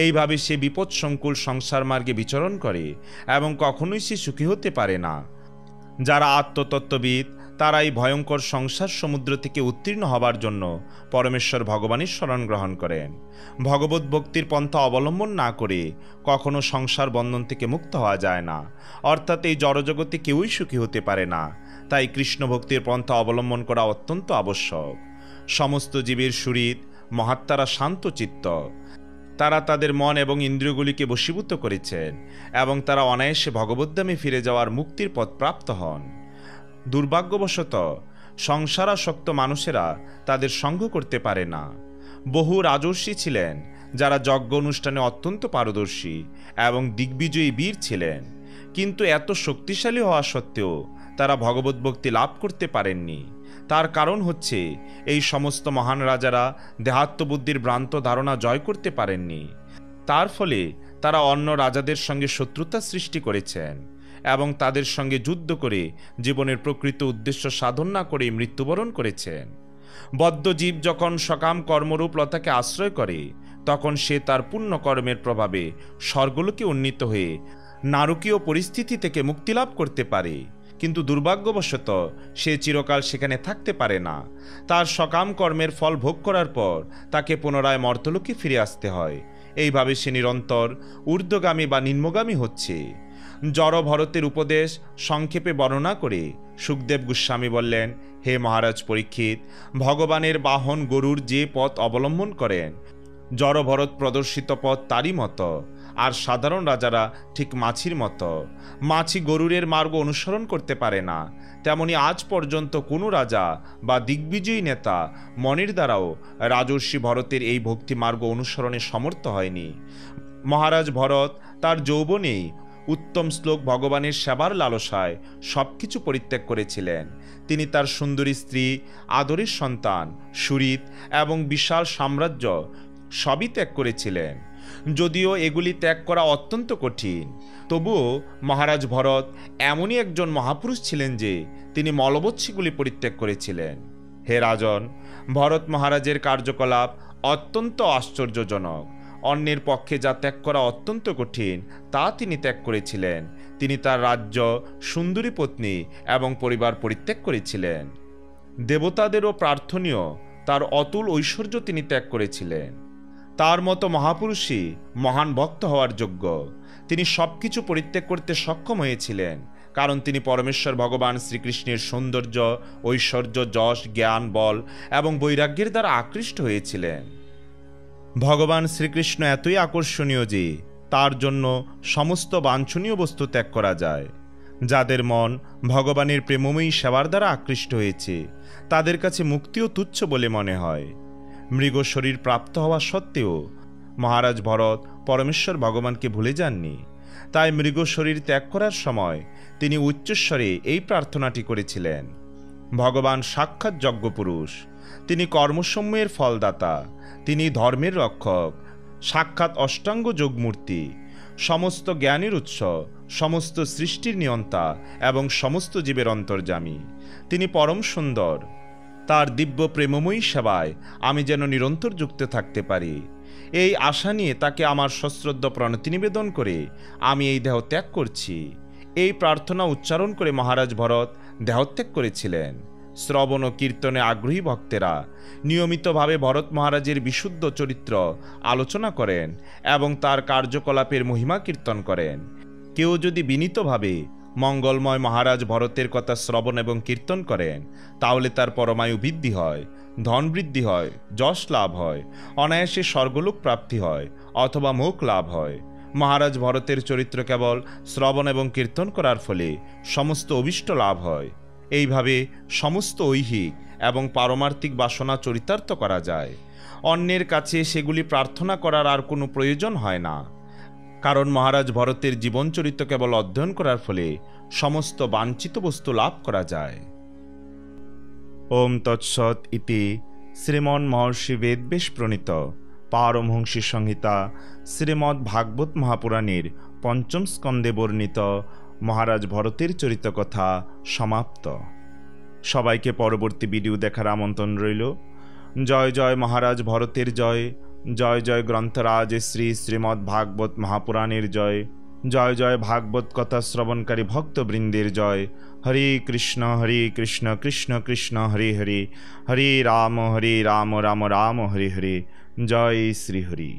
এইভাবে সে বিপদসংকুল সংসার মার্গে বিচরণ করে এবং কখনোই সে সুখী হতে পারে না। যারা আত্মতত্ত্ববিদ তারা এই ভয়ঙ্কর সংসার সমুদ্র থেকে উত্তীর্ণ হবার জন্য পরমেশ্বর ভগবানের শরণ গ্রহণ করেন। ভগবত ভক্তির পন্থা অবলম্বন না করে কখনো সংসার বন্ধন থেকে মুক্ত হওয়া যায় না, অর্থাৎ এই জড়জগতে কেউই সুখী হতে পারে না। তাই কৃষ্ণ ভক্তির পন্থা অবলম্বন করা অত্যন্ত আবশ্যক। সমস্ত জীবের সুহৃদ মহাত্মারা শান্তচিত্ত। তারা তাদের মন এবং ইন্দ্রিয়গুলিকে বশীভূত করেছেন এবং তারা অনায়াসে ভগবদ্ধামে ফিরে যাওয়ার মুক্তির পথ প্রাপ্ত হন। দুর্ভাগ্যবশত সংসারাসক্ত মানুষেরা তাদের সঙ্গ করতে পারে না। বহু রাজর্ষি ছিলেন যারা যজ্ঞ অনুষ্ঠানে অত্যন্ত পারদর্শী এবং দিগ্বিজয়ী বীর ছিলেন, কিন্তু এত শক্তিশালী হওয়া সত্ত্বেও তারা ভগবত ভক্তি লাভ করতে পারেননি। তার কারণ হচ্ছে এই সমস্ত মহান রাজারা দেহাত্মবুদ্ধির ভ্রান্ত ধারণা জয় করতে পারেননি। তার ফলে তারা অন্য রাজাদের সঙ্গে শত্রুতা সৃষ্টি করেছেন এবং তাদের সঙ্গে যুদ্ধ করে জীবনের প্রকৃত উদ্দেশ্য সাধন না করে মৃত্যুবরণ করেছেন। বদ্ধজীব যখন সকাম কর্মরূপ লতাকে আশ্রয় করে, তখন সে তার পুণ্যকর্মের প্রভাবে স্বর্গলোকে উন্নীত হয়ে নারকীয় পরিস্থিতি থেকে মুক্তিলাভ করতে পারে, কিন্তু দুর্ভাগ্যবশত সে চিরকাল সেখানে থাকতে পারে না। তার সকাম কর্মের ফল ভোগ করার পর তাকে পুনরায় মর্তলোকে ফিরে আসতে হয়। এইভাবে সে নিরন্তর ঊর্ধ্বগামী বা নিম্নগামী হচ্ছে। জড় ভরতের উপদেশ সংক্ষেপে বর্ণনা করে সুখদেব গোস্বামী বললেন, হে মহারাজ পরীক্ষিত, ভগবানের বাহন গরুর যে পথ অবলম্বন করেন, জড় ভরত প্রদর্শিত পথ তারই মতো। আর সাধারণ রাজারা ঠিক মাছির মতো। মাছি গরুরের মার্গ অনুসরণ করতে পারে না, তেমনি আজ পর্যন্ত কোনো রাজা বা দিগ্বিজয়ী নেতা মনের দ্বারাও রাজর্ষি ভরতের এই ভক্তি মার্গ অনুসরণে সমর্থ হয়নি। মহারাজ ভরত তার যৌবনেই উত্তম শ্লোক ভগবানের সেবার লালসায় সবকিছু পরিত্যাগ করেছিলেন। তিনি তার সুন্দরী স্ত্রী, আদরের সন্তান, সুরিত এবং বিশাল সাম্রাজ্য সবই ত্যাগ করেছিলেন। যদিও এগুলি ত্যাগ করা অত্যন্ত কঠিন, তবুও মহারাজ ভরত এমনই একজন মহাপুরুষ ছিলেন যে তিনি মলবৎসীগুলি পরিত্যাগ করেছিলেন। হে রাজন, ভরত মহারাজের কার্যকলাপ অত্যন্ত আশ্চর্যজনক। অন্যের পক্ষে যা ত্যাগ করা অত্যন্ত কঠিন তা তিনি ত্যাগ করেছিলেন। তিনি তার রাজ্য, সুন্দরী পত্নী এবং পরিবার পরিত্যাগ করেছিলেন। দেবতাদেরও প্রার্থনীয় তার অতুল ঐশ্বর্য তিনি ত্যাগ করেছিলেন। তার মতো মহাপুরুষই মহান ভক্ত হওয়ার যোগ্য। তিনি সবকিছু পরিত্যাগ করতে সক্ষম হয়েছিলেন কারণ তিনি পরমেশ্বর ভগবান শ্রীকৃষ্ণের সৌন্দর্য, ঐশ্বর্য, যশ, জ্ঞান, বল এবং বৈরাগ্যের দ্বারা আকৃষ্ট হয়েছিলেন। ভগবান শ্রীকৃষ্ণ এতই আকর্ষণীয় যে তার জন্য সমস্ত বাঞ্ছনীয় বস্তু ত্যাগ করা যায়। যাদের মন ভগবানের প্রেমময়ী সেবার দ্বারা আকৃষ্ট হয়েছে তাদের কাছে মুক্তিও তুচ্ছ বলে মনে হয়। মৃগ শরীর প্রাপ্ত হওয়া সত্ত্বেও মহারাজ ভরত পরমেশ্বর ভগবানকে ভুলে যাননি। তাই মৃগ শরীর ত্যাগ করার সময় তিনি উচ্চস্বরে এই প্রার্থনাটি করেছিলেন: ভগবান সাক্ষাৎ যজ্ঞপুরুষ, তিনি কর্মসমূহের ফলদাতা, তিনি ধর্মের রক্ষক, সাক্ষাৎ অষ্টাঙ্গ যোগমূর্তি, সমস্ত জ্ঞানের উৎস, সমস্ত সৃষ্টির নিয়ন্তা এবং সমস্ত জীবের অন্তর্যামী। তিনি পরম সুন্দর। তার দিব্য প্রেমময়ী সেবায় আমি যেন নিরন্তর যুক্ত থাকতে পারি, এই আশা নিয়ে তাকে আমার সশ্রদ্ধ প্রণতি নিবেদন করে আমি এই দেহ ত্যাগ করছি। এই প্রার্থনা উচ্চারণ করে মহারাজ ভরত দেহত্যাগ করেছিলেন। শ্রবণ ও কীর্তনে আগ্রহী ভক্তেরা নিয়মিতভাবে ভরত মহারাজের বিশুদ্ধ চরিত্র আলোচনা করেন এবং তার কার্যকলাপের মহিমা কীর্তন করেন। কেউ যদি বিনীতভাবে মঙ্গলময় মহারাজ ভরতের কথা শ্রবণ এবং কীর্তন করেন তাহলে তার পরমায়ু বৃদ্ধি হয়, ধন বৃদ্ধি হয়, যশ লাভ হয়, অনায়াসে স্বর্গলোক প্রাপ্তি হয় অথবা মোক্ষ লাভ হয়। মহারাজ ভরতের চরিত্র কেবল শ্রবণ এবং কীর্তন করার ফলে সমস্ত অভীষ্ট লাভ হয়। এইভাবে সমস্ত ঐহিক এবং পারমার্থিক বাসনা চরিতার্থ করা যায়। অন্যের কাছে সেগুলি প্রার্থনা করার আর কোনো প্রয়োজন হয় না, কারণ মহারাজ ভরতের জীবনচরিত্র কেবল অধ্যয়ন করার ফলে সমস্ত বাঞ্ছিত বস্তু লাভ করা যায়। ওম তৎসৎ ইতি শ্রীমন মহর্ষি বেদবেশ প্রণীত পারমহংসী সংহিতা শ্রীমদ্ ভাগবত মহাপুরাণের পঞ্চম স্কন্ধে বর্ণিত মহারাজ ভরতের চরিত্রকথা সমাপ্ত। সবাইকে পরবর্তী ভিডিও দেখার আমন্ত্রণ রইল। জয় জয় মহারাজ ভরতের জয়, জয় জয় গ্রন্থরাজ শ্রী শ্রীমদ্ ভাগবত মহাপুরাণের জয়, জয় জয় ভাগবত কথা শ্রবণকারী ভক্তবৃন্দের জয়। হরে কৃষ্ণ কৃষ্ণ কৃষ্ণ হরে হরে, হরে রাম রাম রাম হরে হরে। জয় শ্রী হরি।